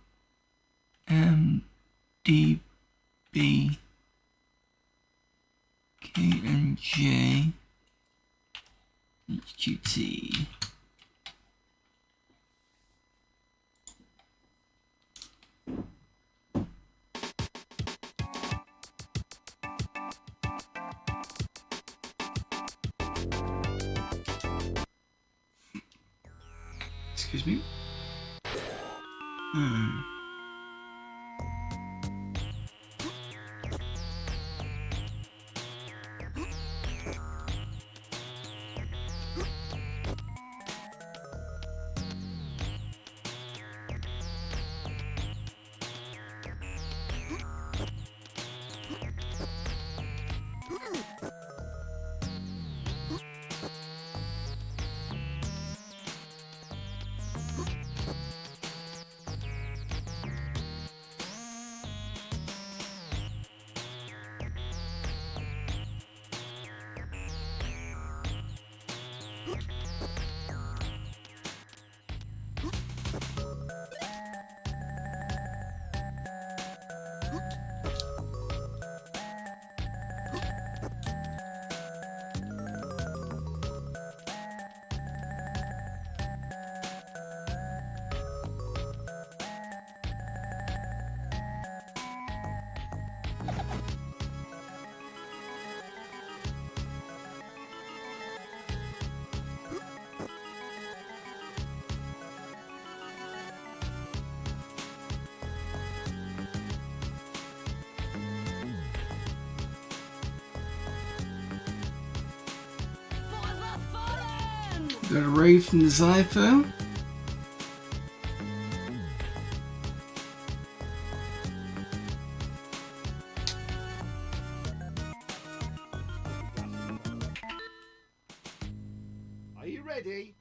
M D B K N J H Q T. Excuse me. Got a raid from the Zypher.
Are you ready?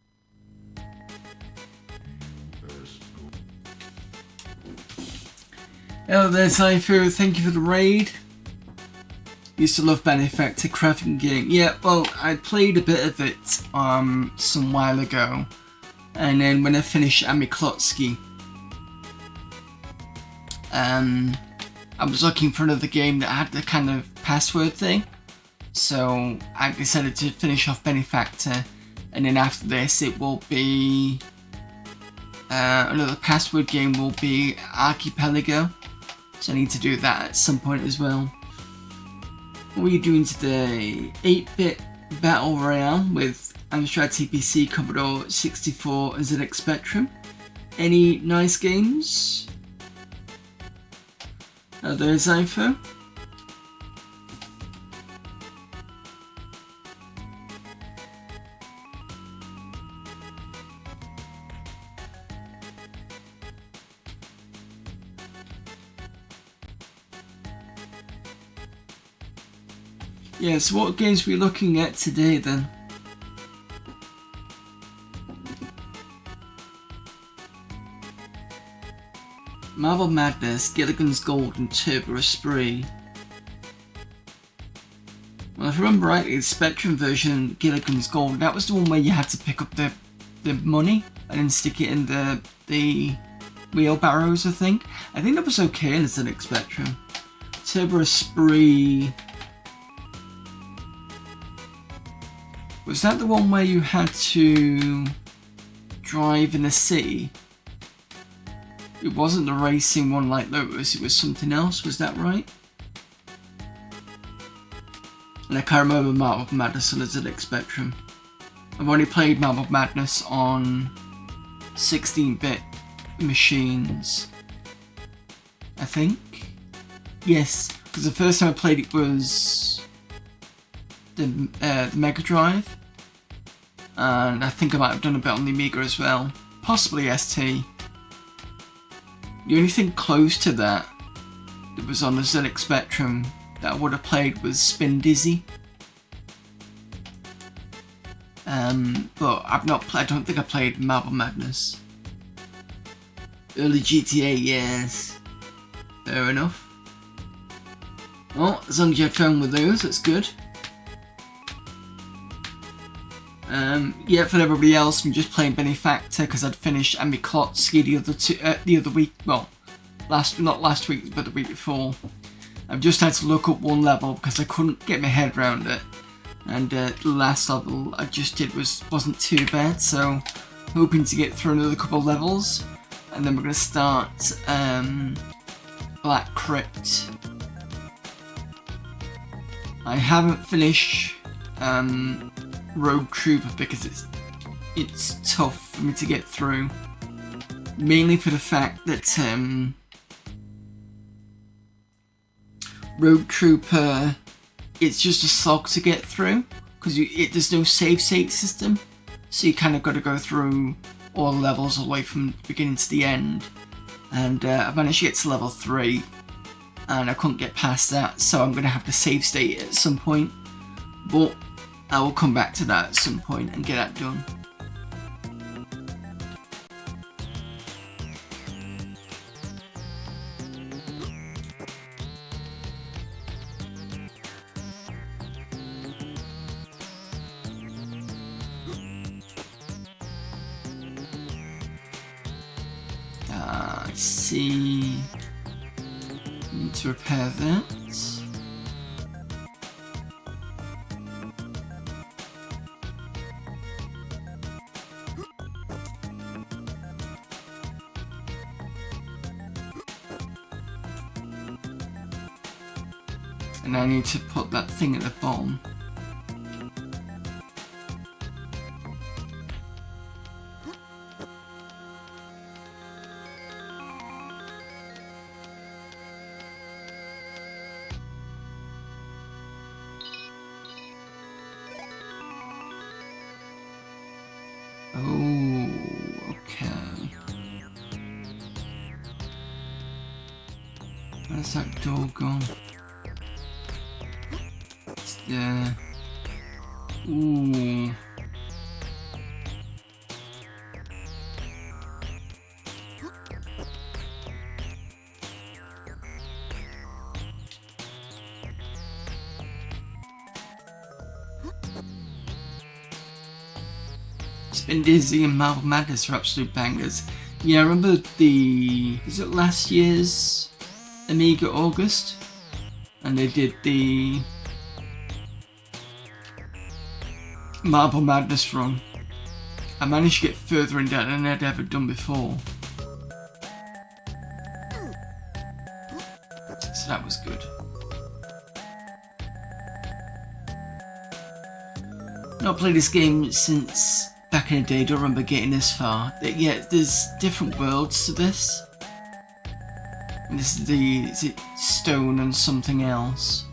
Hello there, Zypher. Thank you for the raid. Used to love Benefactor crafting game. Yeah, well, I played a bit of it some while ago, and then when I finished Amiga, I was looking for another game that had the kind of password thing, so I decided to finish off Benefactor, and then after this it will be another password game will be Archipelago, so I need to do that at some point as well. What are you doing today? 8-bit Battle Royale with Amstrad TPC, Commodore 64 and ZX Spectrum. Any nice games? There's Zypher. Yeah, so what games are we looking at today then? Marble Madness, Gilligan's Gold and Turbo Spree. Well, if I remember rightly, the Spectrum version, Gilligan's Gold, that was the one where you had to pick up the money and then stick it in the wheelbarrows, I think. I think that was okay in the ZX Spectrum. Turbo Spree... Was that the one where you had to drive in the city? It wasn't the racing one like Lotus, it was something else, was that right? And I can't remember Marble Madness on the ZX Spectrum. I've only played Marble Madness on 16-bit machines, I think. Yes, because the first time I played it was the Mega Drive, and I think I might have done a bit on the Amiga as well, possibly ST. The only thing close to that was on the ZX Spectrum that I would have played was Spin Dizzy, but I don't think I played Marble Madness. Early GTA, yes, fair enough. Well, as long as you had fun with those, that's good. Yeah, for everybody else, I'm just playing Benefactor because I'd finished Amiklotsky the other week. Well, not last week, but the week before. I've just had to look up one level because I couldn't get my head around it, and the last level I just did wasn't too bad. So, hoping to get through another couple of levels, and then we're gonna start Black Crypt. I haven't finished Rogue Trooper because it's tough for me to get through, mainly for the fact that Rogue Trooper, it's just a slog to get through because there's no save state system, so you kind of got to go through all the levels all the way from the beginning to the end, and I managed to get to level 3 and I couldn't get past that, so I'm going to have to save state it at some point, but I will come back to that at some point and get that done. I see. Need to repair that. And I need to put that thing at the bottom. Oh, okay. Where's that door gone? It's there. Ooh. Spin Dizzy and Marble Madness are absolute bangers. Yeah, I remember is it last year's Amiga August? And they did the Marble Madness run. I managed to get further in that than I'd ever done before. So that was good. Not played this game since back in the day, don't remember getting this far. Yeah, there's different worlds to this. And this is it stone and something else?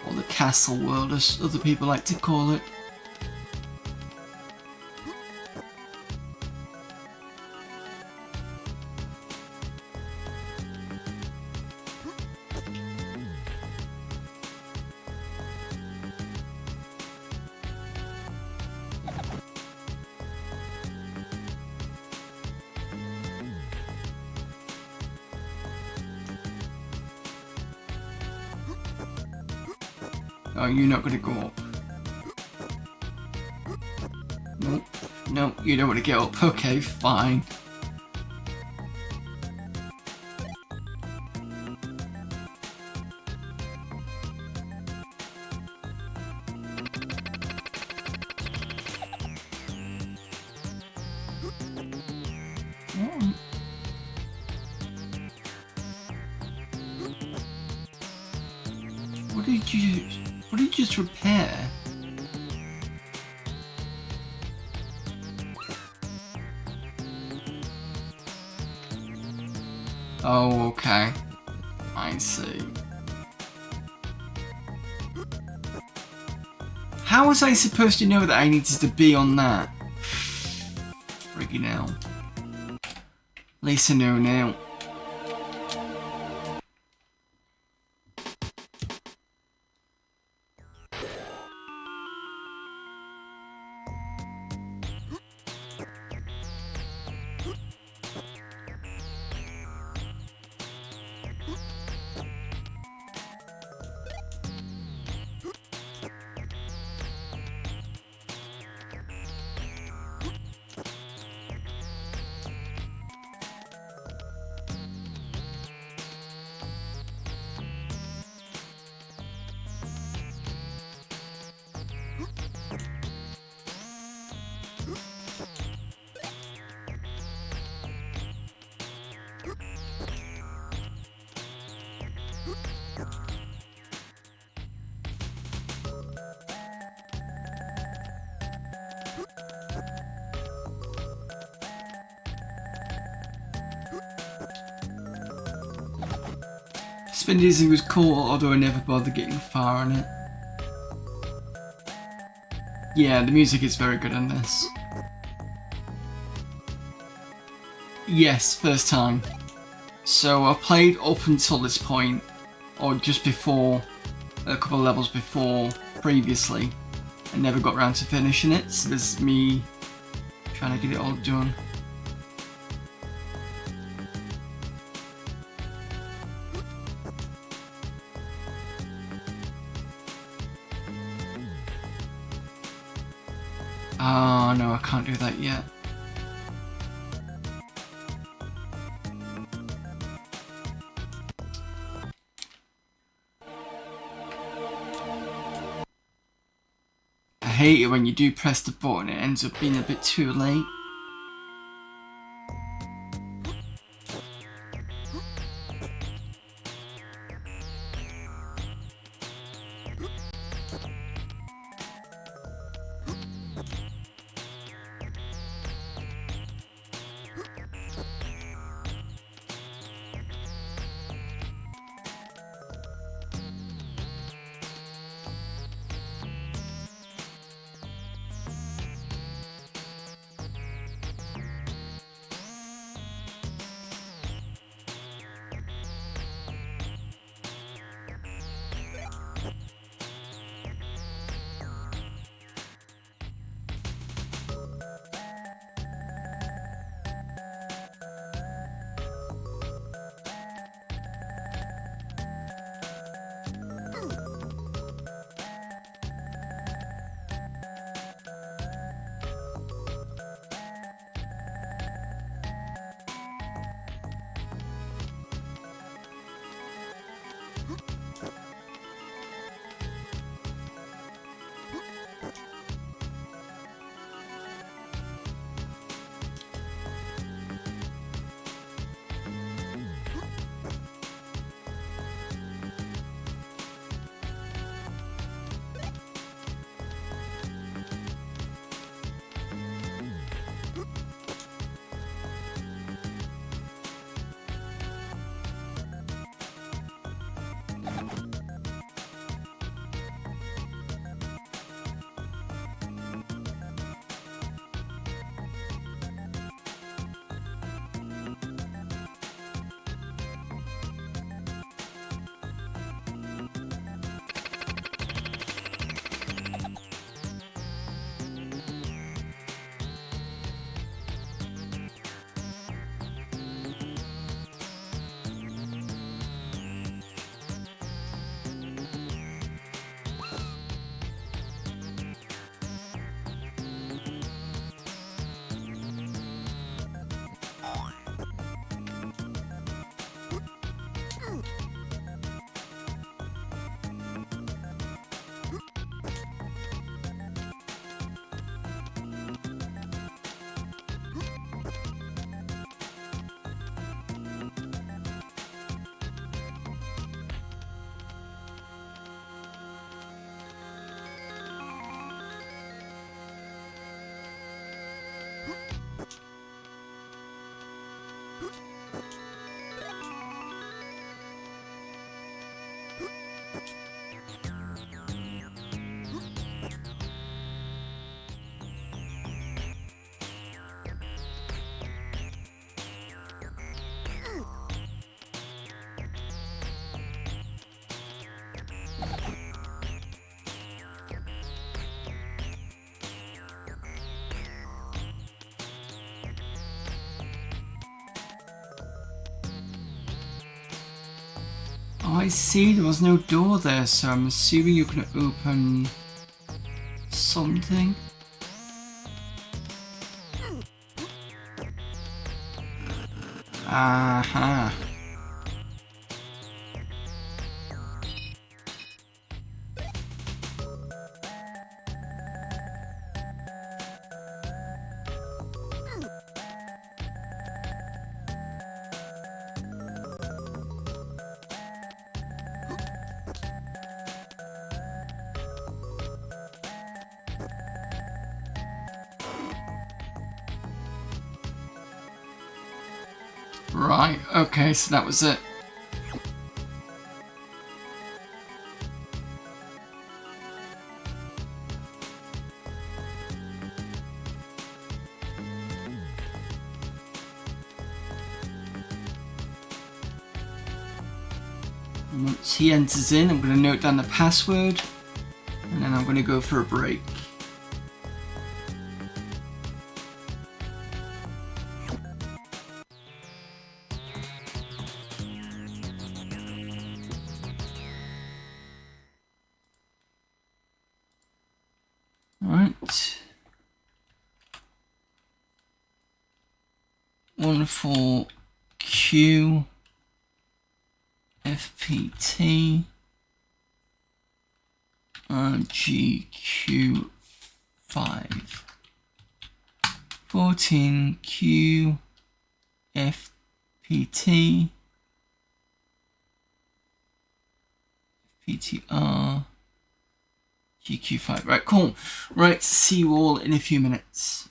Or the castle world, as other people like to call it. Oh, you're not gonna go up. Nope. No, you don't want to get up. Okay, fine. What did you just repair? Oh, okay. I see. How was I supposed to know that I needed to be on that? Freaking hell. At least I know now. Spin Dizzy was cool, although I never bothered getting far on it. Yeah, the music is very good on this. Yes, first time. So I played up until this point, or just before, a couple of levels before, previously, and never got around to finishing it, so this is me trying to get it all done. Oh no, I can't do that yet. I hate it when you do press the button, it ends up being a bit too late. Oh, I see, there was no door there, so I'm assuming you can open something. Aha. Right, okay, so that was it. And once he enters in, I'm going to note down the password, and then I'm going to go for a break. Right. 14Q FPT GQ5 14Q FPT PTR GQ5. Right, cool. Right, see you all in a few minutes.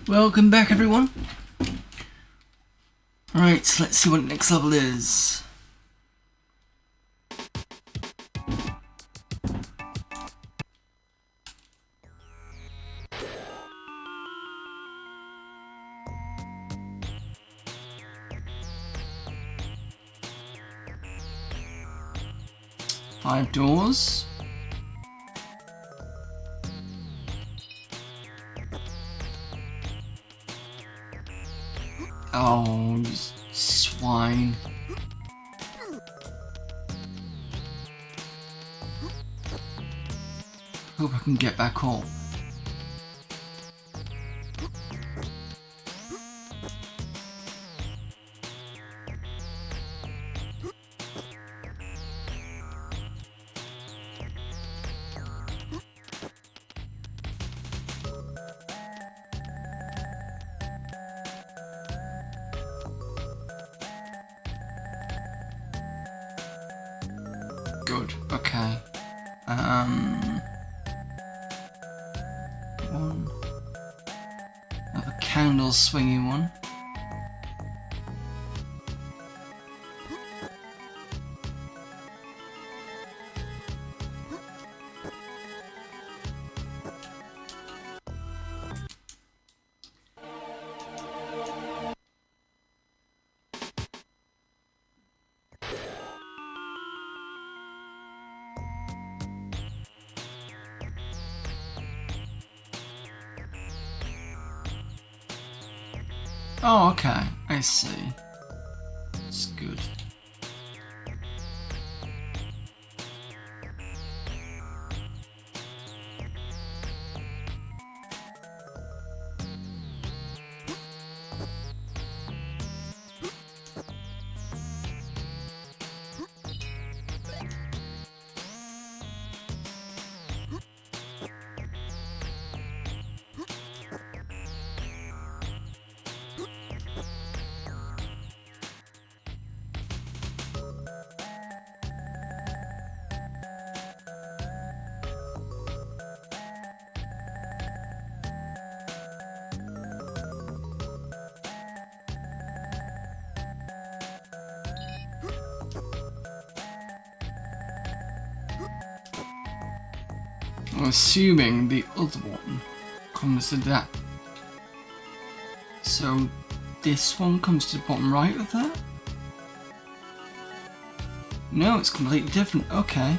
Welcome back, everyone. Alright, so let's see what next level is. Five doors. Oh, you swine. Hope I can get back up. Good, okay. One. Another candle swinging one. Oh, okay. I see. It's good. I'm assuming the other one comes to that. So this one comes to the bottom right of that? No, it's completely different. Okay.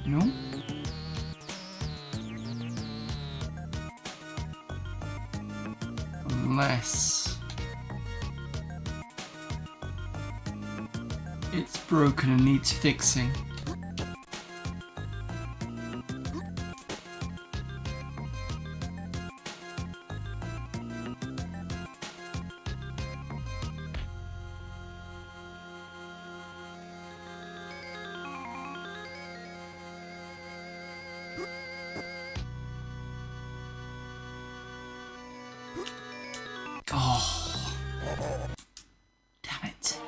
No? Unless it's broken and needs fixing. Oh, damn it.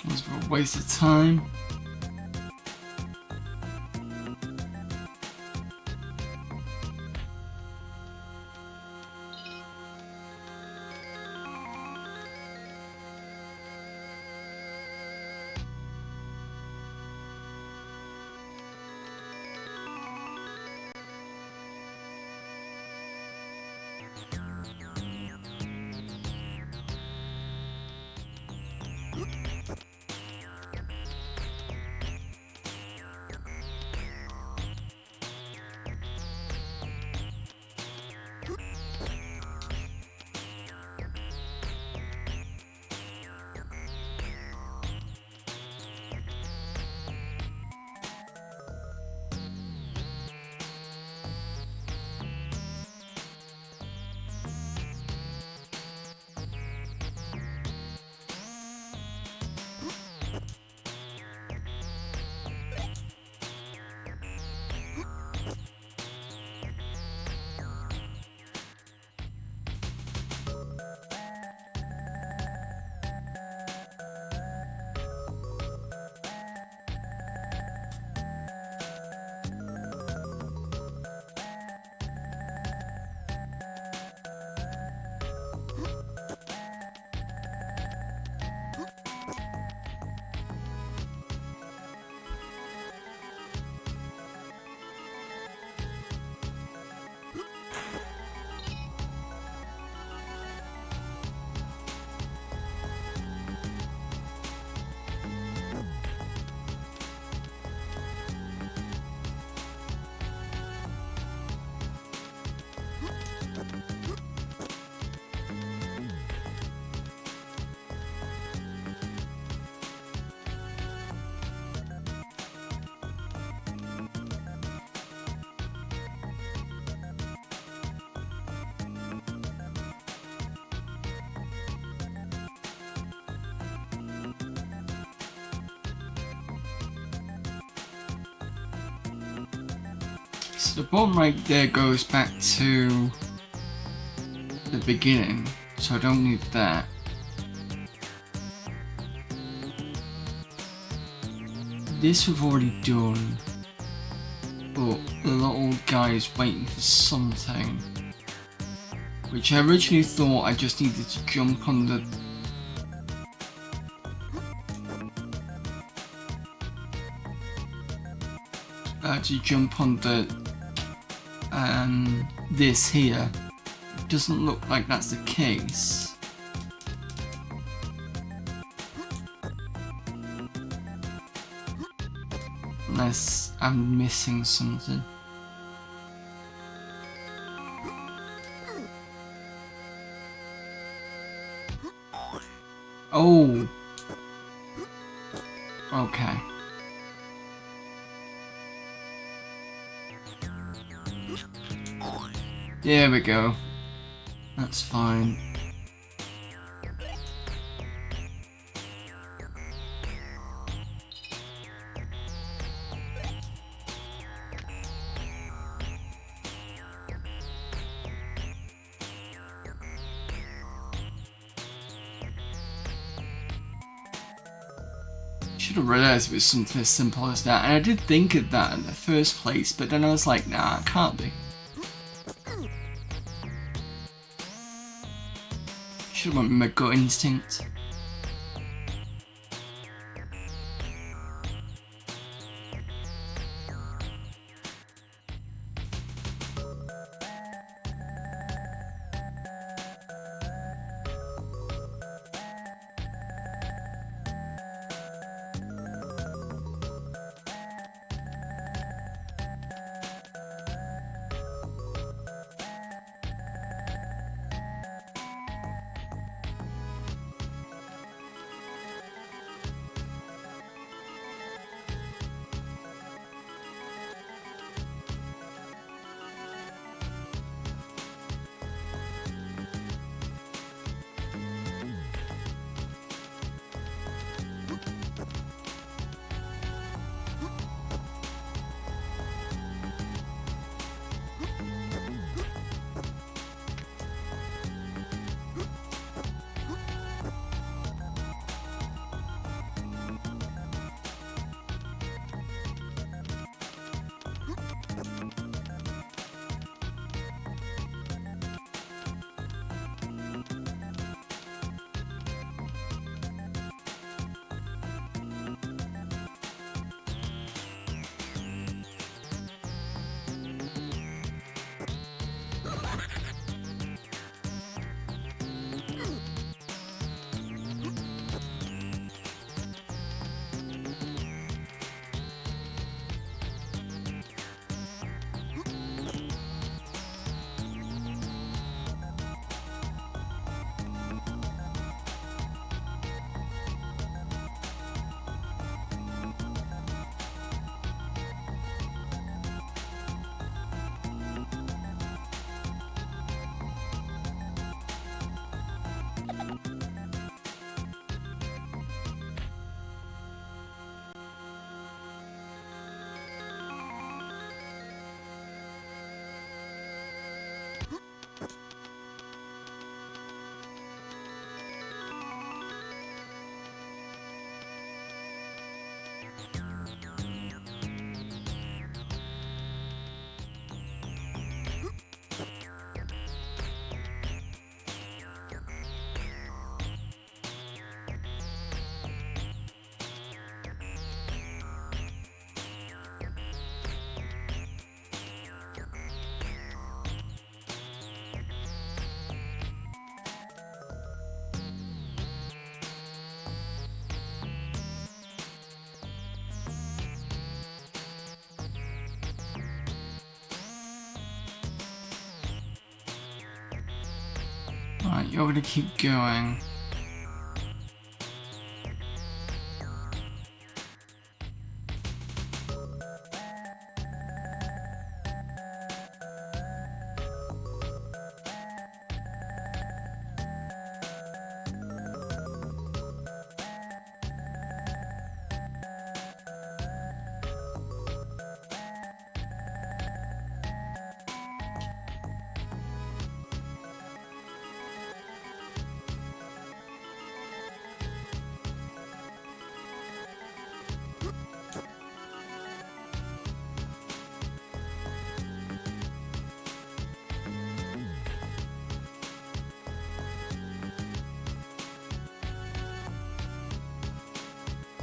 It was a waste of time. So the bottom right there goes back to the beginning, so I don't need that. This we've already done, but the little guy is waiting for something, which I originally thought I just needed to jump on the this here. It doesn't look like that's the case. Unless I'm missing something. Oh. Okay. There we go. That's fine. Should have realised it was something as simple as that, and I did think of that in the first place, but then I was like, nah, it can't be. Should have went with my gut instinct. Right, you're gonna keep going.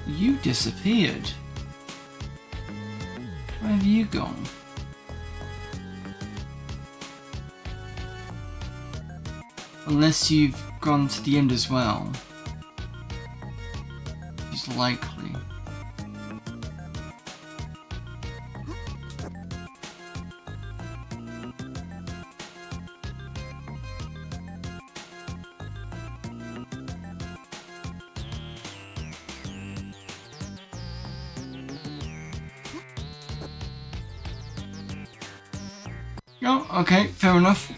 You disappeared. Where have you gone? Unless you've gone to the end as well. It's likely. Oh, okay, fair enough.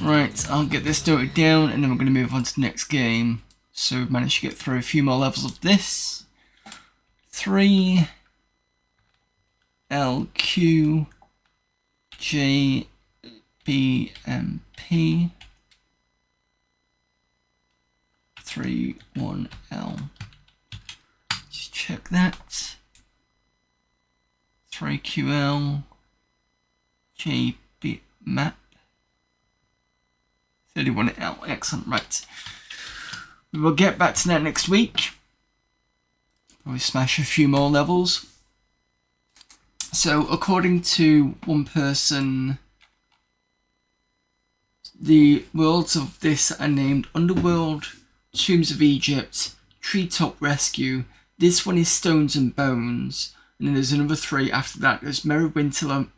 Right, I'll get this noted down and then we're going to move on to the next game. So we've managed to get through a few more levels of this. 3 LQ J B M P 3 1 L. Just check that. 3 QL JB map 31L. Excellent, right. We will get back to that next week. Probably smash a few more levels. So, according to one person, the worlds of this are named Underworld, Tombs of Egypt, Treetop Rescue. This one is Stones and Bones. And then there's another 3 after that. There's Merry Winterland,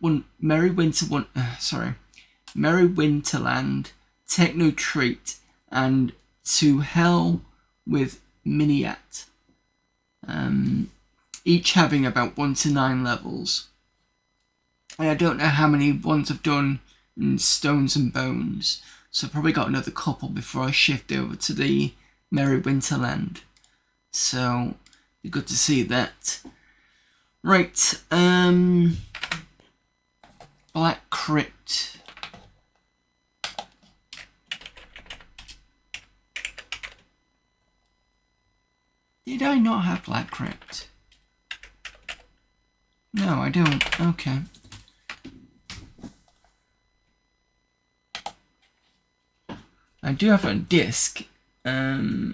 Techno Treat, and To Hell with Miniat. Each having about 1 to 9 levels. And I don't know how many ones I've done in Stones and Bones. So I've probably got another couple before I shift over to the Merry Winterland. So, be good to see that. Right, Black Crypt. Did I not have Black Crypt? No, I don't. Okay. I do have it on disc. But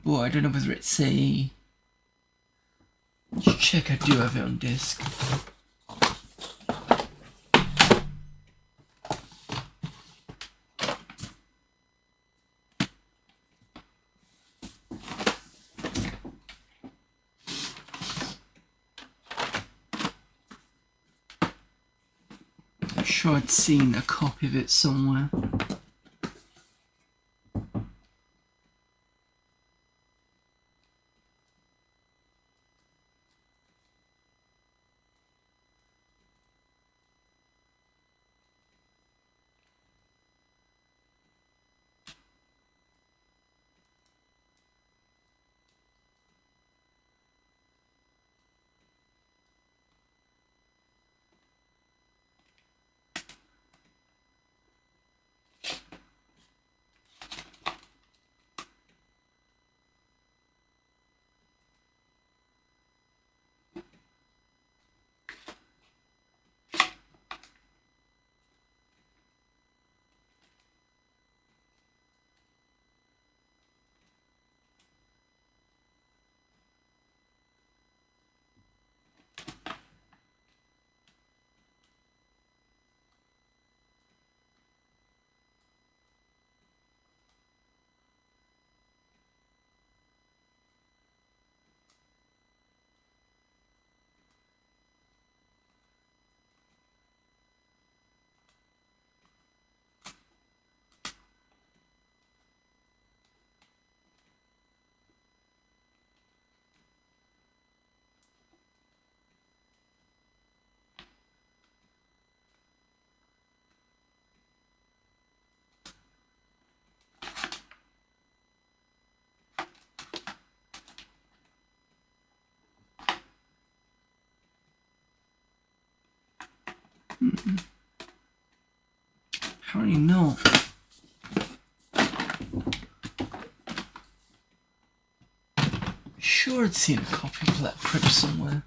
I don't know whether it's a... Let's check I do have it on disc. I'm sure I'd seen a copy of it somewhere. Apparently not. Sure I'd seen a copy of that Crypt somewhere.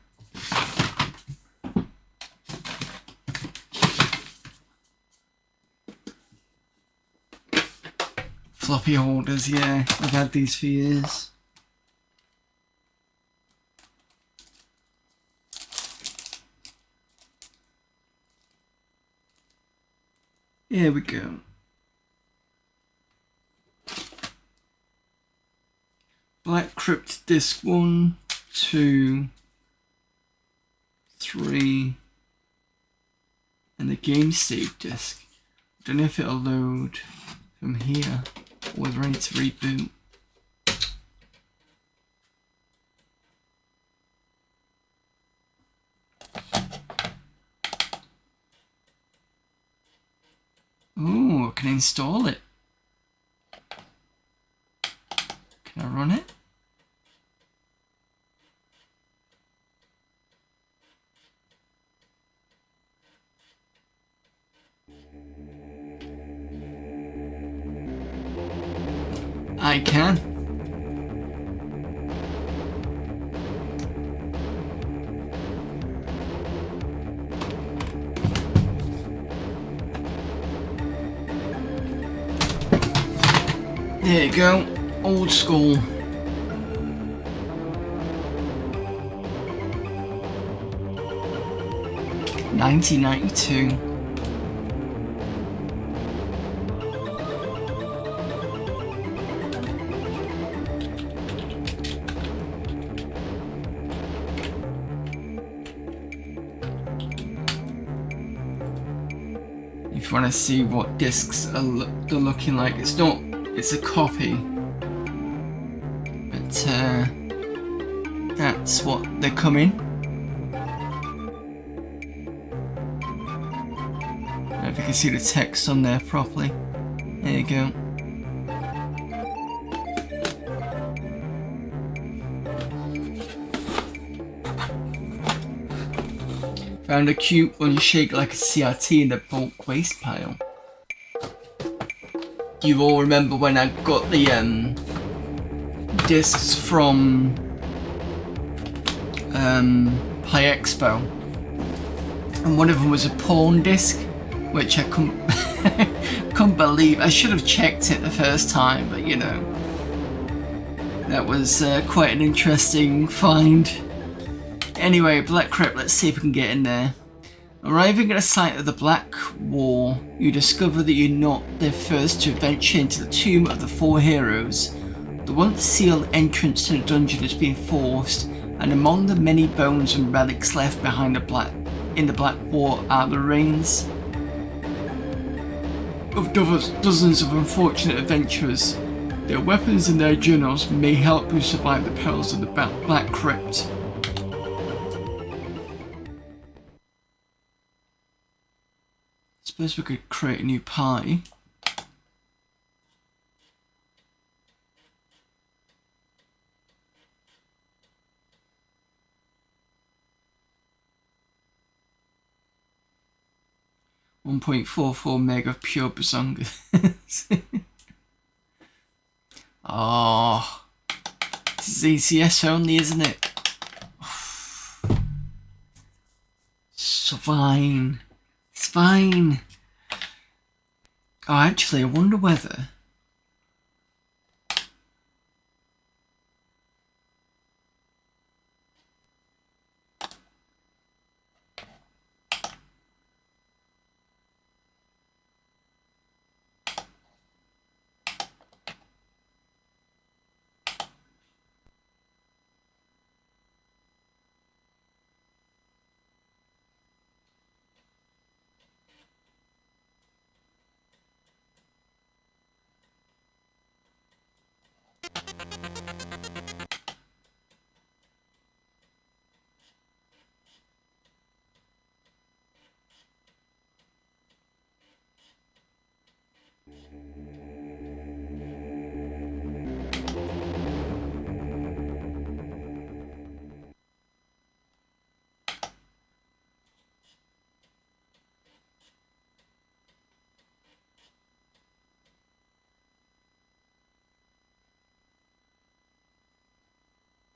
Floppy holders, yeah. I've had these for years. Here we go. Black Crypt disc 1, 2, 3, and the game save disc. Don't know if it'll load from here or whether I need to reboot. Oh, I can install it. Can I run it? I can. There you go. Old school. $19.92. If you want to see what discs are they're looking like, it's not. It's a copy, but that's what they come in. I don't know if you can see the text on there properly. There you go. Found a cute one shaped like a CRT in the bulk waste pile. You all remember when I got the discs from Play Expo, and one of them was a porn disc, which I couldn't believe. I should have checked it the first time, but you know, that was quite an interesting find. Anyway, Black Crypt, let's see if we can get in there. Arriving at the site of the Black War, you discover that you're not the first to venture into the Tomb of the Four Heroes. The once sealed entrance to the dungeon has been forced, and among the many bones and relics left behind in the Black War are the remains of dozens of unfortunate adventurers. Their weapons and their journals may help you survive the perils of the Black Crypt. Suppose we could create a new party. .44 meg of pure bazonga. Oh, this is ECS only, isn't it? It's fine. It's fine. Oh, actually, I wonder whether...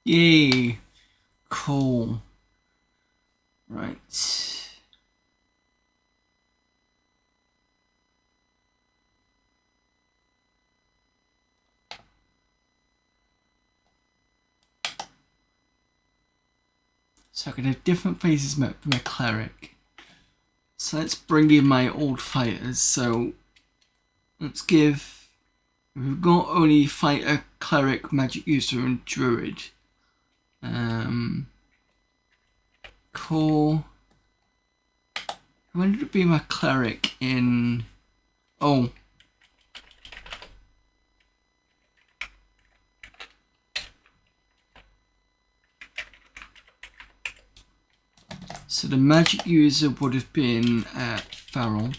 Yay. Cool. Right. So I can have different faces for my cleric. So let's bring in my old fighters. So let's give, we've got only fighter, cleric, magic user and druid. Cool. Who ended up being my cleric in, oh. So the magic user would have been Farrell.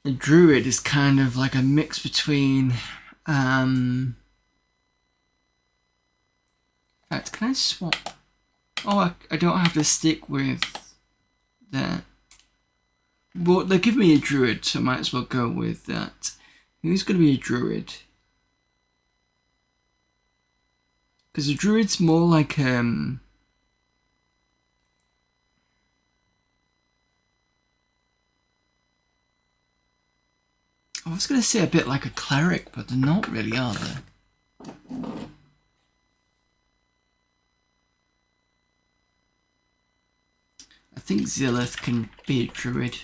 The druid is kind of like a mix between in fact, can I swap? Oh, I don't have to stick with that. But they give me a druid, so I might as well go with that. Who's going to be a druid? Because a druid's more like I was going to say a bit like a cleric, but they're not really, are they? I think Zilith can be a druid.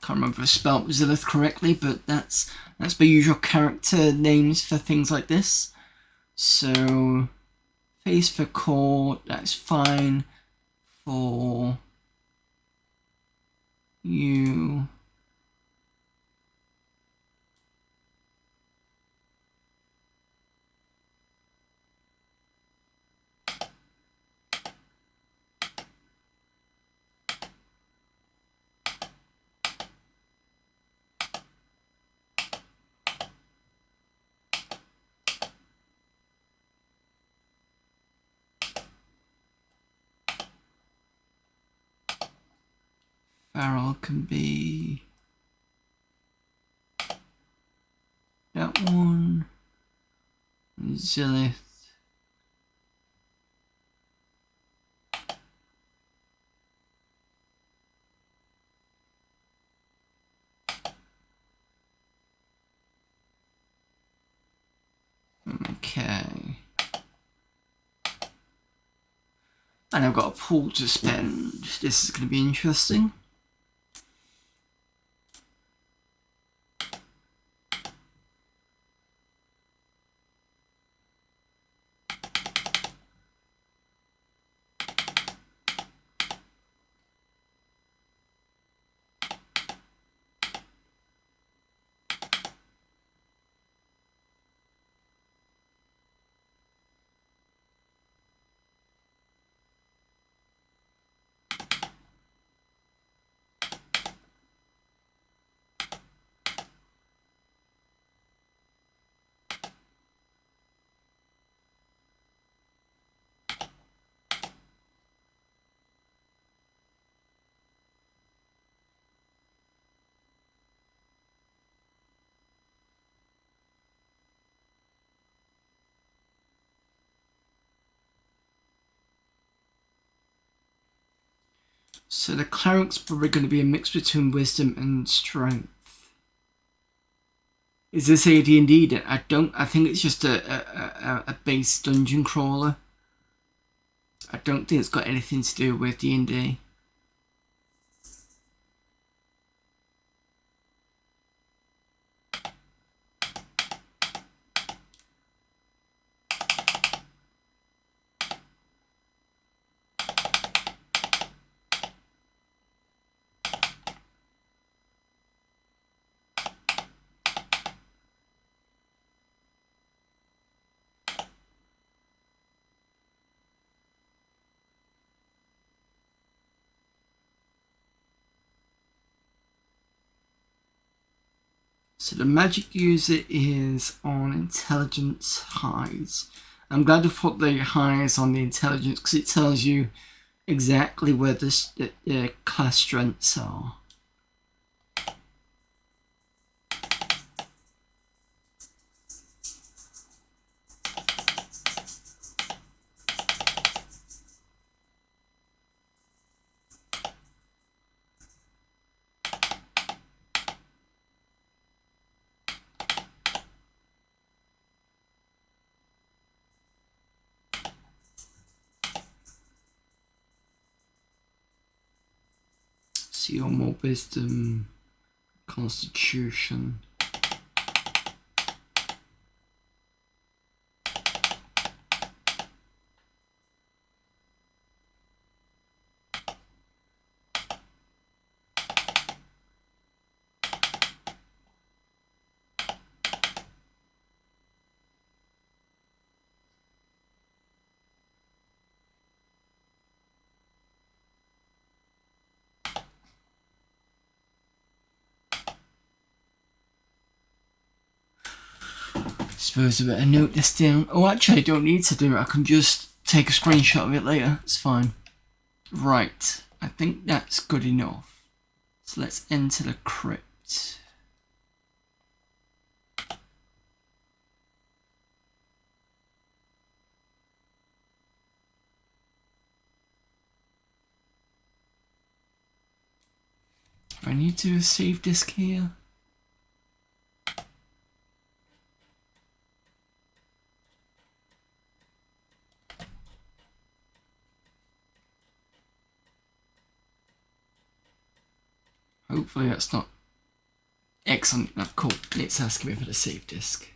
Can't remember if I spelled Zilith correctly, but that's my usual character names for things like this. So, face for core, that's fine. For you. Farrell can be that one. Zilith. Okay. And I've got a pool to spend. This is going to be interesting. So the cleric's probably going to be a mix between wisdom and strength. Is this AD&D? I think it's just a base dungeon crawler. I don't think it's got anything to do with D&D. So the magic user is on intelligence highs. I'm glad to put the highs on the intelligence because it tells you exactly where the class strengths are. So you're more wisdom, constitution. Suppose I better note this down. Oh, actually, I don't need to do it. I can just take a screenshot of it later. It's fine. Right. I think that's good enough. So let's enter the crypt. Do I need to do a save disk here? Hopefully that's not... Excellent. Oh, cool. It's asking me for the save disk.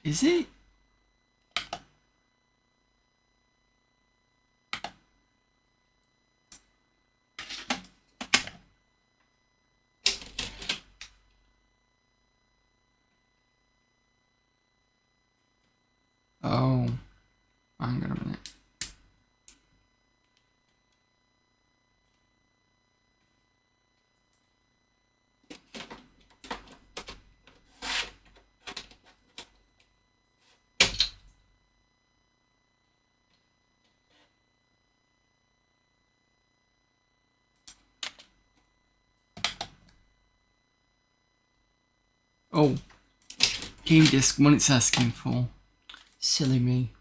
Is it? Oh, hang on a minute. Oh, game disk, what it's asking for. Silly me.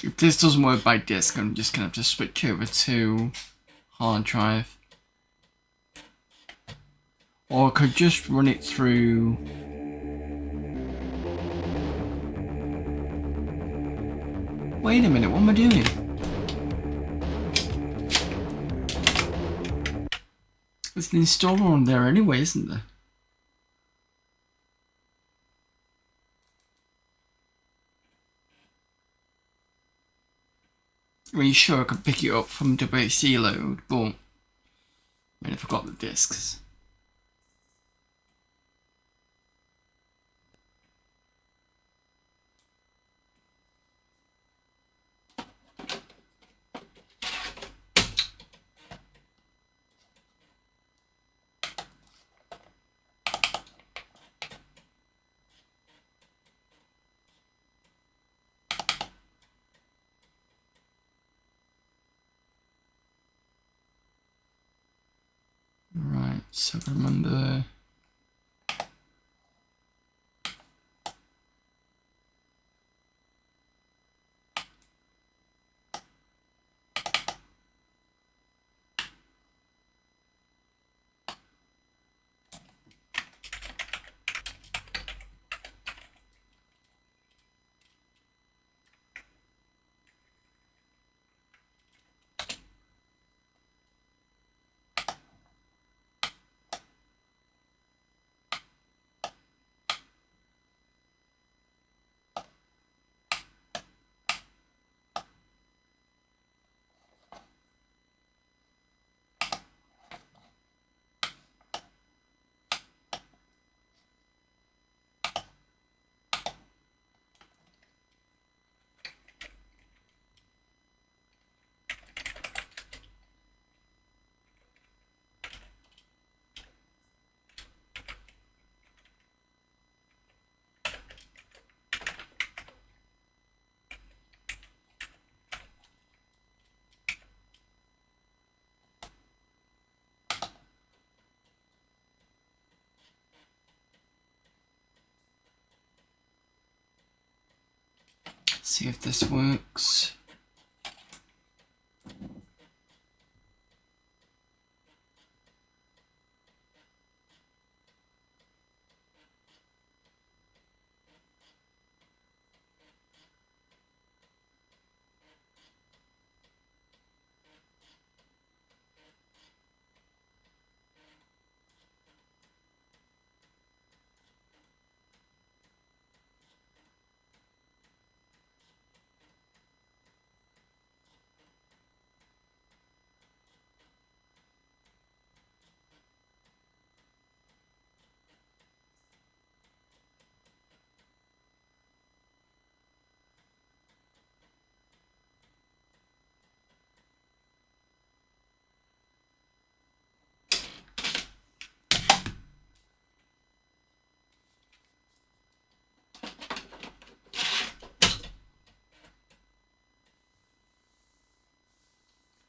If this doesn't work by disk, I'm just going to have to switch over to hard drive. Or I could just run it through... Wait a minute, what am I doing? There's an installer on there anyway, isn't there? I mean, sure, I could pick it up from WC load, but I mean, I forgot the discs. Right, so I remember... See if this works.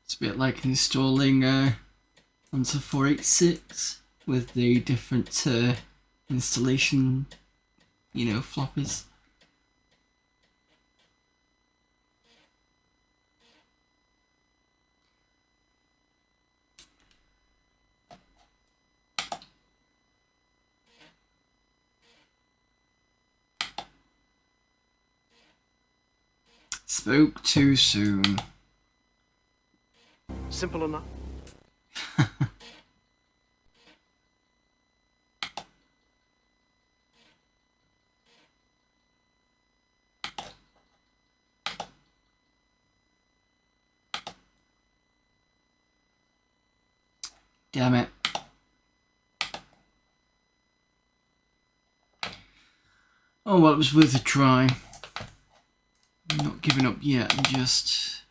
It's a bit like installing onto 486 with the different installation, floppies. Spoke too soon.
Simple enough.
Damn it. Oh well, it was worth a try. I'm not giving up yet, I'm just...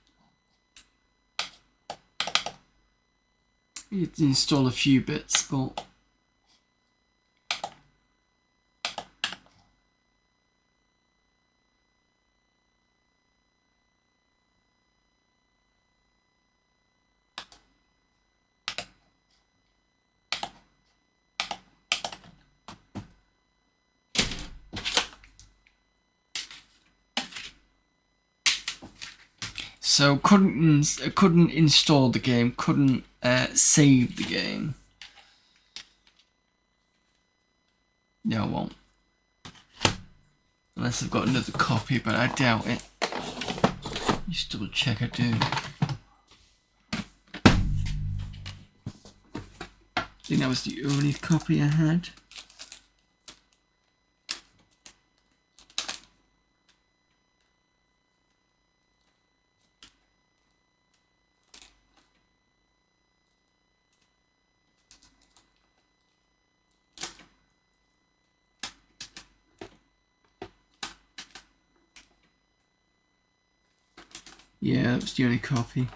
I need to install a few bits, but... So couldn't install the game, couldn't save the game. No, I won't. Unless I've got another copy, but I doubt it. Just double check I do. I think that was the only copy I had. Yeah, that was the only copy.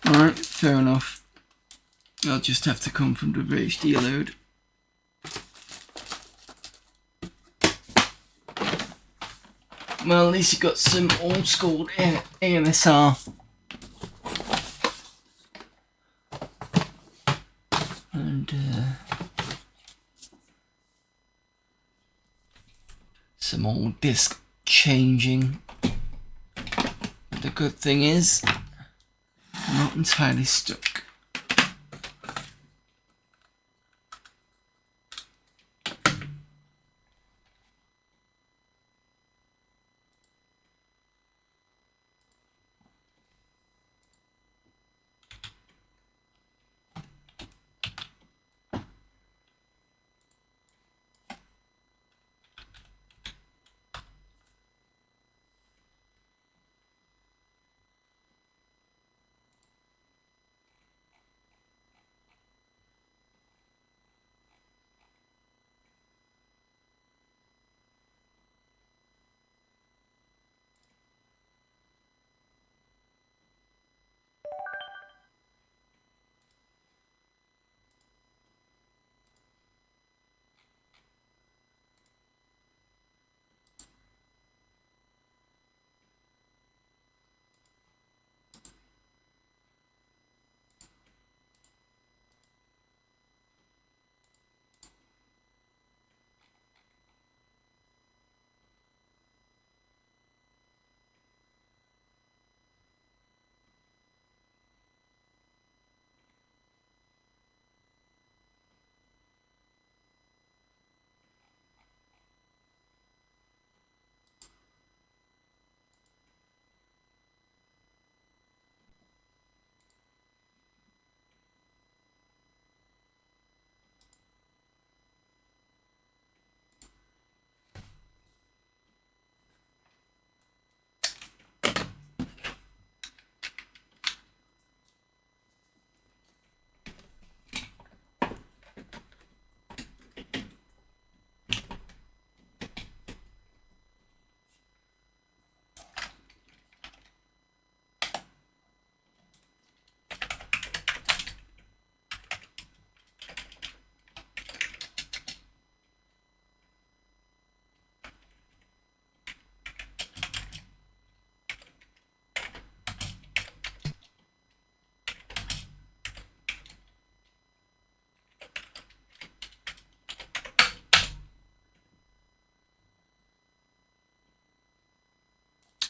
Alright, fair enough. I'll just have to come from the HD load. Well, at least you got some old school AMSR. And some old disc changing. The good thing is, I'm not entirely stuck.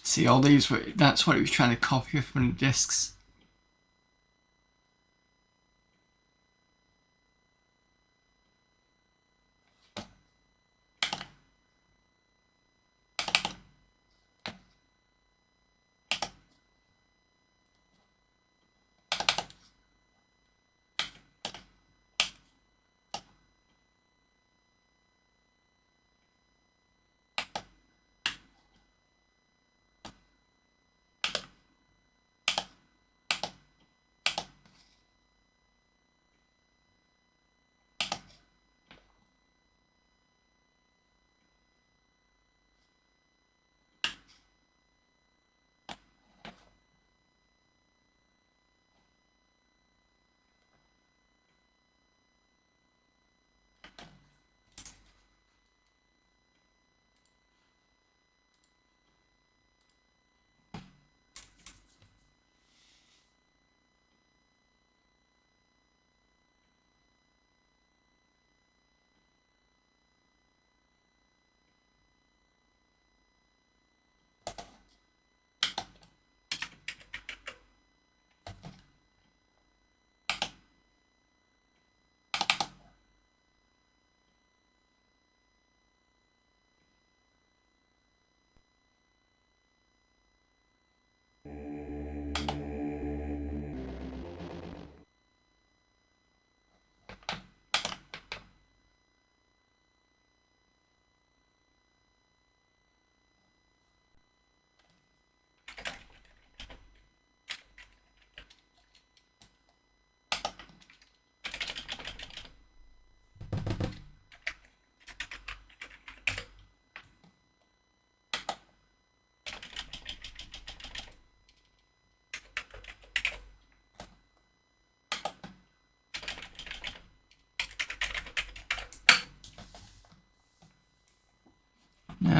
See, all these were, that's what he was trying to copy from the discs.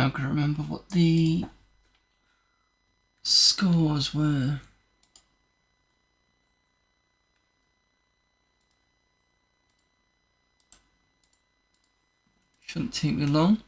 now can remember what the scores were. Shouldn't take me long.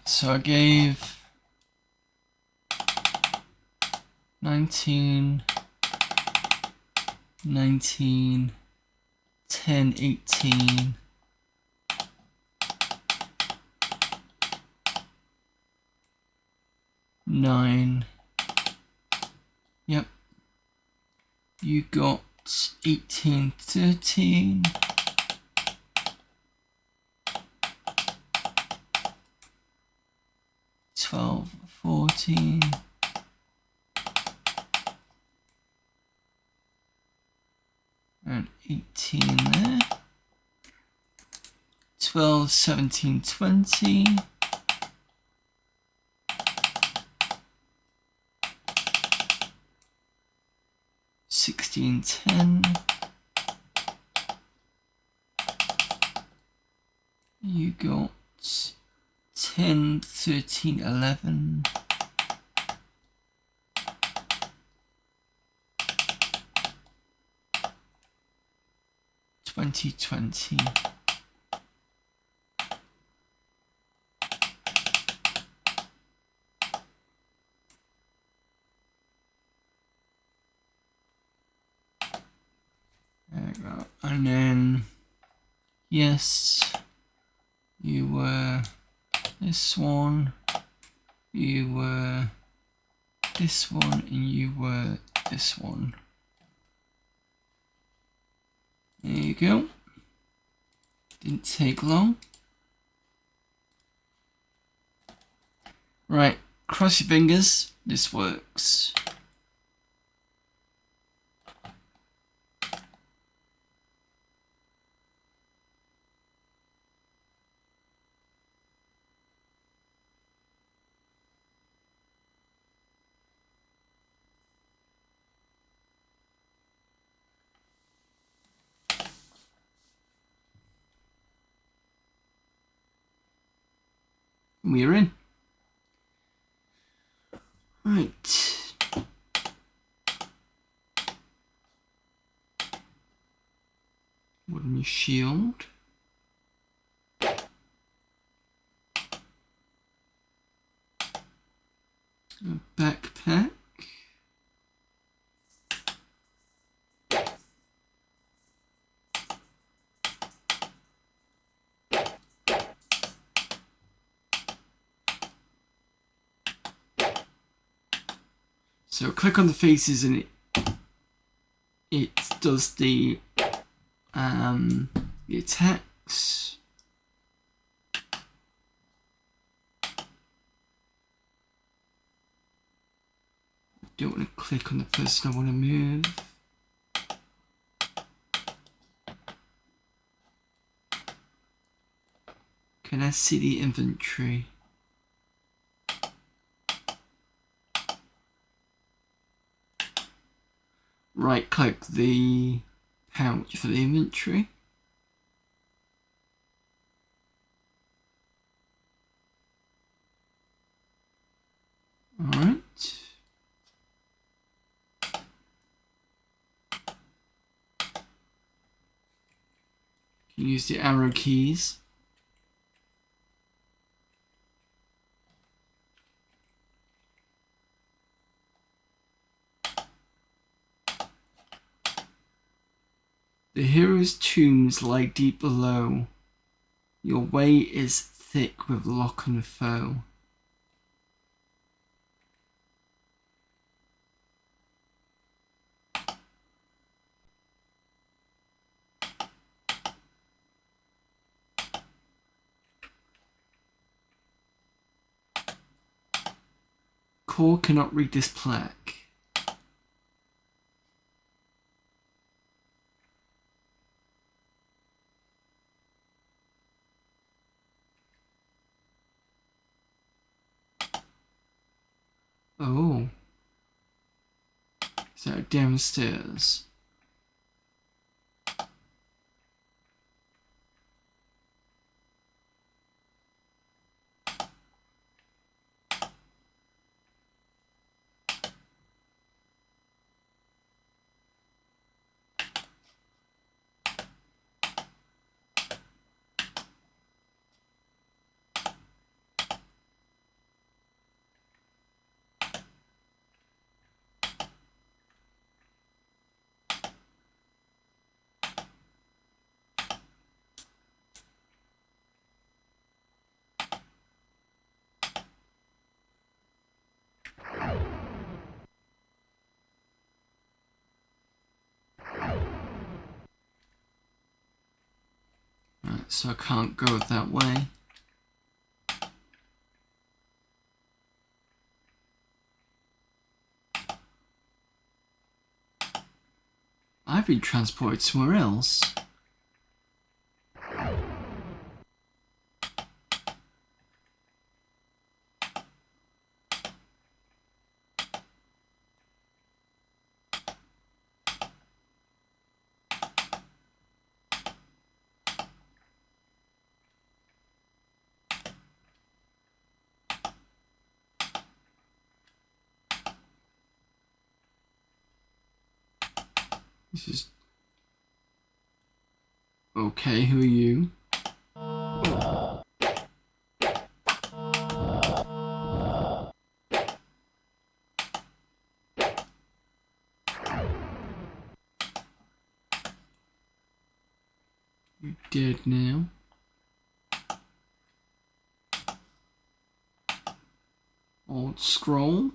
So I gave 19, 19, 10, 18, 9. Yep. You got 18, 13. 12, 14. And 18 there. 12, 17, 20. 16, 10. You got 10, 13, 11. 2020. There we go. And then, yes, you were this one, you were this one, and you were this one. There you go. Didn't take long. Right, cross your fingers, this works. We're in. Right. Wooden shield. A backpack. So click on the faces and it does the attacks. Don't want to click on the person I want to move. Can I see the inventory? Right click the pouch for the inventory. Alright. You can use the arrow keys. The hero's tombs lie deep below. Your way is thick with lock and foe. Core cannot read this plaque. Oh. So downstairs. Right, so I can't go that way. I've been transported somewhere else. This is... Okay, who are you? You're dead now. Old scroll.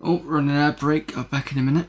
Oh, running out of break. I'll be back in a minute.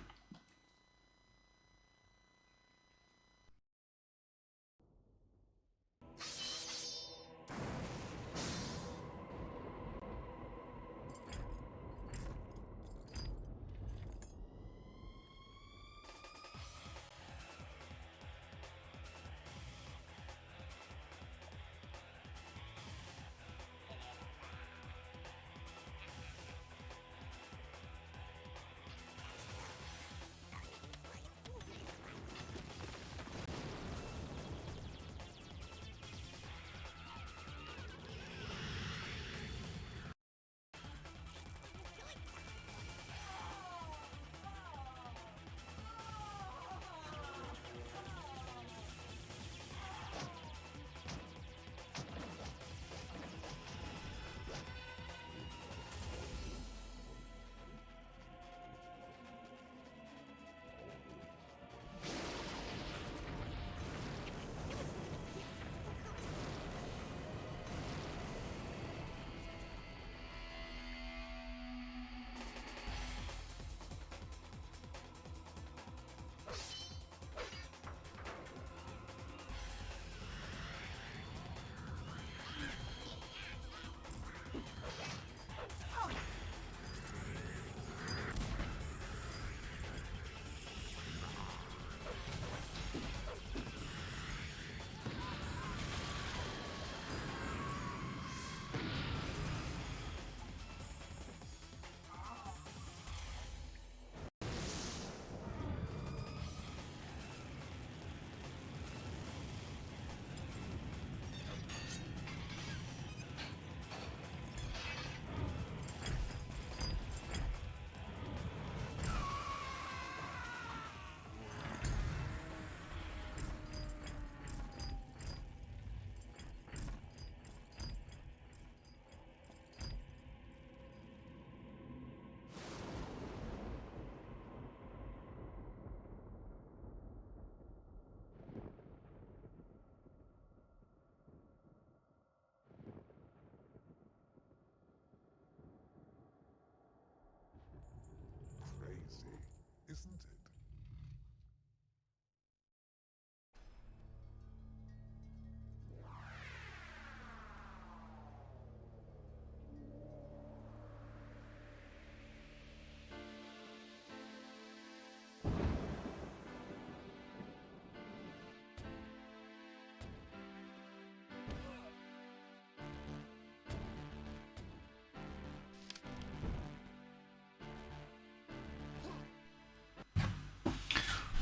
isn't it?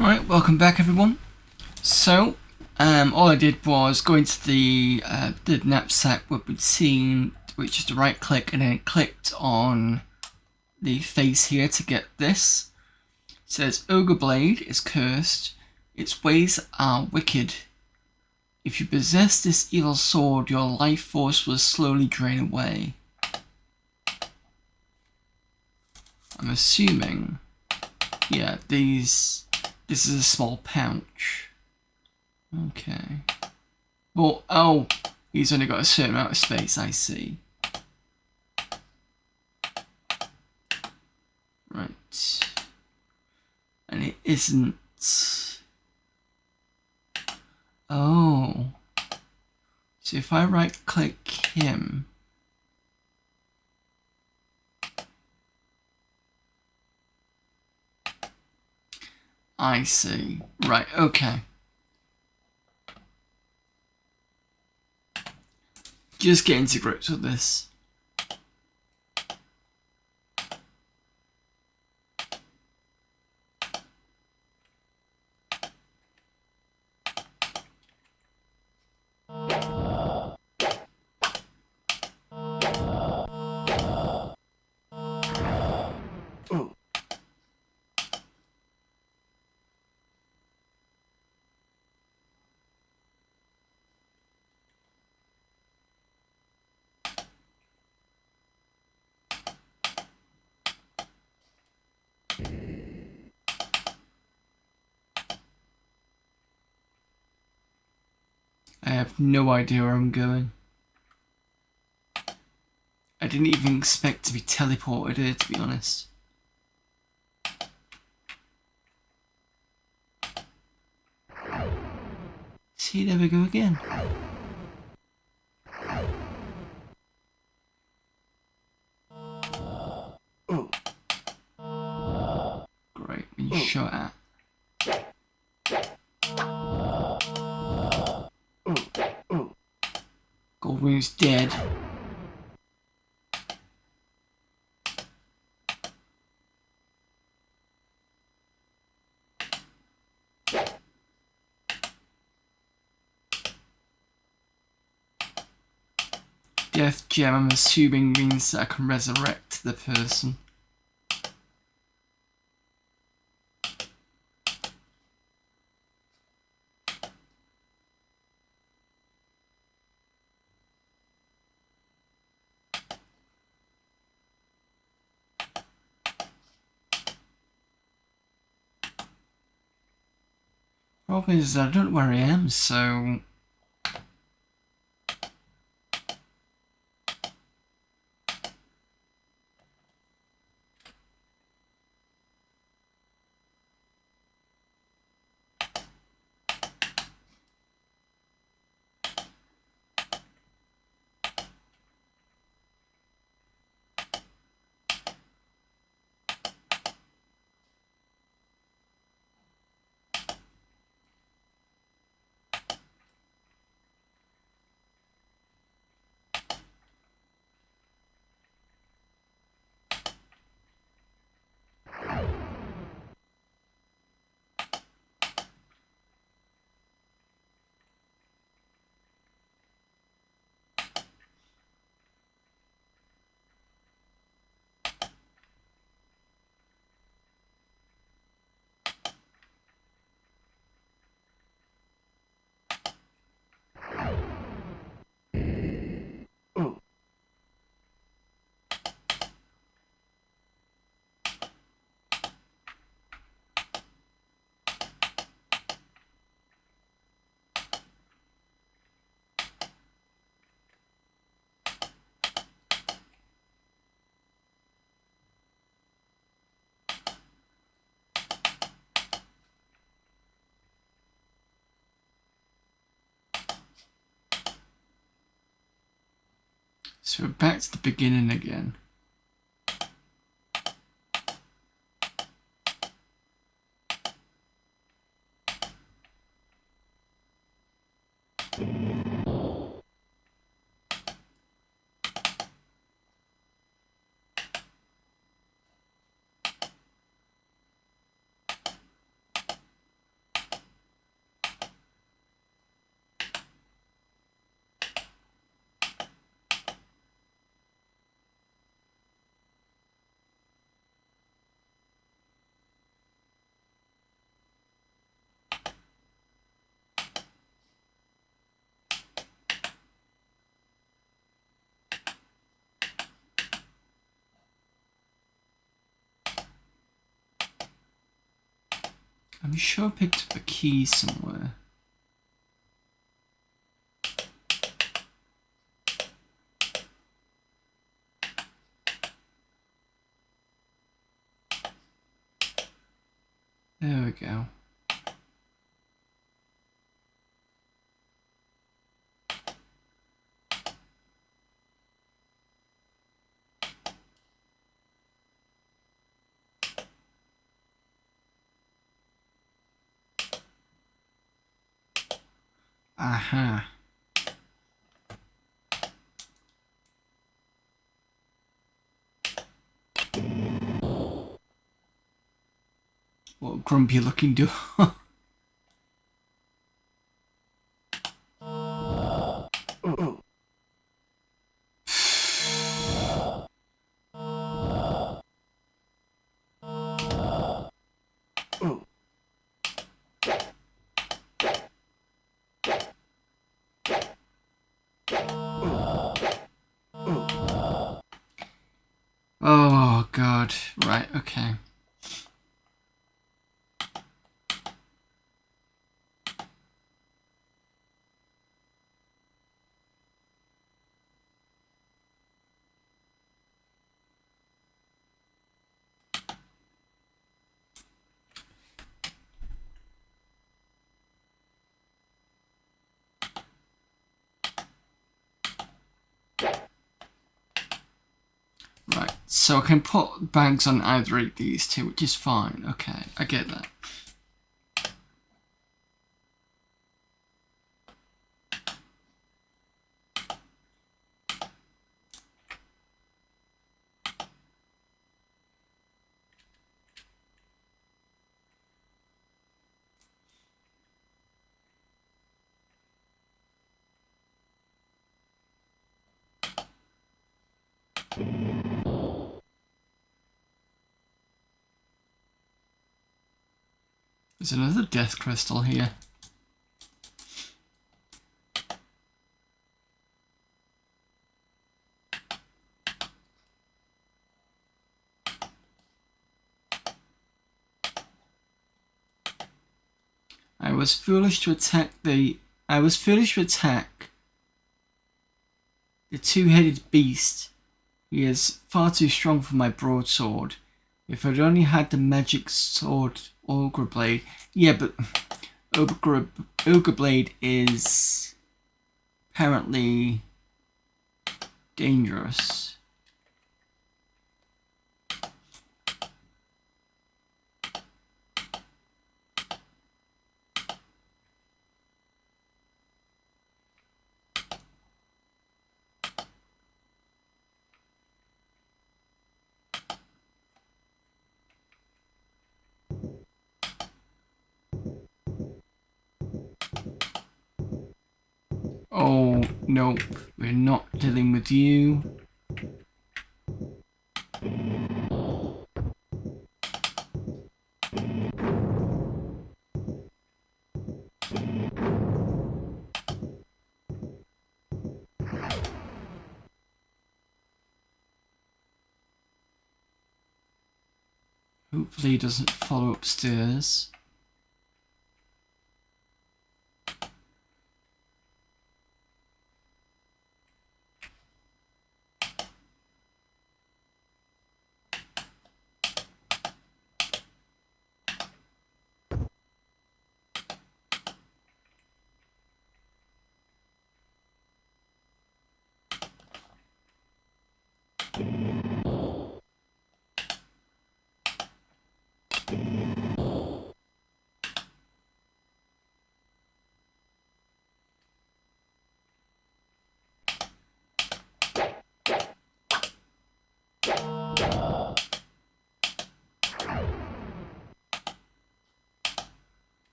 Right, welcome back everyone. So, all I did was go into the knapsack what we'd seen, which is to right click and then clicked on the face here to get this. It says Ogre Blade is cursed, its ways are wicked. If you possess this evil sword, your life force will slowly drain away. I'm assuming, yeah, this is a small pouch. Okay. Well, oh, he's only got a certain amount of space, I see. Right. And it isn't... Oh. So if I right click him... I see. Right, okay. Just getting to grips with this. I have no idea where I'm going. I didn't even expect to be teleported here, to be honest. See, there we go again. Great, been shot at. Goldwing's dead. Death gem, I'm assuming, means that I can resurrect the person. Problem is, I don't know where I am, so... So we're back to the beginning again. I'm sure I picked up a key somewhere. There we go. Aha. What a grumpy looking door. Oh god. Right, okay. Right, so I can put bags on either of these two, which is fine. Okay, I get that. There's another death crystal here. I was foolish to attack the two-headed beast. He is far too strong for my broadsword. If I'd only had the magic sword Ogre Blade. Yeah, but Ogre Blade is apparently dangerous. Oh, no, we're not dealing with you. Hopefully he doesn't follow upstairs.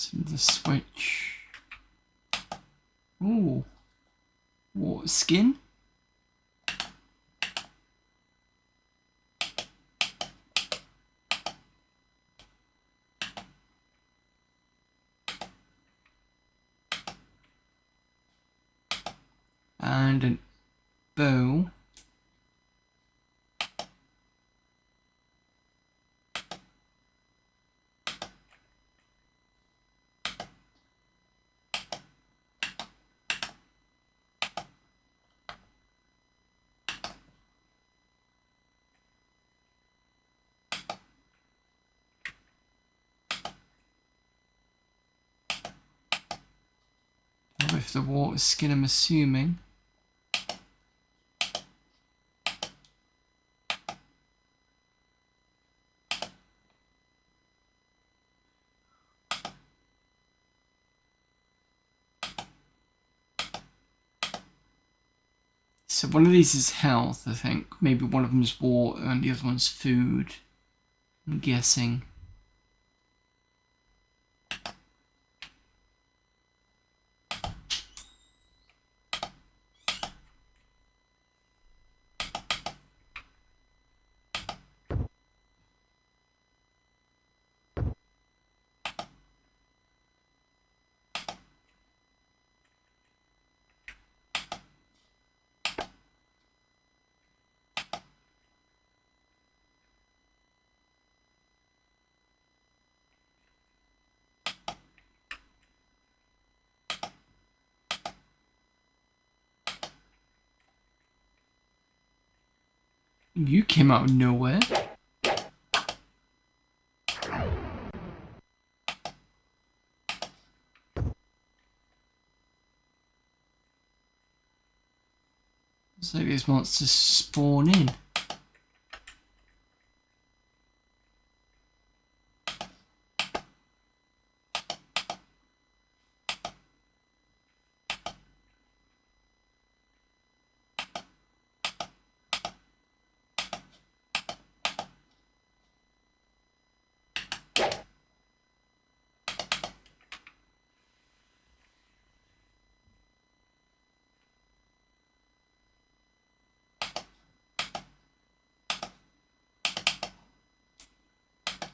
So the switch. Ooh. Water skin. And a bow. With the water skin, I'm assuming. So one of these is health, I think. Maybe one of them is water and the other one's food. I'm guessing. You came out of nowhere. It's like these monsters spawn in.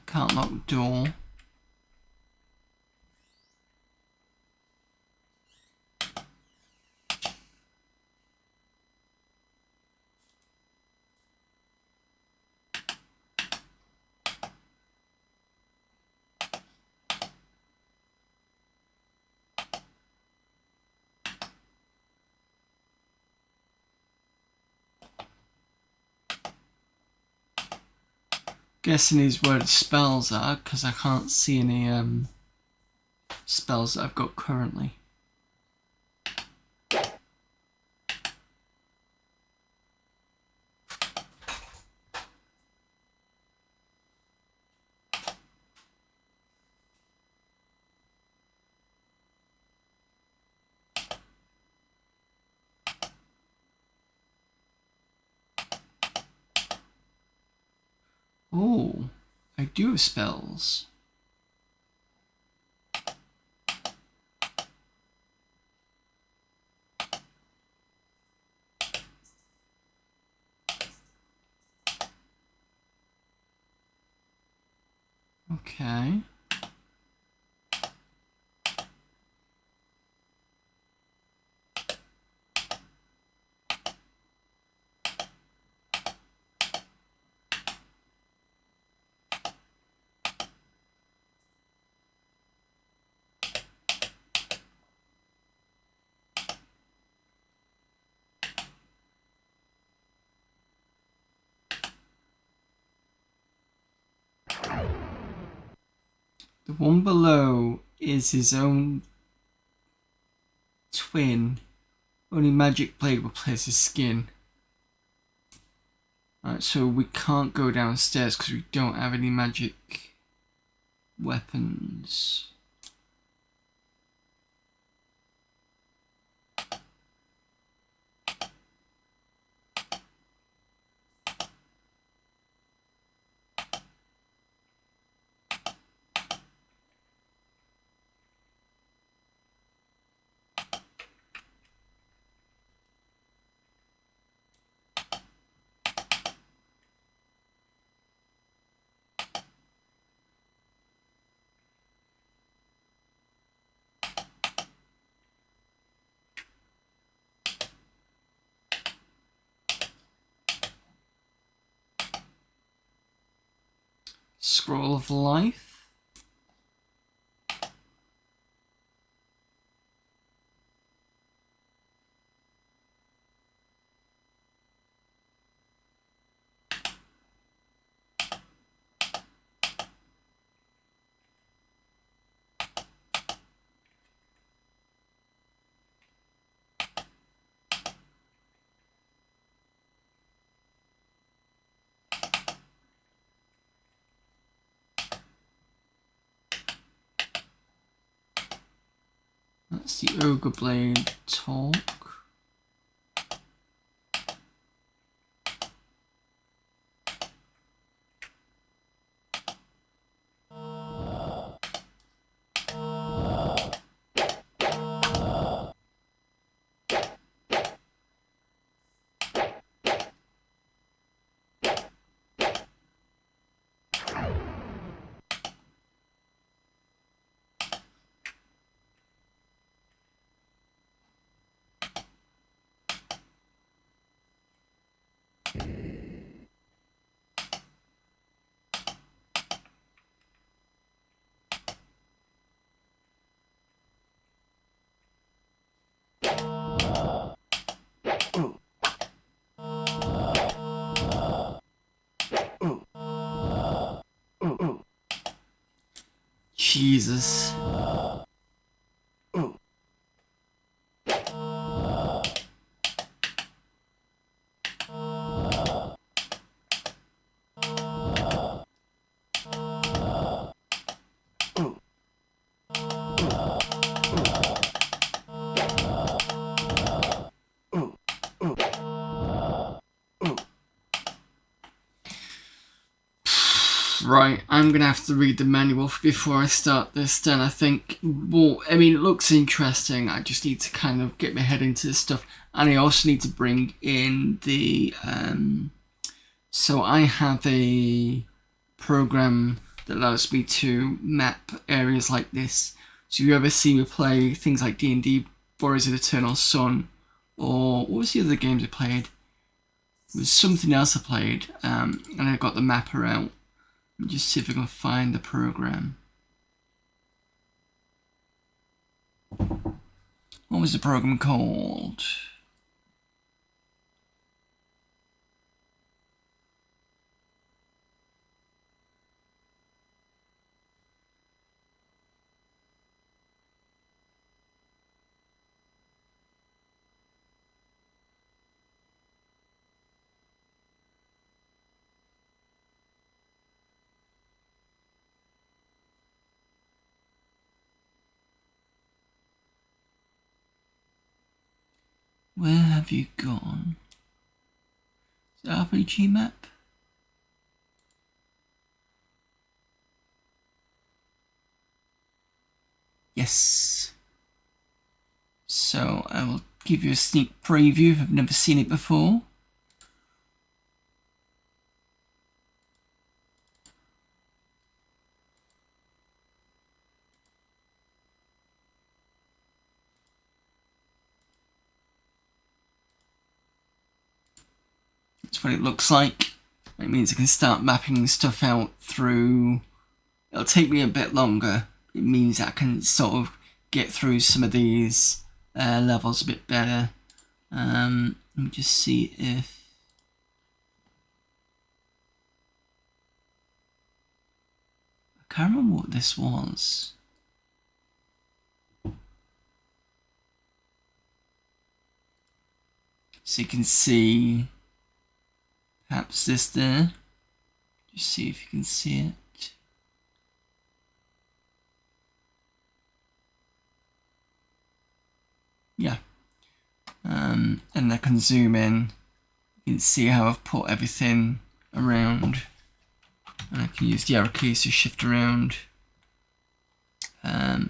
Can't lock the door. Guessing is where the spells are, because I can't see any spells that I've got currently. Oh, I do have spells. Okay. The one below is his own twin. Only magic blade replaces his skin. Alright, so we can't go downstairs because we don't have any magic weapons. Scroll of Life. That's the Ogre Blade talk. Jesus. Right, I'm gonna have to read the manual before I start this then, I think. Well, I mean, it looks interesting. I just need to kind of get my head into this stuff. And I also need to bring in the... so I have a program that allows me to map areas like this. So if you ever see me play things like D&D, Warriors of the Eternal Sun, or what was the other games I played? It was something else I played, and I got the mapper out. Let me just see if I can find the program. What was the program called? Where have you gone? Is it RPG map? Yes. So I will give you a sneak preview if I've never seen it before. That's what it looks like. It means I can start mapping stuff out through... It'll take me a bit longer. It means I can sort of get through some of these levels a bit better. Let me just see if... I can't remember what this was. So you can see perhaps this there. Just see if you can see it. Yeah. And I can zoom in. You can see how I've put everything around. And I can use the arrow keys to shift around.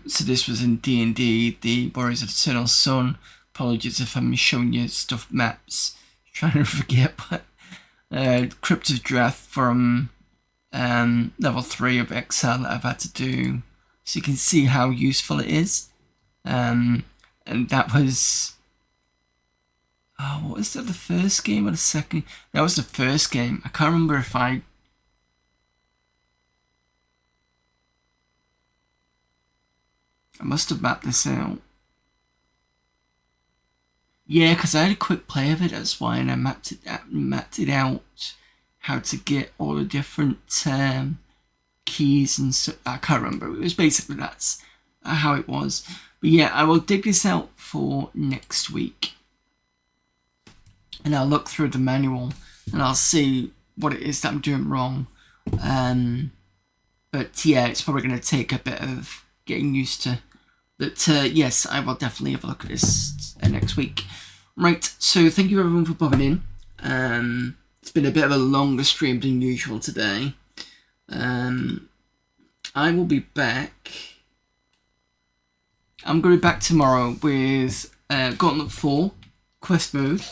So this was in D&D, the Warriors of the Eternal Sun. Apologies if I'm showing you stuff maps. Trying to forget, but Crypt of Drath from level 3 of Exile that I've had to do. So you can see how useful it is. And that was... Oh, what was that, the first game or the second? That was the first game. I can't remember if I... I must have mapped this out. Yeah, because I had a quick play of it, that's why, and I mapped it out how to get all the different keys and so I can't remember. It was basically that's how it was. But yeah, I will dig this out for next week, and I'll look through the manual and I'll see what it is that I'm doing wrong. But yeah, it's probably going to take a bit of getting used to. But yes, I will definitely have a look at this next week. Right, so thank you everyone for popping in. It's been a bit of a longer stream than usual today. I will be back. I'm going to be back tomorrow with Gauntlet 4 Quest Mode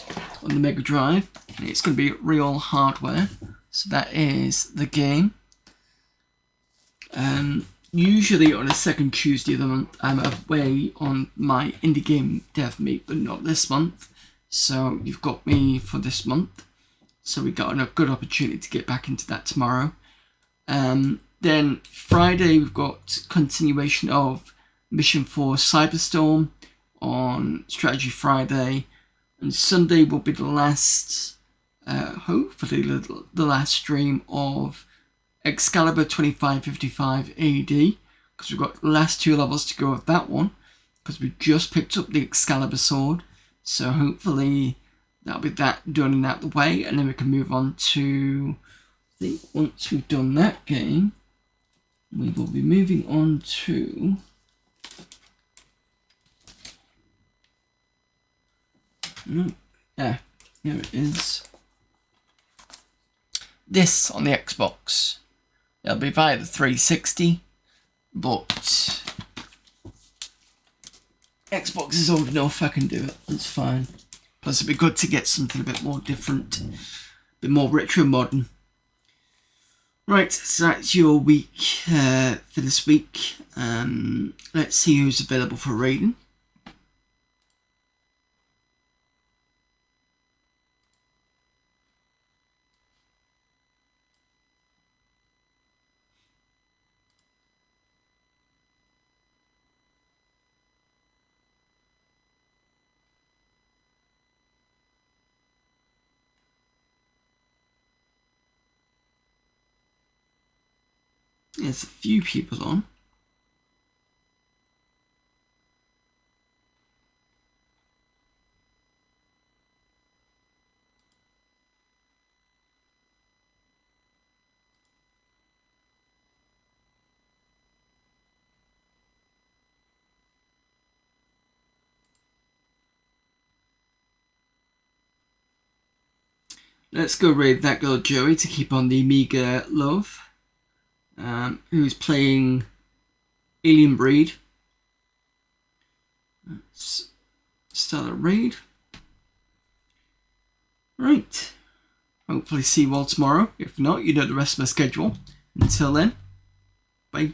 on the Mega Drive. And it's going to be real hardware. So that is the game. Usually on the second Tuesday of the month, I'm away on my indie game dev meet, but not this month. So you've got me for this month. So we got a good opportunity to get back into that tomorrow. Then Friday we've got continuation of Mission 4 Cyberstorm on Strategy Friday. And Sunday will be the last, hopefully the last stream of Excalibur 2555 AD, because we've got the last 2 levels to go of that one, because we just picked up the Excalibur sword, so hopefully that'll be that done and out of the way, and then we can move on to, I think once we've done that game, we will be moving on to yeah, here it is. This on the Xbox. It'll be via the 360, but Xbox is old enough, I can do it, it's fine. Plus it'd be good to get something a bit more different, a bit more retro modern. Right, so that's your week for this week. Let's see who's available for raiding. There's a few people on. Let's go raid that girl Joey to keep on the Amiga love. Who's playing Alien Breed. Let's start a raid. Right. Hopefully see you all tomorrow. If not, you know the rest of my schedule. Until then, bye.